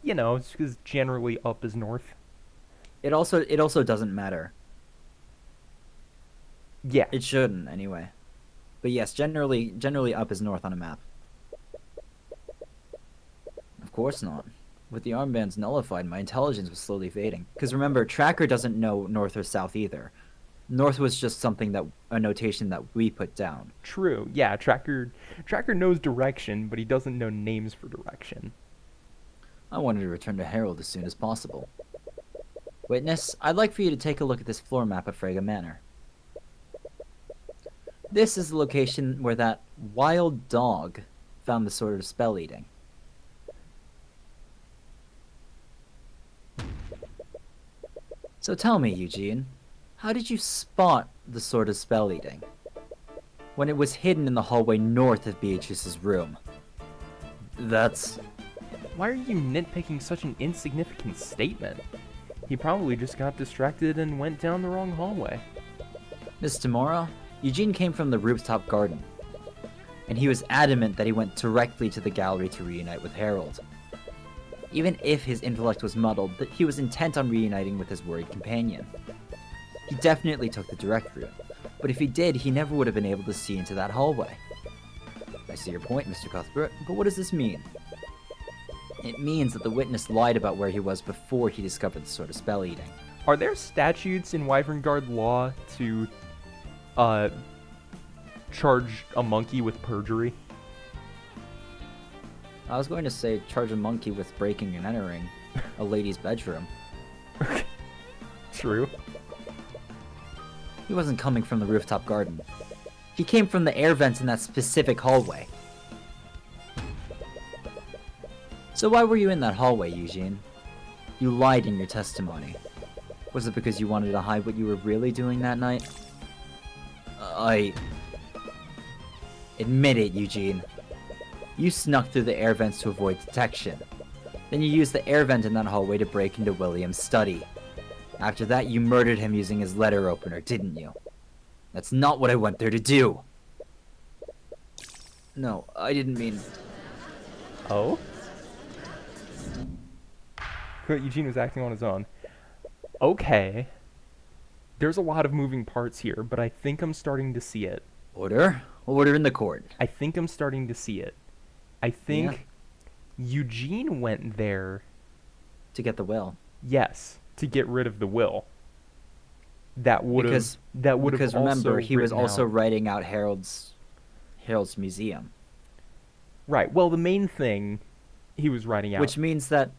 You know, it's because generally up is north. It also doesn't matter. Yeah. It shouldn't, anyway. But yes, generally up is north on a map. Of course not. With the armbands nullified, my intelligence was slowly fading. Because remember, Tracker doesn't know north or south either. North was just a notation that we put down. True. Yeah, Tracker knows direction, but he doesn't know names for direction. I wanted to return to Harold as soon as possible. Witness, I'd like for you to take a look at this floor map of Frega Manor. This is the location where that wild dog found the sword of spell eating. So tell me, Eugene, how did you spot the sword of spell eating when it was hidden in the hallway north of Beatrice's room? That's... Why are you nitpicking such an insignificant statement? He probably just got distracted and went down the wrong hallway. Miss Tamora, Eugene came from the rooftop garden, and he was adamant that he went directly to the gallery to reunite with Harold. Even if his intellect was muddled, that he was intent on reuniting with his worried companion. He definitely took the direct route, but if he did, he never would have been able to see into that hallway. I see your point, Mr. Cuthbert, but what does this mean? It means that the witness lied about where he was before he discovered the sword of spell eating. Are there statutes in Wyverngard law to charge a monkey with perjury? I was going to say charge a monkey with breaking and entering a lady's bedroom. True. He wasn't coming from the rooftop garden. He came from the air vents in that specific hallway. So why were you in that hallway, Eugene? You lied in your testimony. Was it because you wanted to hide what you were really doing that night? Admit it, Eugene. You snuck through the air vents to avoid detection. Then you used the air vent in that hallway to break into William's study. After that, you murdered him using his letter opener, didn't you? That's not what I went there to do. No, I didn't mean... Oh? Eugene was acting on his own. Okay. There's a lot of moving parts here, but I think I'm starting to see it. Order? Order in the court. I think I'm starting to see it. I think Eugene went there... To get the will. Yes, to get rid of the will. That would have... Because remember, he was also writing out Harold's museum. Right, well, the main thing he was writing out... Which means that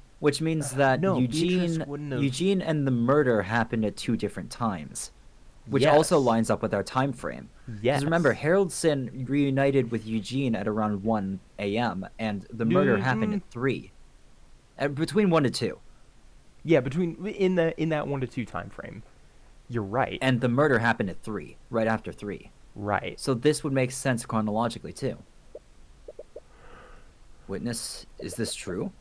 no, Eugene and the murder happened at two different times. Which Yes. also lines up with our time frame. Yes. Because remember, Haroldson reunited with Eugene at around 1 a.m., and the murder happened at 3. Between 1 to 2. Yeah, in that 1 to 2 time frame. You're right. And the murder happened at 3, right after 3. Right. So this would make sense chronologically, too. Witness, is this true?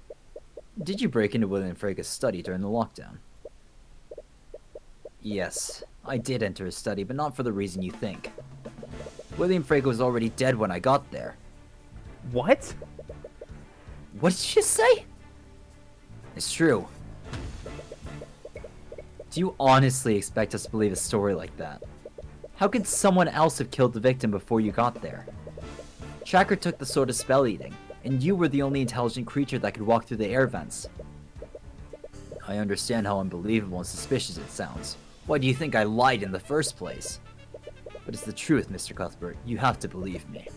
Did you break into William Frega's study during the lockdown? Yes, I did enter his study, but not for the reason you think. William Frege was already dead when I got there. What? What did you just say? It's true. Do you honestly expect us to believe a story like that? How could someone else have killed the victim before you got there? Tracker took the sword of spell eating, and you were the only intelligent creature that could walk through the air vents. I understand how unbelievable and suspicious it sounds. Why do you think I lied in the first place? But it's the truth, Mr. Cuthbert. You have to believe me.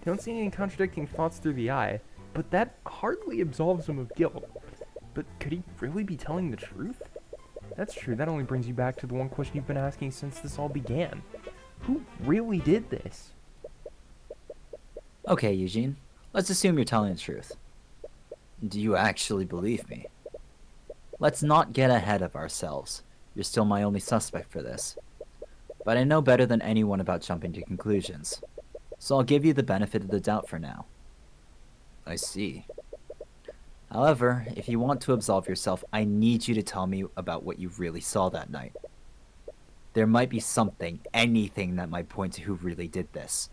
Don't see any contradicting thoughts through the eye, but that hardly absolves him of guilt. But could he really be telling the truth? That's true, that only brings you back to the one question you've been asking since this all began. Who really did this? Okay, Eugene. Let's assume you're telling the truth. Do you actually believe me? Let's not get ahead of ourselves. You're still my only suspect for this. But I know better than anyone about jumping to conclusions. So I'll give you the benefit of the doubt for now. I see. However, if you want to absolve yourself, I need you to tell me about what you really saw that night. There might be something, anything that might point to who really did this.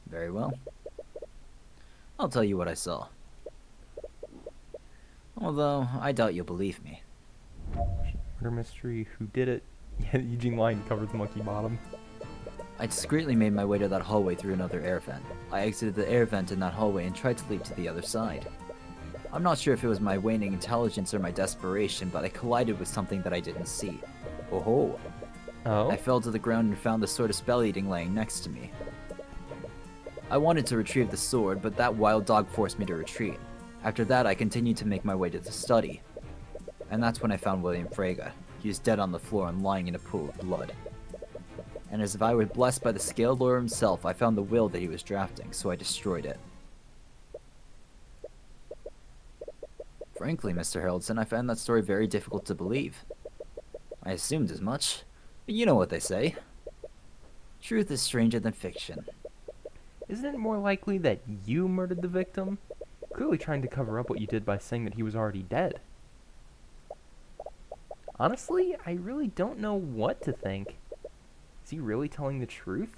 Very well. I'll tell you what I saw. Although, I doubt you'll believe me. Murder mystery, who did it? Yeah, Eugene Lyon covered the monkey bottom. I discreetly made my way to that hallway through another air vent. I exited the air vent in that hallway and tried to leap to the other side. I'm not sure if it was my waning intelligence or my desperation, but I collided with something that I didn't see. Oh-ho! Oh? I fell to the ground and found the sword of spell eating laying next to me. I wanted to retrieve the sword, but that wild dog forced me to retreat. After that, I continued to make my way to the study. And that's when I found William Frege. He was dead on the floor and lying in a pool of blood. And as if I were blessed by the Scale Lord himself, I found the will that he was drafting, so I destroyed it. Frankly, Mr. Haraldson, I found that story very difficult to believe. I assumed as much, but you know what they say. Truth is stranger than fiction. Isn't it more likely that you murdered the victim? Clearly trying to cover up what you did by saying that he was already dead. Honestly, I really don't know what to think. Is he really telling the truth?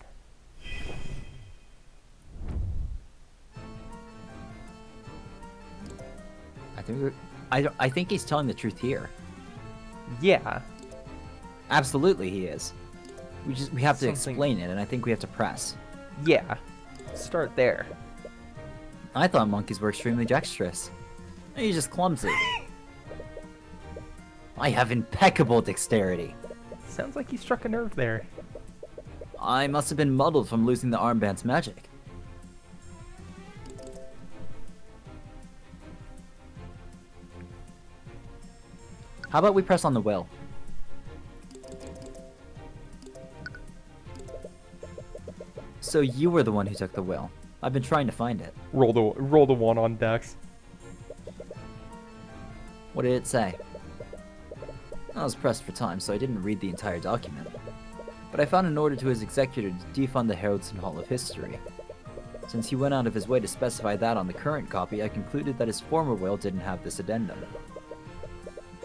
I think he's telling the truth here. Yeah. Absolutely he is. We have to Something- explain it, and I think we have to press. Yeah. Start there. I thought monkeys were extremely dexterous. You're just clumsy. I have impeccable dexterity. Sounds like you struck a nerve there. I must have been muddled from losing the armband's magic. How about we press on the will? So you were the one who took the will. I've been trying to find it. Roll the one on Dex. What did it say? I was pressed for time, so I didn't read the entire document. But I found an order to his executor to defund the Haraldson Hall of History. Since he went out of his way to specify that on the current copy, I concluded that his former will didn't have this addendum.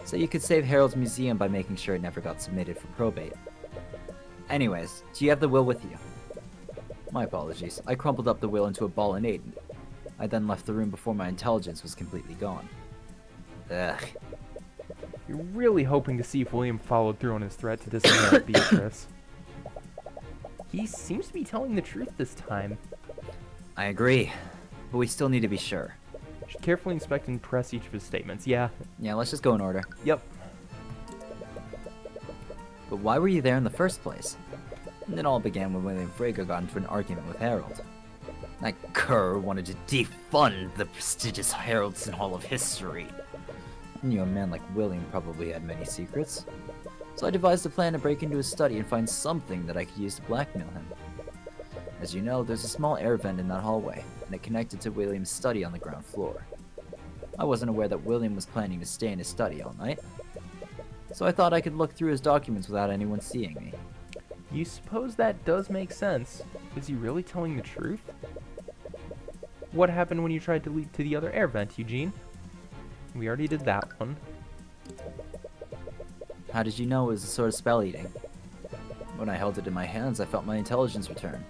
So you could save Harold's museum by making sure it never got submitted for probate. Anyways, do you have the will with you? My apologies. I crumpled up the will into a ball and ate it. I then left the room before my intelligence was completely gone. Ugh. You're really hoping to see if William followed through on his threat to disinherit Beatrice. He seems to be telling the truth this time. I agree, but we still need to be sure. Should carefully inspect and press each of his statements. Yeah. Yeah, let's just go in order. Yep. But why were you there in the first place? And it all began when William Frege got into an argument with Harold. That cur wanted to defund the prestigious Haraldson Hall of History. I knew a man like William probably had many secrets. So I devised a plan to break into his study and find something that I could use to blackmail him. As you know, there's a small air vent in that hallway, and it connected to William's study on the ground floor. I wasn't aware that William was planning to stay in his study all night, so I thought I could look through his documents without anyone seeing me. You suppose that does make sense. Is he really telling the truth? What happened when you tried to leap to the other air vent, Eugene? We already did that one. How did you know it was a sort of spell eating? When I held it in my hands, I felt my intelligence return.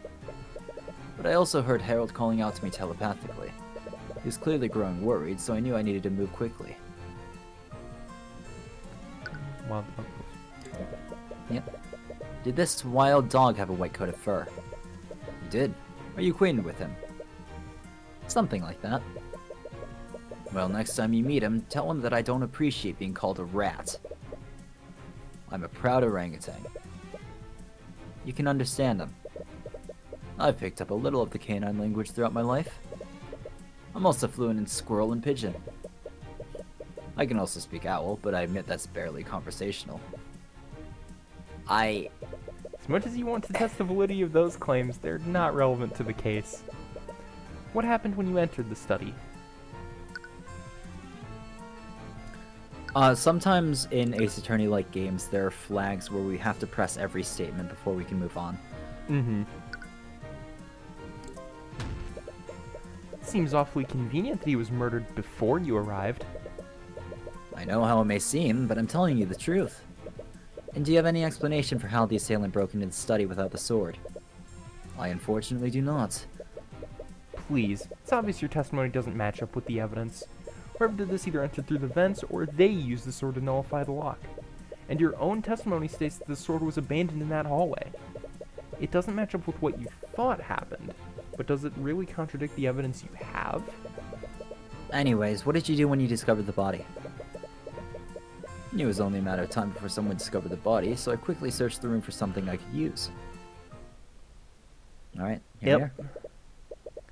But I also heard Harold calling out to me telepathically. He was clearly growing worried, so I knew I needed to move quickly. Wild dog. Yep. Did this wild dog have a white coat of fur? He did. Are you acquainted with him? Something like that. Well, next time you meet him, tell him that I don't appreciate being called a rat. I'm a proud orangutan. You can understand him. I've picked up a little of the canine language throughout my life. I'm also fluent in squirrel and pigeon. I can also speak owl, but I admit that's barely conversational. As much as you want to test the validity of those claims, they're not relevant to the case. What happened when you entered the study? Sometimes in Ace Attorney-like games, there are flags where we have to press every statement before we can move on. Mm-hmm. Seems awfully convenient that he was murdered before you arrived. I know how it may seem, but I'm telling you the truth. And do you have any explanation for how the assailant broke into the study without the sword? I unfortunately do not. Please, it's obvious your testimony doesn't match up with the evidence. Whoever did this either entered through the vents, or they used the sword to nullify the lock. And your own testimony states that the sword was abandoned in that hallway. It doesn't match up with what you thought happened, but does it really contradict the evidence you have? Anyways, what did you do when you discovered the body? I knew it was only a matter of time before someone discovered the body, so I quickly searched the room for something I could use. Alright, here we are.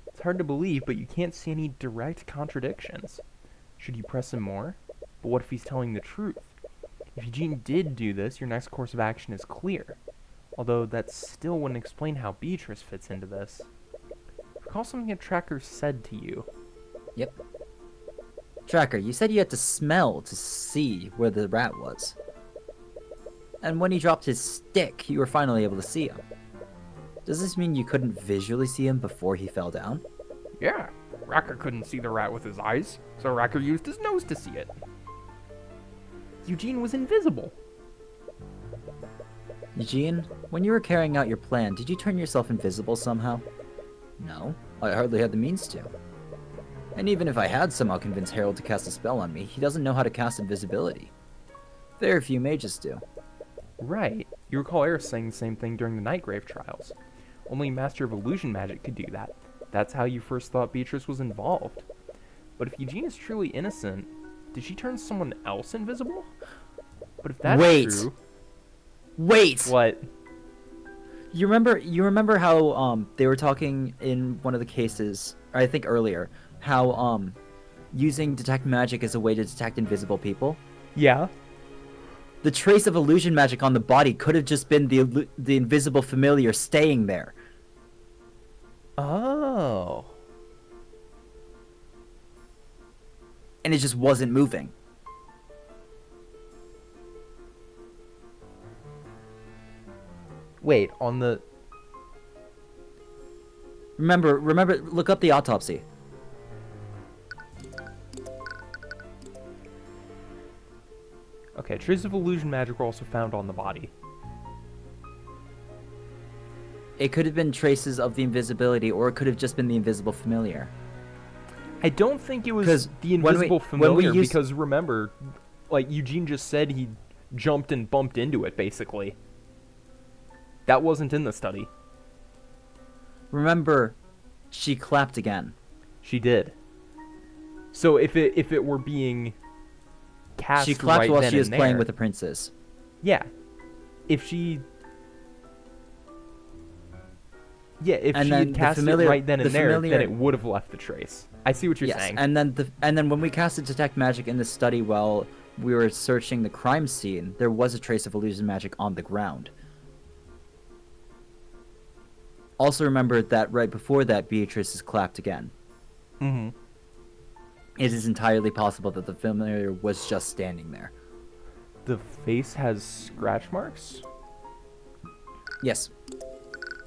It's hard to believe, but you can't see any direct contradictions. Should you press him more? But what if he's telling the truth? If Eugene did do this, your next course of action is clear. Although that still wouldn't explain how Beatrice fits into this. Recall something a tracker said to you. Yep. Tracker, you said you had to smell to see where the rat was. And when he dropped his stick, you were finally able to see him. Does this mean you couldn't visually see him before he fell down? Yeah, Racker couldn't see the rat with his eyes, so Racker used his nose to see it. Eugene was invisible. Eugene, when you were carrying out your plan, did you turn yourself invisible somehow? No, I hardly had the means to. And even if I had somehow convinced Harold to cast a spell on me, he doesn't know how to cast invisibility. Very few mages do. Right. You recall Eris saying the same thing during the Nightgrave trials. Only a Master of Illusion Magic could do that. That's how you first thought Beatrice was involved. But if Eugene is truly innocent, did she turn someone else invisible? But if that's true... Wait! What? You remember how they were talking in one of the cases, or I think earlier, how using detect magic as a way to detect invisible people? Yeah. The trace of illusion magic on the body could have just been the invisible familiar staying there. Oh. And it just wasn't moving. Wait, on the... Remember, look up the autopsy. Okay, traces of illusion magic were also found on the body. It could have been traces of the invisibility, or it could have just been the invisible familiar. I don't think it was the invisible familiar, because remember, like, Eugene just said he jumped and bumped into it, basically. That wasn't in the study. Remember, she clapped again. She did. So if it were being cast, she clapped right while then she was and playing there, with the princess. Yeah. If she had cast it right then and there, then it would have left the trace. I see what you're saying. And then when we casted detect magic in the study while we were searching the crime scene, there was a trace of illusion magic on the ground. Also remember that right before that, Beatrice is clapped again. Mm-hmm. It is entirely possible that the familiar was just standing there. The face has scratch marks? Yes.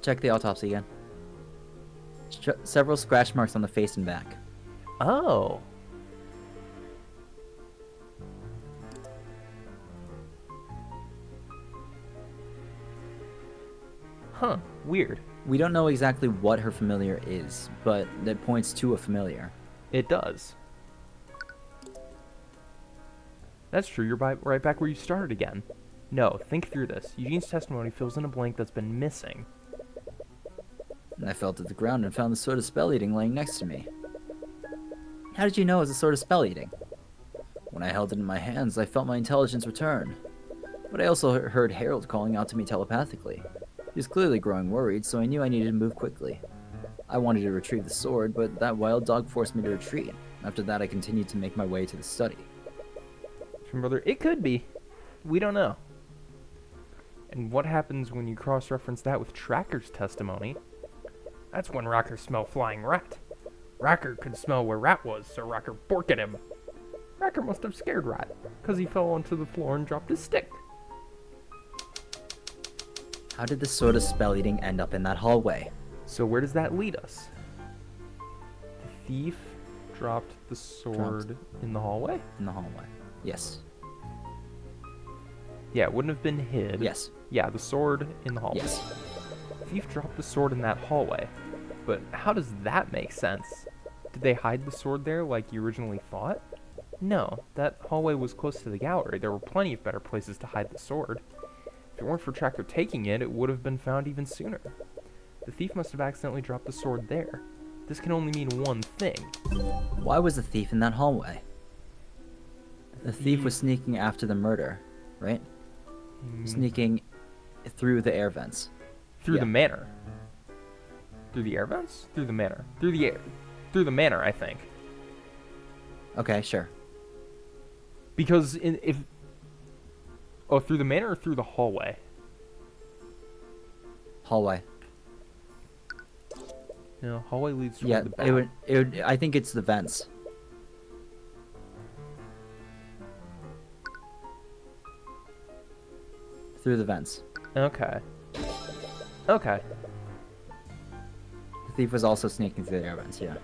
Check the autopsy again. Several scratch marks on the face and back. Oh. Huh, weird. We don't know exactly what her familiar is, but that points to a familiar. It does. That's true, you're right back where you started again. No, think through this. Eugene's testimony fills in a blank that's been missing. I felt at the ground and found the sword of spell eating laying next to me. How did you know it was a sword of spell eating? When I held it in my hands, I felt my intelligence return. But I also heard Harold calling out to me telepathically. He was clearly growing worried, so I knew I needed to move quickly. I wanted to retrieve the sword, but that wild dog forced me to retreat. After that, I continued to make my way to the study. Brother, it could be. We don't know. And what happens when you cross-reference that with Tracker's testimony? That's when Rocker smelled flying rat. Rocker could smell where Rat was, so Rocker borked at him. Rocker must have scared Rat, because he fell onto the floor and dropped his stick. How did the sword of spell eating end up in that hallway? So where does that lead us? The thief dropped the sword in the hallway? In the hallway. Yes. Yeah, it wouldn't have been hid. Yes. Yeah, the sword in the hallway. Yes. The thief dropped the sword in that hallway. But how does that make sense? Did they hide the sword there like you originally thought? No, that hallway was close to the gallery. There were plenty of better places to hide the sword. If it weren't for Tracker taking it, it would have been found even sooner. The thief must have accidentally dropped the sword there. This can only mean one thing. Why was the thief in that hallway? The thief was sneaking after the murder, right? Sneaking through the air vents. Through the manor. Through the air vents? Through the manor. Through the air. Through the manor, I think. Okay, sure. Because oh, through the manor or through the hallway? Hallway. No, hallway leads toward Yeah, the back. it would. I think it's the vents. Through the vents. Okay. Okay. The thief was also sneaking through the air vents. Yeah.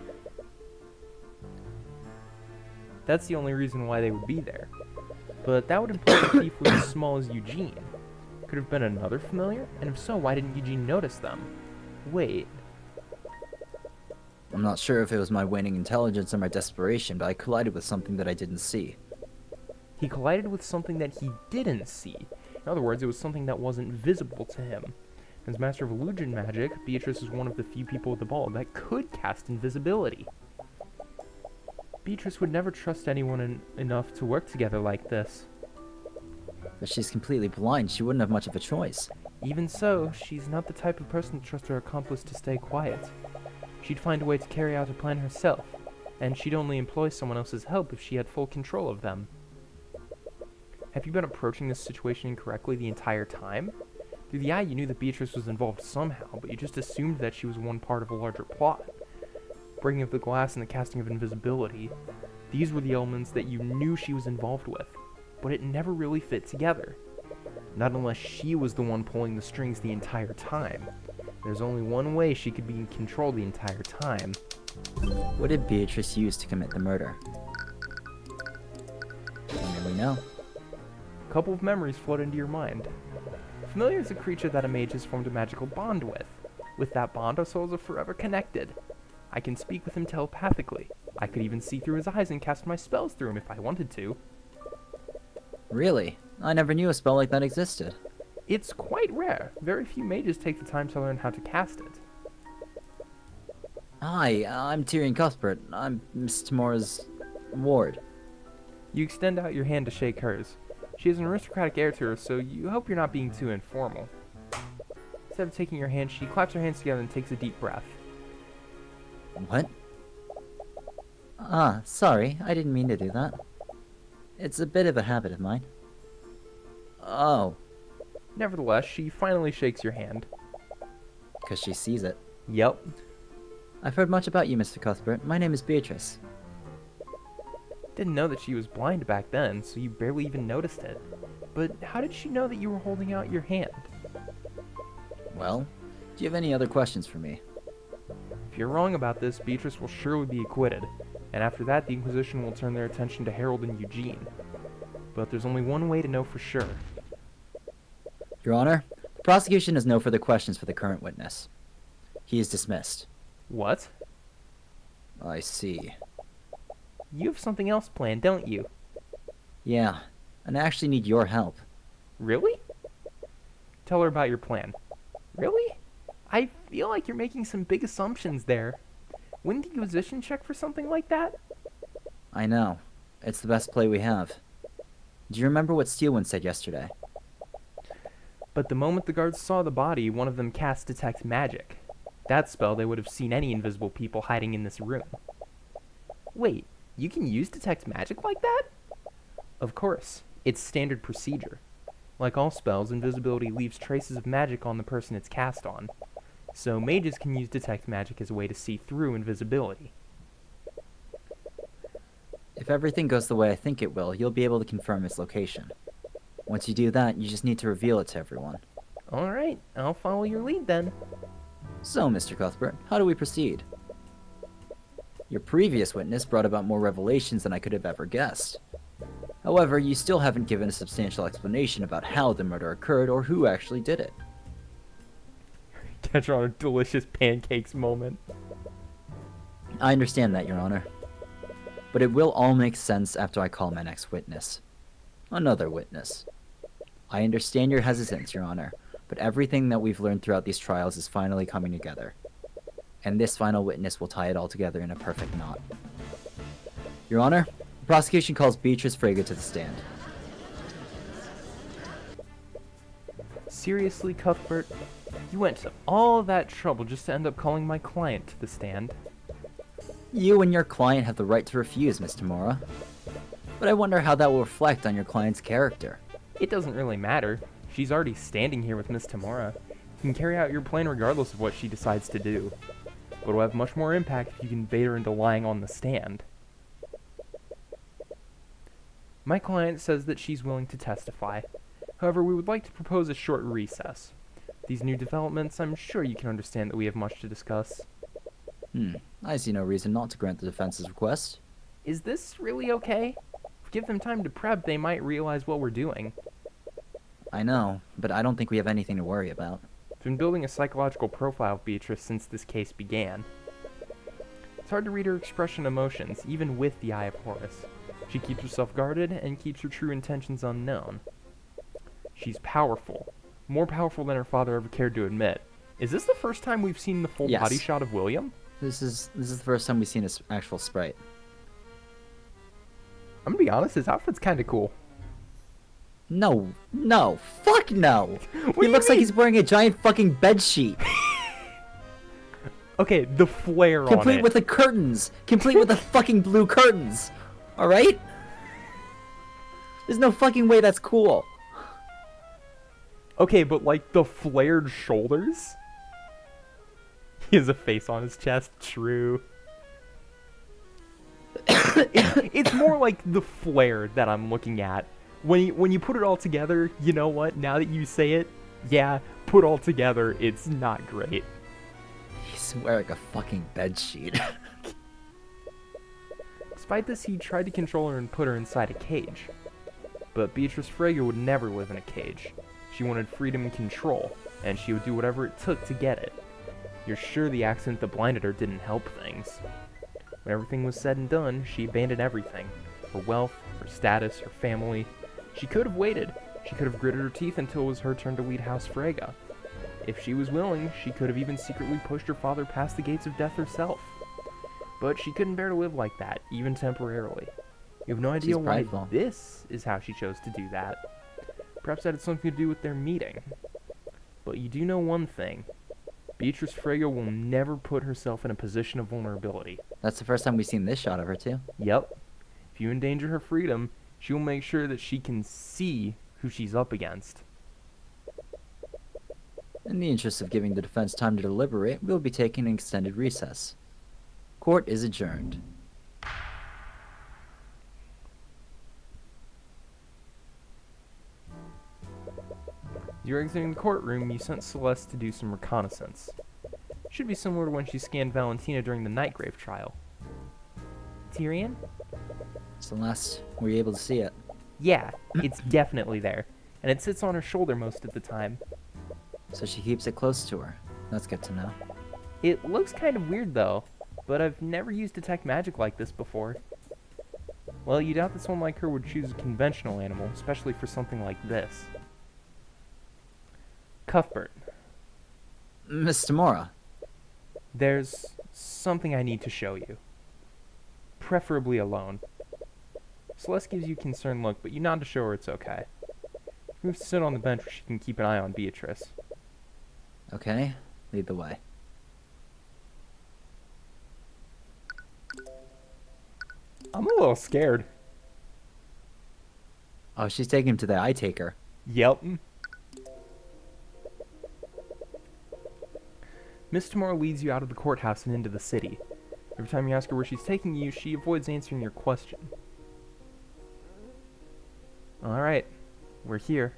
That's the only reason why they would be there. But that would imply the thief was as small as Eugene. Could have been another familiar? And if so, why didn't Eugene notice them? Wait. I'm not sure if it was my waning intelligence or my desperation, but I collided with something that I didn't see. He collided with something that he didn't see. In other words, it was something that wasn't visible to him. As Master of Illusion Magic, Beatrice is one of the few people at the ball that could cast invisibility. Beatrice would never trust anyone enough to work together like this. But she's completely blind. She wouldn't have much of a choice. Even so, she's not the type of person to trust her accomplice to stay quiet. She'd find a way to carry out her plan herself, and she'd only employ someone else's help if she had full control of them. Have you been approaching this situation incorrectly the entire time? Through the eye, you knew that Beatrice was involved somehow, but you just assumed that she was one part of a larger plot. Breaking of the glass and the casting of invisibility, these were the elements that you knew she was involved with, but it never really fit together. Not unless she was the one pulling the strings the entire time. There's only one way she could be in control the entire time. What did Beatrice use to commit the murder? When did we know? A couple of memories flood into your mind. Familiar is a creature that a mage has formed a magical bond with. With that bond, our souls are forever connected. I can speak with him telepathically. I could even see through his eyes and cast my spells through him if I wanted to. Really? I never knew a spell like that existed. It's quite rare. Very few mages take the time to learn how to cast it. Hi, I'm Tyrion Cuthbert. I'm Miss Tamora's ward. You extend out your hand to shake hers. She has an aristocratic air to her, so you hope you're not being too informal. Instead of taking your hand, she claps her hands together and takes a deep breath. What? Ah, sorry. I didn't mean to do that. It's a bit of a habit of mine. Oh. Nevertheless, she finally shakes your hand. Because she sees it. Yep. I've heard much about you, Mr. Cuthbert. My name is Beatrice. Didn't know that she was blind back then, so you barely even noticed it. But how did she know that you were holding out your hand? Well, do you have any other questions for me? If If you're wrong about this, Beatrice will surely be acquitted, and after that the Inquisition will turn their attention to Harold and Eugene. But there's only one way to know for sure. Your Honor, the prosecution has no further questions for the current witness. He is dismissed. What? I see. You have something else planned, don't you? Yeah, and I actually need your help. Really? Tell her about your plan. Really? I feel like you're making some big assumptions there. Wouldn't the Inquisition check for something like that? I know. It's the best play we have. Do you remember what Steelwind said yesterday? But the moment the guards saw the body, one of them cast Detect Magic. That spell, they would have seen any invisible people hiding in this room. Wait, you can use Detect Magic like that? Of course. It's standard procedure. Like all spells, invisibility leaves traces of magic on the person it's cast on. So mages can use Detect Magic as a way to see through invisibility. If everything goes the way I think it will, you'll be able to confirm its location. Once you do that, you just need to reveal it to everyone. Alright, I'll follow your lead then. So, Mr. Cuthbert, how do we proceed? Your previous witness brought about more revelations than I could have ever guessed. However, you still haven't given a substantial explanation about how the murder occurred or who actually did it. Catch her on a delicious pancakes moment. I understand that, Your Honor. But it will all make sense after I call my next witness. Another witness. I understand your hesitance, Your Honor, but everything that we've learned throughout these trials is finally coming together. And this final witness will tie it all together in a perfect knot. Your Honor, the prosecution calls Beatrice Frege to the stand. Seriously, Cuthbert? You went to all that trouble just to end up calling my client to the stand? You and your client have the right to refuse, Miss Tamora. But I wonder how that will reflect on your client's character. It doesn't really matter. She's already standing here with Miss Tamora. You can carry out your plan regardless of what she decides to do. But it'll have much more impact if you can bait her into lying on the stand. My client says that she's willing to testify. However, we would like to propose a short recess. These new developments, I'm sure you can understand that we have much to discuss. I see no reason not to grant the defense's request. Is this really okay? If we give them time to prep, they might realize what we're doing. I know, but I don't think we have anything to worry about. I've been building a psychological profile of Beatrice since this case began. It's hard to read her expression and emotions, even with the Eye of Horus. She keeps herself guarded and keeps her true intentions unknown. She's powerful. More powerful than her father ever cared to admit. Is this the first time we've seen the full Yes. body shot of William? This is the first time we've seen his actual sprite. I'm gonna be honest, his outfit's kinda cool. No, fuck no! What do He you looks like mean? he's wearing a giant fucking bed sheet. Okay, the flare on Complete it. with the curtains. Complete with the fucking blue curtains. Alright? There's no fucking way that's cool. Okay, but like the flared shoulders? He has a face on his chest, true. It's more like the flare that I'm looking at. When you put it all together, you know what? Now that you say it, yeah, put all together, it's not great. He's wearing a fucking bed sheet. Despite this, he tried to control her and put her inside a cage. But Beatrice Frege would never live in a cage. She wanted freedom and control, and she would do whatever it took to get it. You're sure the accident that blinded her didn't help things. When everything was said and done, she abandoned everything. Her wealth, her status, her family. She could have waited. She could have gritted her teeth until it was her turn to lead House Frege. If she was willing, she could have even secretly pushed her father past the gates of death herself. But she couldn't bear to live like that, even temporarily. You have no idea She's why prideful. this is how she chose to do that. Perhaps that had something to do with their meeting. But you do know one thing. Beatrice Frege will never put herself in a position of vulnerability. That's the first time we've seen this shot of her, too. Yep. If you endanger her freedom, she will make sure that she can see who she's up against. In the interest of giving the defense time to deliberate, we'll be taking an extended recess. Court is adjourned. As you're exiting the courtroom, you sent Celeste to do some reconnaissance. Should be similar to when she scanned Valentina during the Nightgrave trial. Tyrion? Celeste, were you able to see it? Yeah, it's definitely there. And it sits on her shoulder most of the time. So she keeps it close to her. That's good to know. It looks kind of weird though, but I've never used detect magic like this before. Well, you doubt that someone like her would choose a conventional animal, especially for something like this. Cuthbert, Miss Tamora. there's something I need to show you. Preferably alone. Celeste gives you a concerned look, but you nod to show her it's okay. She moves to sit on the bench where she can keep an eye on Beatrice. Okay, lead the way. I'm a little scared. Oh, she's taking him to the eye taker. Yep. Miss Tamora leads you out of the courthouse and into the city. Every time you ask her where she's taking you, she avoids answering your question. Alright, we're here.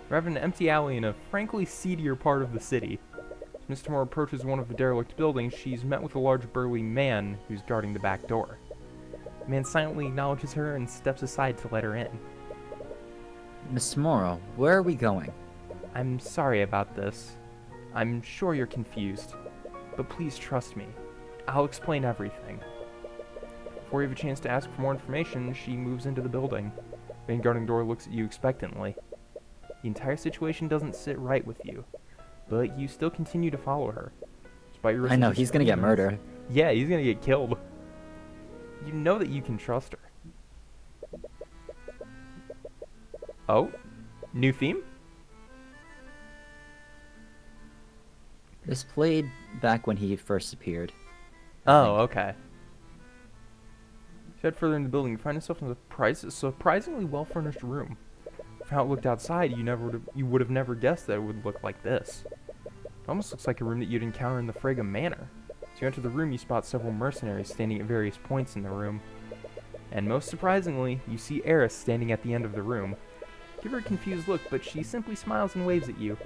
We're having an empty alley in a frankly seedier part of the city. As Miss Tamora approaches one of the derelict buildings, she's met with a large burly man who's guarding the back door. The man silently acknowledges her and steps aside to let her in. Miss Tamora, where are we going? I'm sorry about this. I'm sure you're confused. But please trust me. I'll explain everything. Before you have a chance to ask for more information, she moves into the building. The man guarding the door looks at you expectantly. The entire situation doesn't sit right with you, but you still continue to follow her. Despite your I know, he's gonna get murdered. Yeah, he's gonna get killed. You know that you can trust her. Oh? New theme? This played back when he first appeared. Oh, okay. If you head further in the building, you find yourself in a surprisingly well-furnished room. From how it looked outside, you would have never guessed that it would look like this. It almost looks like a room that you'd encounter in the Frege Manor. As you enter the room, you spot several mercenaries standing at various points in the room. And most surprisingly, you see Eris standing at the end of the room. Give her a confused look, but she simply smiles and waves at you.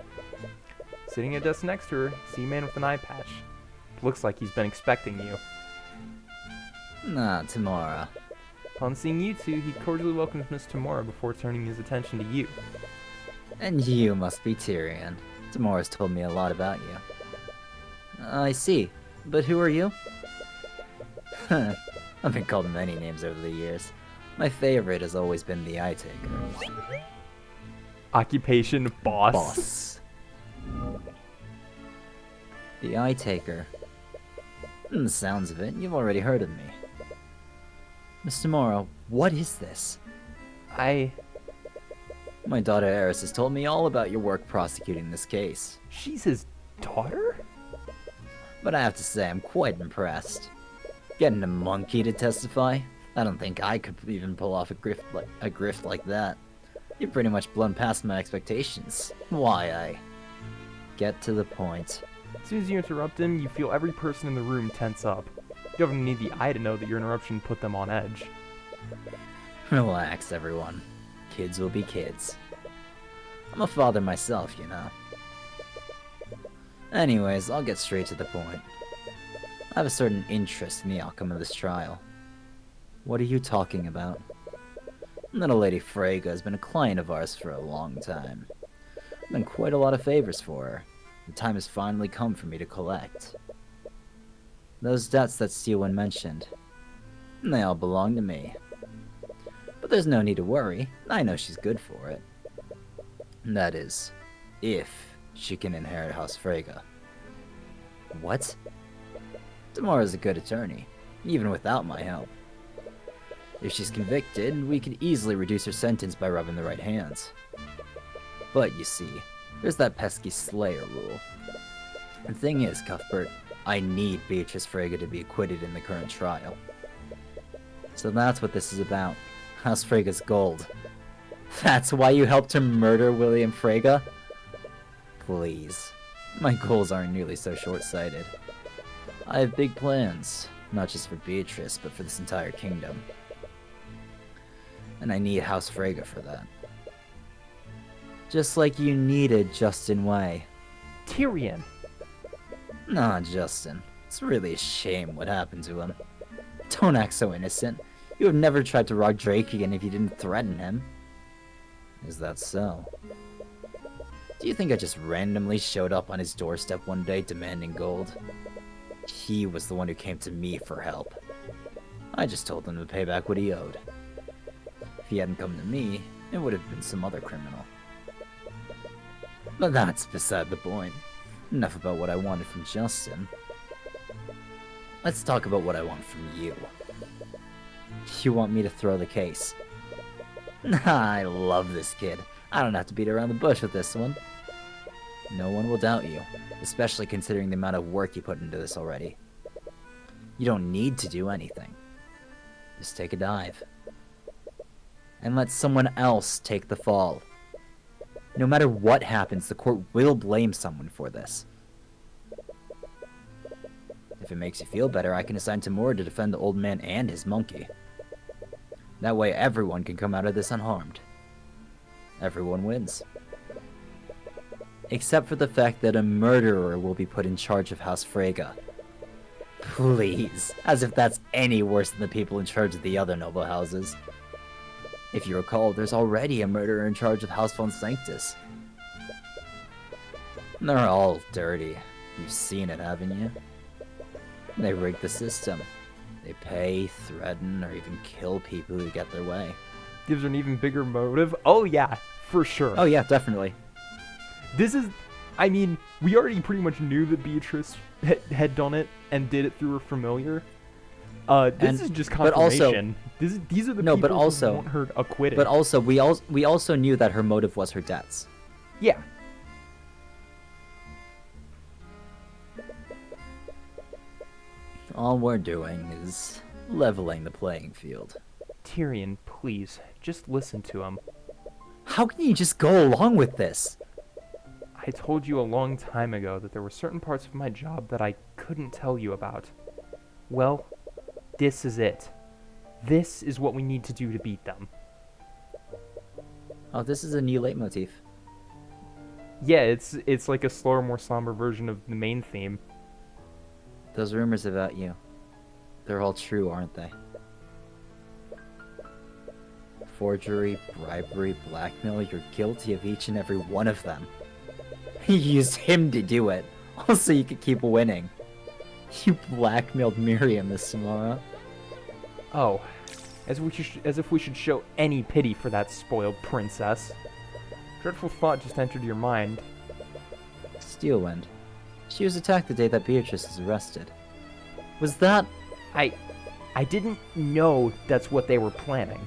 Sitting at a desk next to her, see a man with an eye patch. Looks like he's been expecting you. Nah, Tamora. Upon seeing you two, he cordially welcomes Miss Tamora before turning his attention to you. And you must be Tyrion. Tamora's told me a lot about you. I see. But who are you? I've been called many names over the years. My favorite has always been the Eye Taker. Occupation boss. Boss. The Eye Taker. From the sounds of it, you've already heard of me. Miss Tamora, what is this? My daughter Eris has told me all about your work prosecuting this case. She's his daughter? But I have to say, I'm quite impressed. Getting a monkey to testify? I don't think I could even pull off a grift like that. You've pretty much blown past my expectations. Why, get to the point. As soon as you interrupt him, you feel every person in the room tense up. You don't even need the eye to know that your interruption put them on edge. Relax, everyone. Kids will be kids. I'm a father myself, you know. Anyways, I'll get straight to the point. I have a certain interest in the outcome of this trial. What are you talking about? Little Lady Frege has been a client of ours for a long time. I've done quite a lot of favors for her. The time has finally come for me to collect. Those debts that Steelwind mentioned, they all belong to me. But there's no need to worry, I know she's good for it. That is, if she can inherit House Frege. What? Tamora's a good attorney, even without my help. If she's convicted, we could easily reduce her sentence by rubbing the right hands. But you see, there's that pesky Slayer rule. The thing is, Cuthbert, I need Beatrice Frege to be acquitted in the current trial. So that's what this is about. House Frege's gold. That's why you helped her murder William Frege? Please. My goals aren't nearly so short-sighted. I have big plans, not just for Beatrice, but for this entire kingdom. And I need House Frege for that. Just like you needed Justin Way. Tyrion. Nah, Justin. It's really a shame what happened to him. Don't act so innocent. You would have never tried to rob Drake again if you didn't threaten him. Is that so? Do you think I just randomly showed up on his doorstep one day demanding gold? He was the one who came to me for help. I just told him to pay back what he owed. If he hadn't come to me, it would have been some other criminal. But that's beside the point. Enough about what I wanted from Justin. Let's talk about what I want from you. You want me to throw the case? I love this kid. I don't have to beat around the bush with this one. No one will doubt you, especially considering the amount of work you put into this already. You don't need to do anything. Just take a dive. And let someone else take the fall. No matter what happens, the court will blame someone for this. If it makes you feel better, I can assign Tamura to defend the old man and his monkey. That way everyone can come out of this unharmed. Everyone wins. Except for the fact that a murderer will be put in charge of House Frege. Please, as if that's any worse than the people in charge of the other noble houses. If you recall, there's already a murderer in charge of House von Sanctus. They're all dirty. You've seen it, haven't you? They rig the system. They pay, threaten, or even kill people who get their way. Gives her an even bigger motive. Oh yeah, for sure. Oh yeah, definitely. This is, I mean, we already pretty much knew that Beatrice had done it and did it through her familiar. This is just confirmation. These are the people who want her acquitted. But also, we also knew that her motive was her debts. Yeah. All we're doing is leveling the playing field. Tyrion, please, just listen to him. How can you just go along with this? I told you a long time ago that there were certain parts of my job that I couldn't tell you about. Well, this is it. This is what we need to do to beat them. Oh, this is a new leitmotif. Yeah, it's like a slower, more somber version of the main theme. Those rumors about you, they're all true, aren't they? Forgery, bribery, blackmail, you're guilty of each and every one of them. You used him to do it, also you could keep winning. You blackmailed Miriam this tomorrow. Oh, as if we should show any pity for that spoiled princess. Dreadful thought just entered your mind. Steelwind. She was attacked the day that Beatrice was arrested. Was that... I didn't know that's what they were planning.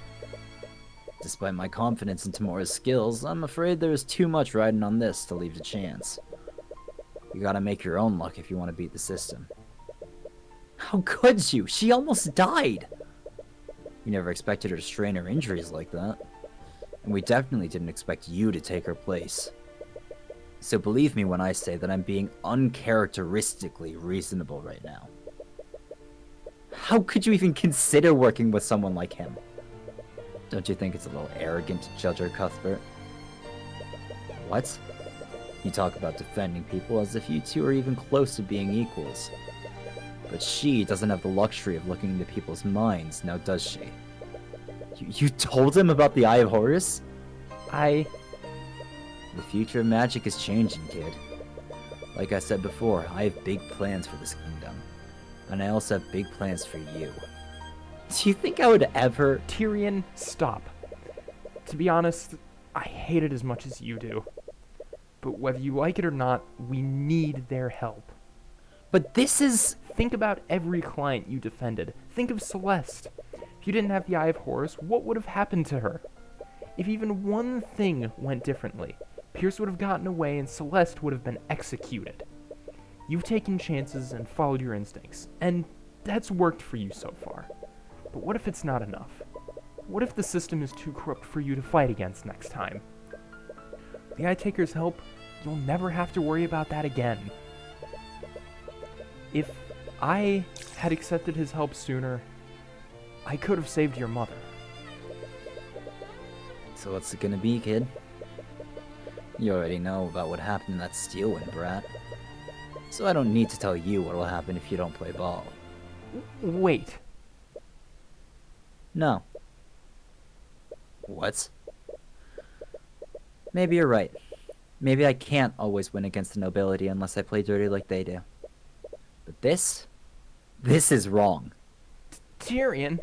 Despite my confidence in Tamura's skills, I'm afraid there is too much riding on this to leave to chance. You gotta make your own luck if you want to beat the system. How could you? She almost died! We never expected her to strain her injuries like that. And we definitely didn't expect you to take her place. So believe me when I say that I'm being uncharacteristically reasonable right now. How could you even consider working with someone like him? Don't you think it's a little arrogant to judge her, Cuthbert? What? You talk about defending people as if you two are even close to being equals. But she doesn't have the luxury of looking into people's minds, now does she? You told him about the Eye of Horus? The future of magic is changing, kid. Like I said before, I have big plans for this kingdom. And I also have big plans for you. Do you think I would ever... Tyrion, stop. To be honest, I hate it as much as you do. But whether you like it or not, we need their help. But this is... Think about every client you defended. Think of Celeste. If you didn't have the Eye of Horus, what would have happened to her? If even one thing went differently, Pierce would have gotten away and Celeste would have been executed. You've taken chances and followed your instincts, and that's worked for you so far. But what if it's not enough? What if the system is too corrupt for you to fight against next time? With the Eye Taker's help, you'll never have to worry about that again. If I had accepted his help sooner, I could have saved your mother. So what's it gonna be, kid? You already know about what happened in that steel win, brat. So I don't need to tell you what will happen if you don't play ball. Wait. No. What? Maybe you're right. Maybe I can't always win against the nobility unless I play dirty like they do. But this is wrong. Tyrion.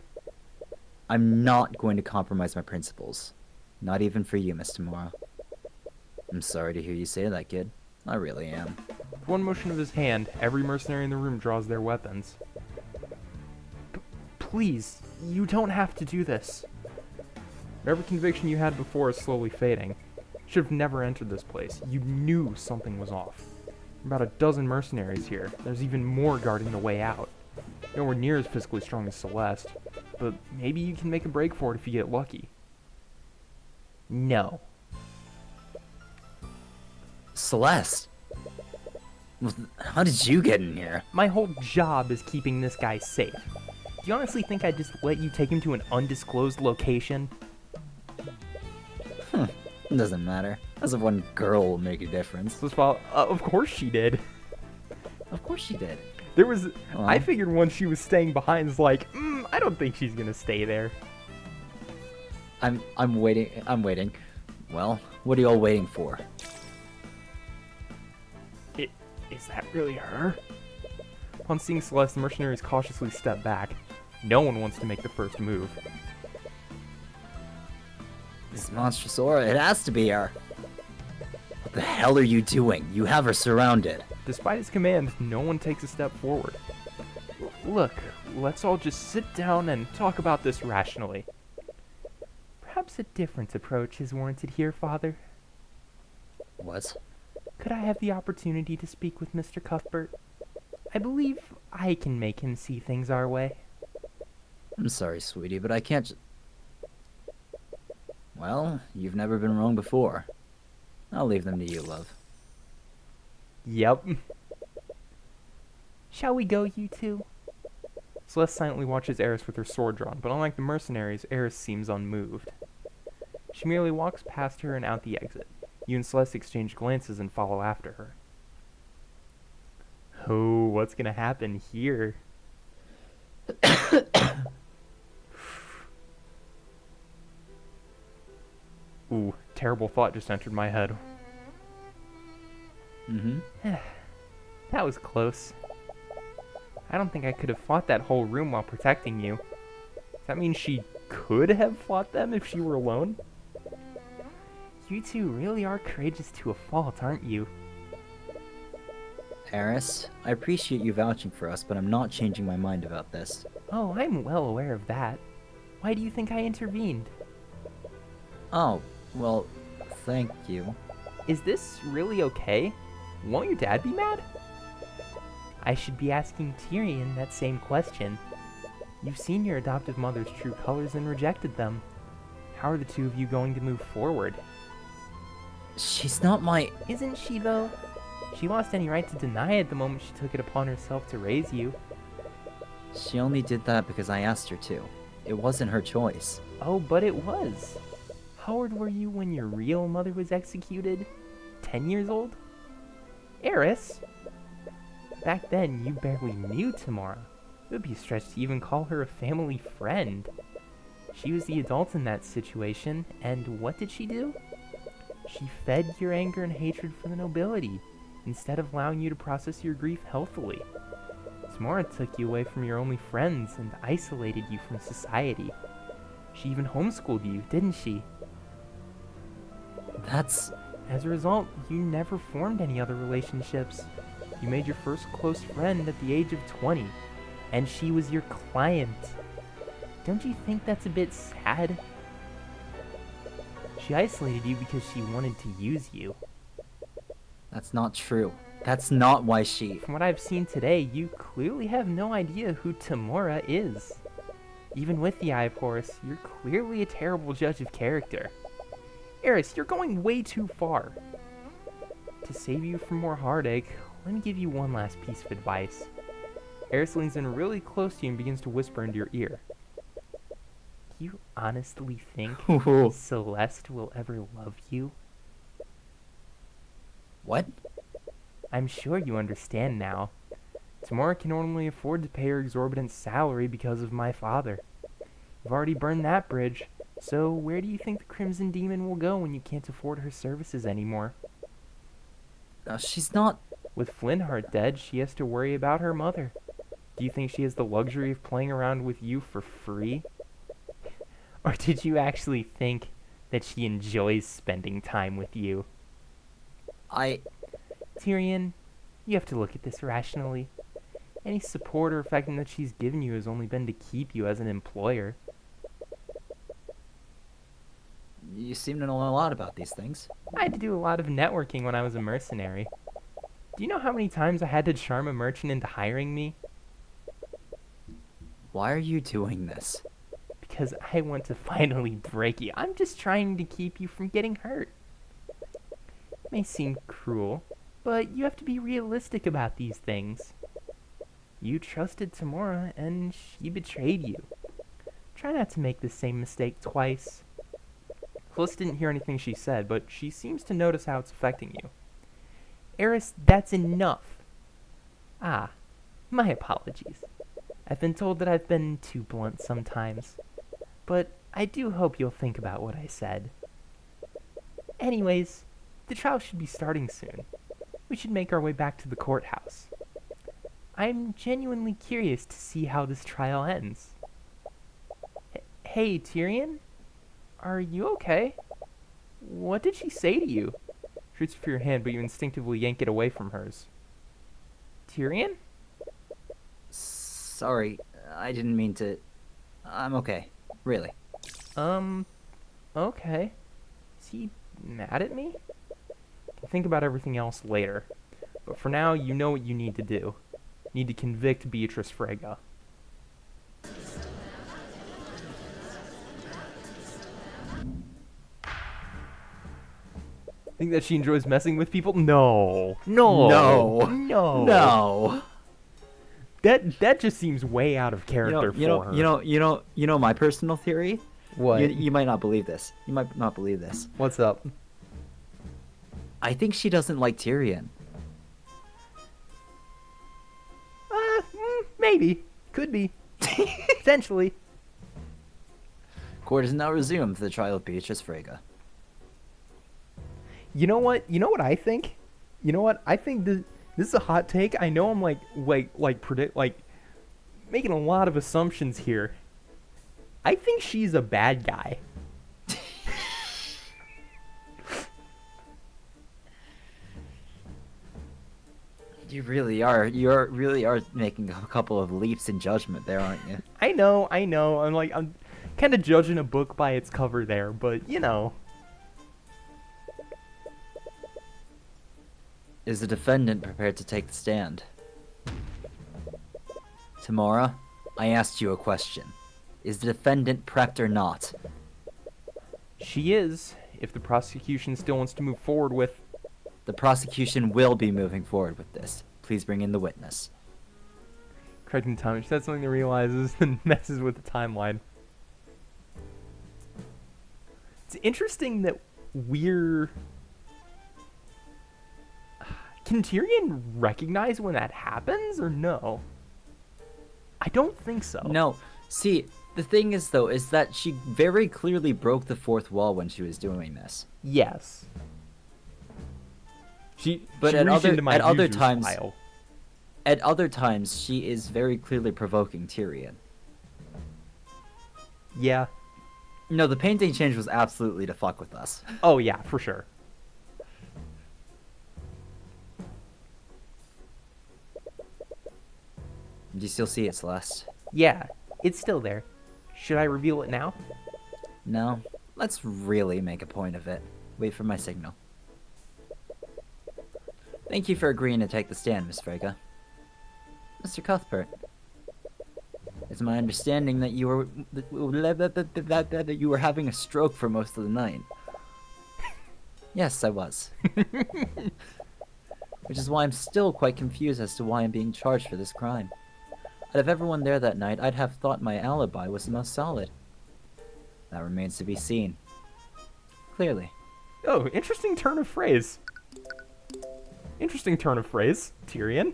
I'm not going to compromise my principles. Not even for you, Miss Tamora. I'm sorry to hear you say that, kid. I really am. With one motion of his hand, every mercenary in the room draws their weapons. Please, you don't have to do this. Whatever conviction you had before is slowly fading. You should have never entered this place. You knew something was off. About a dozen mercenaries here. There's even more guarding the way out. Nowhere near as physically strong as Celeste, but maybe you can make a break for it if you get lucky. No. Celeste! How did you get in here? My whole job is keeping this guy safe. Do you honestly think I'd just let you take him to an undisclosed location? It doesn't matter. As if one girl will make a difference. Of course she did. Of course she did. I figured once she was staying behind, it's like, I don't think she's gonna stay there. I'm waiting. Well, what are you all waiting for? Is that really her? Upon seeing Celeste, the mercenaries cautiously step back. No one wants to make the first move. This monstrous aura, it has to be her. What the hell are you doing? You have her surrounded. Despite his command, no one takes a step forward. Look, let's all just sit down and talk about this rationally. Perhaps a different approach is warranted here, Father. What? Could I have the opportunity to speak with Mr. Cuthbert? I believe I can make him see things our way. I'm sorry, sweetie, but I can't Well, you've never been wrong before. I'll leave them to you, love. Yep. Shall we go, you two? Celeste silently watches Eris with her sword drawn, but unlike the mercenaries, Eris seems unmoved. She merely walks past her and out the exit. You and Celeste exchange glances and follow after her. Oh, what's gonna happen here? Ooh, terrible thought just entered my head. That was close. I don't think I could have fought that whole room while protecting you. Does that mean she could have fought them if she were alone? You two really are courageous to a fault, aren't you? Eris, I appreciate you vouching for us, but I'm not changing my mind about this. Oh, I'm well aware of that. Why do you think I intervened? Oh, well, thank you. Is this really okay? Won't your dad be mad? I should be asking Tyrion that same question. You've seen your adoptive mother's true colors and rejected them. How are the two of you going to move forward? She's not my... Isn't she, though? She lost any right to deny it the moment she took it upon herself to raise you. She only did that because I asked her to. It wasn't her choice. Oh, but it was. How old were you when your real mother was executed? 10 years old? Eris? Back then, you barely knew Tamora. It would be a stretch to even call her a family friend. She was the adult in that situation, and what did she do? She fed your anger and hatred for the nobility, instead of allowing you to process your grief healthily. Tamora took you away from your only friends and isolated you from society. She even homeschooled you, didn't she? That's... As a result, you never formed any other relationships. You made your first close friend at the age of 20, and she was your client. Don't you think that's a bit sad? She isolated you because she wanted to use you. That's not true. That's not why she... From what I've seen today, you clearly have no idea who Tamora is. Even with the Eye of Horus, you're clearly a terrible judge of character. Eris, you're going way too far. To save you from more heartache, let me give you one last piece of advice. Eris leans in really close to you and begins to whisper into your ear. You honestly think Celeste will ever love you? What? I'm sure you understand now. Tamora can only afford to pay her exorbitant salary because of my father. You've already burned that bridge, so where do you think the Crimson Demon will go when you can't afford her services anymore? She's not... With Flintheart dead, she has to worry about her mother. Do you think she has the luxury of playing around with you for free? Or did you actually think that she enjoys spending time with you? Tyrion, you have to look at this rationally. Any support or affection that she's given you has only been to keep you as an employer. You seem to know a lot about these things. I had to do a lot of networking when I was a mercenary. Do you know how many times I had to charm a merchant into hiring me? Why are you doing this? Because I want to finally break you. I'm just trying to keep you from getting hurt. It may seem cruel, but you have to be realistic about these things. You trusted Tamora, and she betrayed you. Try not to make the same mistake twice. Close didn't hear anything she said, but she seems to notice how it's affecting you. Eris, that's enough. Ah, my apologies. I've been told that I've been too blunt sometimes, but I do hope you'll think about what I said. Anyways, the trial should be starting soon. We should make our way back to the courthouse. I'm genuinely curious to see how this trial ends. Hey, Tyrion? Are you okay? What did she say to you? She reaches for your hand, but you instinctively yank it away from hers. Tyrion? Sorry, I didn't mean to... I'm okay, really. Okay. Is he mad at me? Can think about everything else later. But for now, you know what you need to do. You need to convict Beatrice Frege. Think that she enjoys messing with people? No. No. No. That just seems way out of character for her. You know my personal theory? What? You might not believe this. You might not believe this. What's up? I think she doesn't like Tyrion. Maybe. Could be. Potentially. Court is now resumed for the trial of Beatrice Frege. You know what? You know what I think? You know what? I think this is a hot take. I know I'm like making a lot of assumptions here. I think she's a bad guy. You really are. You really are making a couple of leaps in judgment there, aren't you? I know. I'm kind of judging a book by its cover there, but you know. Is the defendant prepared to take the stand? Tamora, I asked you a question. Is the defendant prepped or not? She is, if the prosecution still wants to move forward with... The prosecution will be moving forward with this. Please bring in the witness. Correcting time. She said something that realizes and messes with the timeline. It's interesting that we're... Can Tyrion recognize when that happens, or no? I don't think so. No. See, the thing is, though, is that she very clearly broke the fourth wall when she was doing this. Yes. But she at reached into my other user's times, file. at other times, she is very clearly provoking Tyrion. Yeah. No, the painting change was absolutely to fuck with us. Oh yeah, for sure. Do you still see it, Celeste? Yeah, it's still there. Should I reveal it now? No. Let's really make a point of it. Wait for my signal. Thank you for agreeing to take the stand, Miss Frege. Mr. Cuthbert. It's my understanding that you were that you were having a stroke for most of the night. Yes, I was. Which is why I'm still quite confused as to why I'm being charged for this crime. Out of everyone there that night, I'd have thought my alibi was the most solid. That remains to be seen. Clearly. Oh, interesting turn of phrase. Interesting turn of phrase, Tyrion.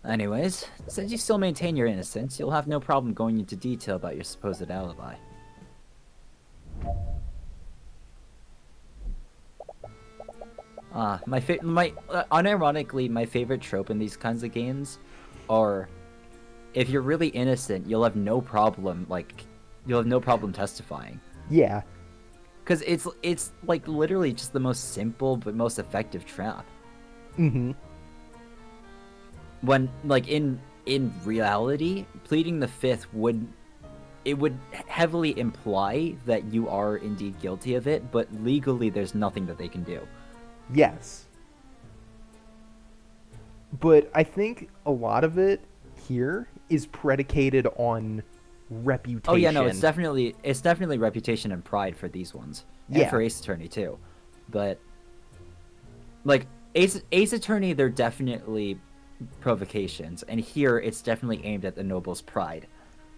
Anyways, since you still maintain your innocence, you'll have no problem going into detail about your supposed alibi. Unironically, my favorite trope in these kinds of games are, if you're really innocent, you'll have no problem, testifying. Yeah. Because it's like literally just the most simple but most effective trap. Mm-hmm. When, like, in reality, pleading the fifth would heavily imply that you are indeed guilty of it, but legally there's nothing that they can do. Yes. But I think a lot of it here is predicated on reputation. Oh yeah, no, it's definitely reputation and pride for these ones. Yeah. And for Ace Attorney too. But like Ace Attorney, they're definitely provocations, and here it's definitely aimed at the noble's pride.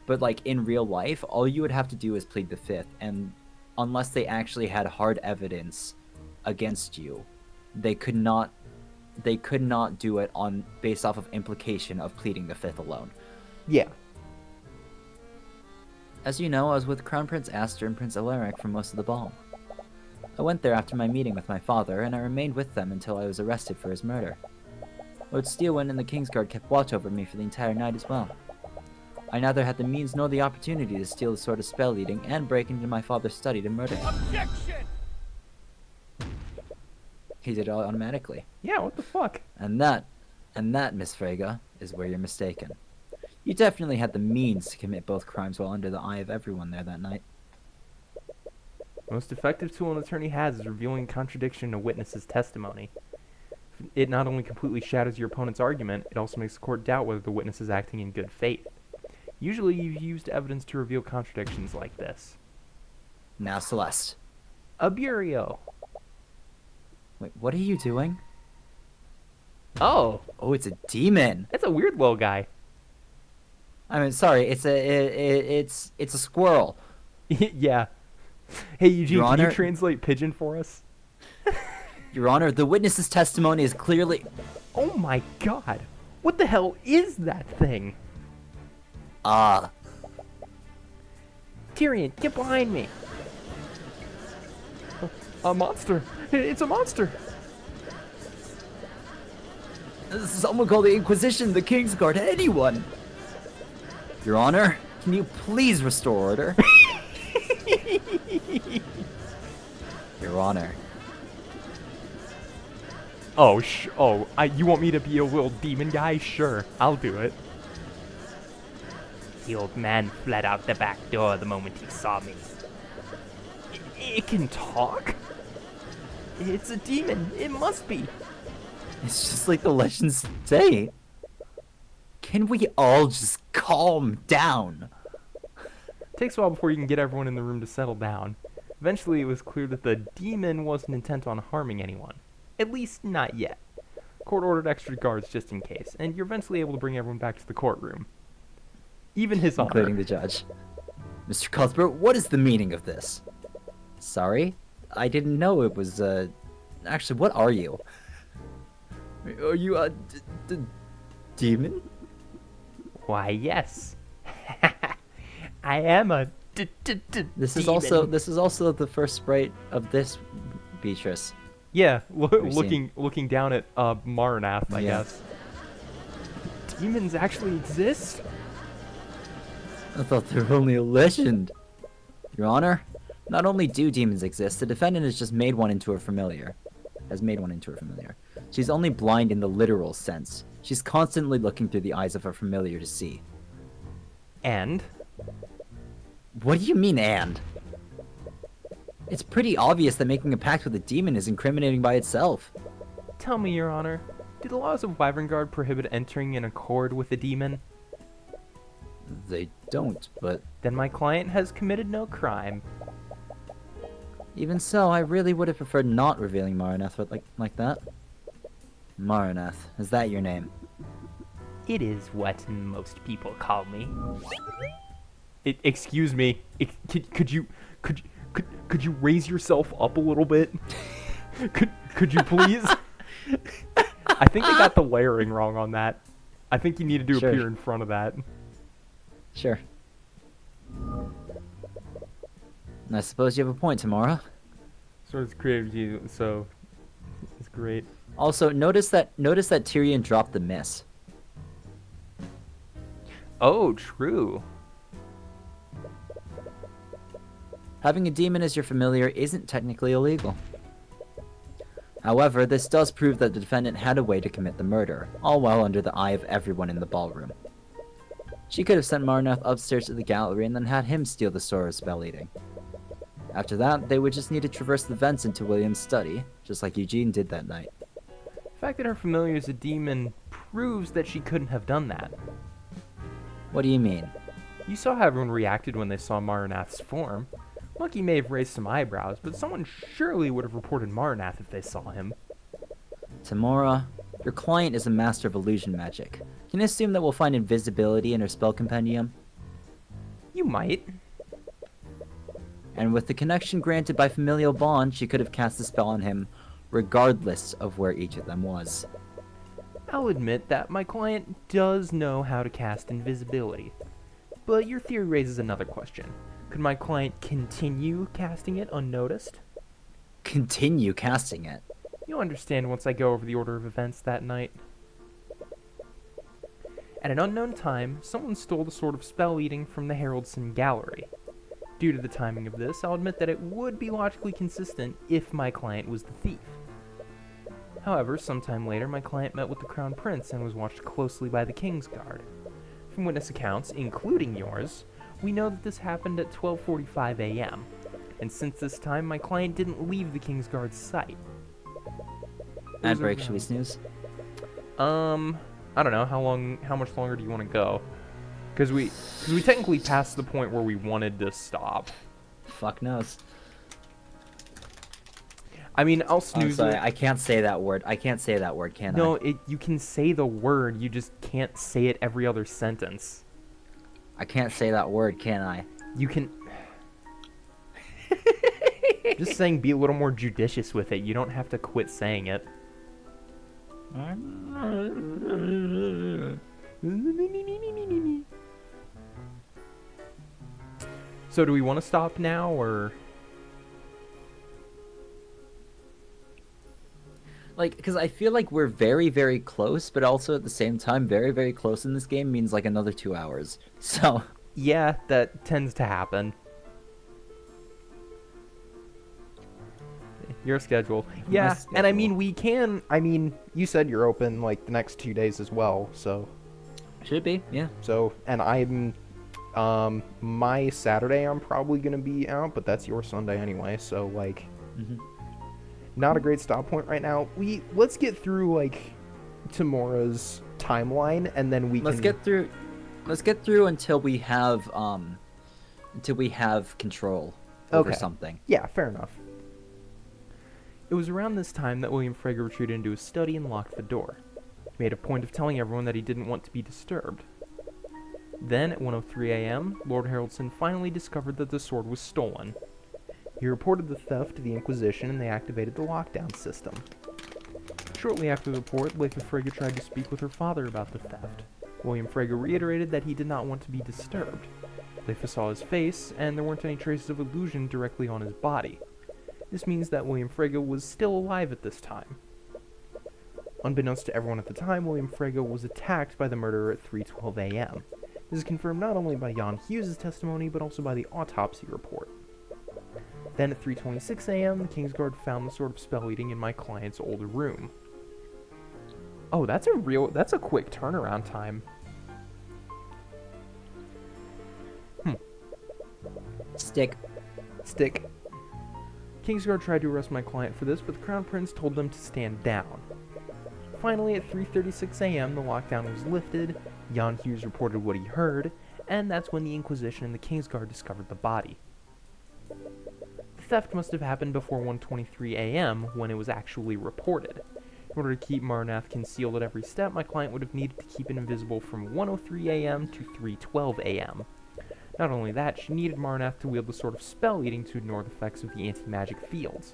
But like in real life, all you would have to do is plead the fifth, and unless they actually had hard evidence against you, they could not do it based off of implication of pleading the fifth alone. Yeah. As you know, I was with Crown Prince Aster and Prince Alaric for most of the ball. I went there after my meeting with my father, and I remained with them until I was arrested for his murder. Lord Steelwind and the Kingsguard kept watch over me for the entire night as well. I neither had the means nor the opportunity to steal the Sword of Spell Eating and break into my father's study to murder him. Objection! He did it all automatically. Yeah, what the fuck? And that, Miss Freyga, is where you're mistaken. You definitely had the means to commit both crimes while under the eye of everyone there that night. The most effective tool an attorney has is revealing contradiction in a witness's testimony. It not only completely shatters your opponent's argument, it also makes the court doubt whether the witness is acting in good faith. Usually you've used evidence to reveal contradictions like this. Now, Celeste. Aburio. Wait, what are you doing? Oh, Oh, it's a demon! that's a weird little guy. I mean, sorry, it's a squirrel. Yeah. Hey, Eugene, Your can you Honor- translate pigeon for us? Your Honor, the witness's testimony is clearly... Oh my god. What the hell is that thing? Tyrion, get behind me. A monster. It's a monster. Someone call the Inquisition, the Kingsguard, anyone! Your Honor, can you please restore order? Your Honor. Oh, you want me to be a little demon guy? Sure, I'll do it. The old man fled out the back door the moment he saw me. It can talk? It's a demon. It must be. It's just like the legends say. Can we all just calm down? Takes a while before you can get everyone in the room to settle down. Eventually, it was clear that the demon wasn't intent on harming anyone. At least, not yet. Court ordered extra guards just in case, and you're eventually able to bring everyone back to the courtroom. Even his honor. Including the judge. Mr. Cuthbert, what is the meaning of this? Sorry? I didn't know it was, Actually, what are you? Are you a demon? Why, yes. I am a This is demon. also the first sprite of this Beatrice. Yeah, seen. looking down at Maranath, I Yeah. guess. Demons actually exist? I thought they were only a legend. Your Honor, not only do demons exist, the defendant has just made one into her familiar. She's only blind in the literal sense. She's constantly looking through the eyes of her familiar to see. And? What do you mean, and? It's pretty obvious that making a pact with a demon is incriminating by itself. Tell me, Your Honor, do the laws of Wyverngard prohibit entering in accord with a demon? They don't, but... Then my client has committed no crime. Even so, I really would have preferred not revealing Maranath like that. Maranath, is that your name? It is what most people call me. Excuse me. Could you raise yourself up a little bit? Could you please? I think they got the layering wrong on that. I think you needed to Sure. appear in front of that. Sure. I suppose you have a point, Tamara. So it's creative, so it's great. Also, notice that Tyrion dropped the miss. Oh, true. Having a demon as your familiar isn't technically illegal. However, this does prove that the defendant had a way to commit the murder, all while under the eye of everyone in the ballroom. She could have sent Marnath upstairs to the gallery and then had him steal the sword of spell eating. After that, they would just need to traverse the vents into William's study, just like Eugene did that night. The fact that her familiar is a demon proves that she couldn't have done that. What do you mean? You saw how everyone reacted when they saw Marnath's form. Monkey may have raised some eyebrows, but someone surely would have reported Marnath if they saw him. Tamora, your client is a master of illusion magic. Can you assume that we'll find invisibility in her spell compendium? You might. And with the connection granted by familial bond, she could have cast the spell on him, regardless of where each of them was. I'll admit that my client does know how to cast invisibility. But your theory raises another question. Could my client continue casting it unnoticed? Continue casting it. You'll understand once I go over the order of events that night. At an unknown time, someone stole the Sword of Spell Eating from the Haraldson Gallery. Due to the timing of this, I'll admit that it would be logically consistent if my client was the thief. However, sometime later, my client met with the Crown Prince and was watched closely by the King's Guard. From witness accounts, including yours, we know that this happened at 12:45 a.m., and since this time, my client didn't leave the King's Guard's sight. Ad break, should we snooze? I don't know, how much longer do you want to go? Because we technically passed the point where we wanted to stop. Fuck knows. I mean, I'll snooze Sorry, it. I can't say that word. I can't say that word, can No, I? you can say the word, you just can't say it every other sentence. I can't say that word, can I? You can... Just saying be a little more judicious with it. You don't have to quit saying it. So do we want to stop now, or... Like, because I feel like we're very, very close, but also at the same time, very, very close in this game means like another 2 hours. So... Yeah, that tends to happen. Your schedule. Yeah, and I mean, we can... I mean, you said you're open, like, the next 2 days as well, so... Should be, yeah. So, and I'm... my Saturday I'm probably gonna be out, but that's your Sunday anyway, so, like... Not a great stop point right now. Let's get through, like, tomorrow's timeline, and then we can... Let's get through until we have control over something. Yeah, fair enough. It was around this time that William Frege retreated into his study and locked the door. He made a point of telling everyone that he didn't want to be disturbed. Then, at 1:03 a.m., Lord Haraldson finally discovered that the sword was stolen. He reported the theft to the Inquisition, and they activated the lockdown system. Shortly after the report, Lefa Frege tried to speak with her father about the theft. William Frege reiterated that he did not want to be disturbed. Lefa saw his face, and there weren't any traces of illusion directly on his body. This means that William Frege was still alive at this time. Unbeknownst to everyone at the time, William Frege was attacked by the murderer at 3:12 a.m. This is confirmed not only by Jan Hughes' testimony, but also by the autopsy report. Then at 3:26 a.m., the Kingsguard found the Sword of Spell Eating in my client's old room. Oh, that's a quick turnaround time. Stick. Kingsguard tried to arrest my client for this, but the Crown Prince told them to stand down. Finally, at 3:36 a.m., the lockdown was lifted, Jan Hughes reported what he heard, and that's when the Inquisition and the Kingsguard discovered the body. The theft must have happened before 1:23 a.m., when it was actually reported. In order to keep Marnath concealed at every step, my client would have needed to keep it invisible from 1:03 a.m. to 3:12 a.m. Not only that, she needed Marnath to wield the Sword of Spell Eating to ignore the effects of the anti-magic fields.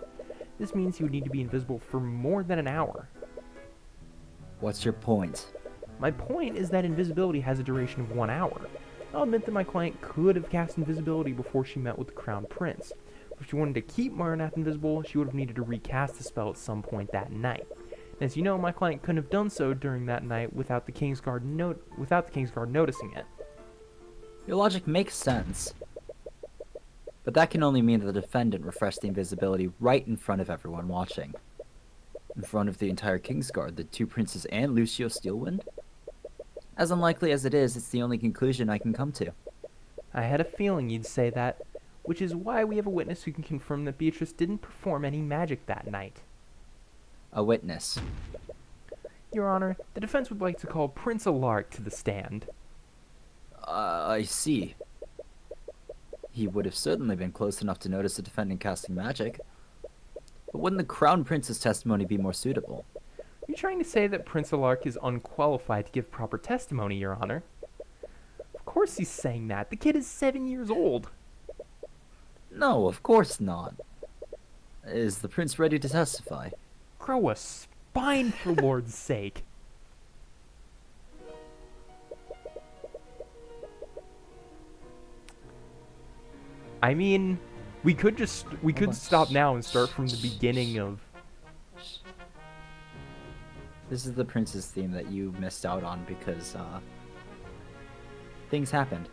This means he would need to be invisible for more than an hour. What's your point? My point is that invisibility has a duration of 1 hour. I'll admit that my client could have cast invisibility before she met with the Crown Prince. If she wanted to keep Marinath invisible, she would have needed to recast the spell at some point that night. And as you know, my client couldn't have done so during that night without the Kingsguard noticing it. Your logic makes sense. But that can only mean that the defendant refreshed the invisibility right in front of everyone watching. In front of the entire Kingsguard, the two princes and Lucio Steelwind? As unlikely as it is, it's the only conclusion I can come to. I had a feeling you'd say that, which is why we have a witness who can confirm that Beatrice didn't perform any magic that night. A witness. Your Honor, the defense would like to call Prince Alark to the stand. I see. He would have certainly been close enough to notice the defendant casting magic. But wouldn't the Crown Prince's testimony be more suitable? Are you trying to say that Prince Alark is unqualified to give proper testimony, Your Honor? Of course he's saying that. The kid is 7 years old. No, of course not. Is the prince ready to testify? Grow a spine, for Lord's sake. I mean, we could stop now and start from the beginning of... This is the prince's theme that you missed out on because, things happened.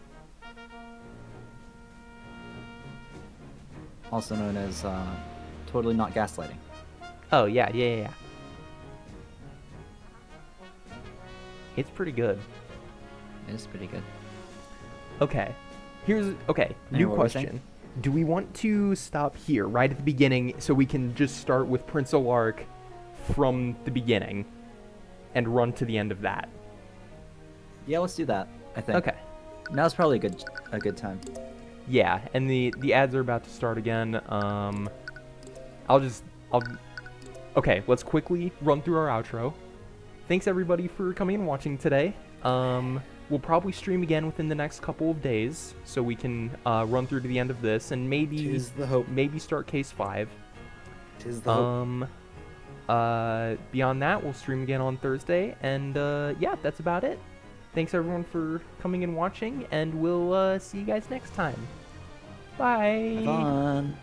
Also known as, totally not gaslighting. Oh, yeah. It's pretty good. It is pretty good. Okay. New what were we question. saying? Do we want to stop here, right at the beginning, so we can just start with Prince Alark from the beginning and run to the end of that? Yeah, let's do that, I think. Okay. Now's probably a good time. Yeah, and the ads are about to start again. Okay, let's quickly run through our outro. Thanks everybody for coming and watching today. We'll probably stream again within the next couple of days, so we can run through to the end of this and maybe start case 5. Tis the hope. Beyond that, we'll stream again on Thursday, and yeah, that's about it. Thanks everyone for coming and watching, and we'll see you guys next time. Bye. Have fun.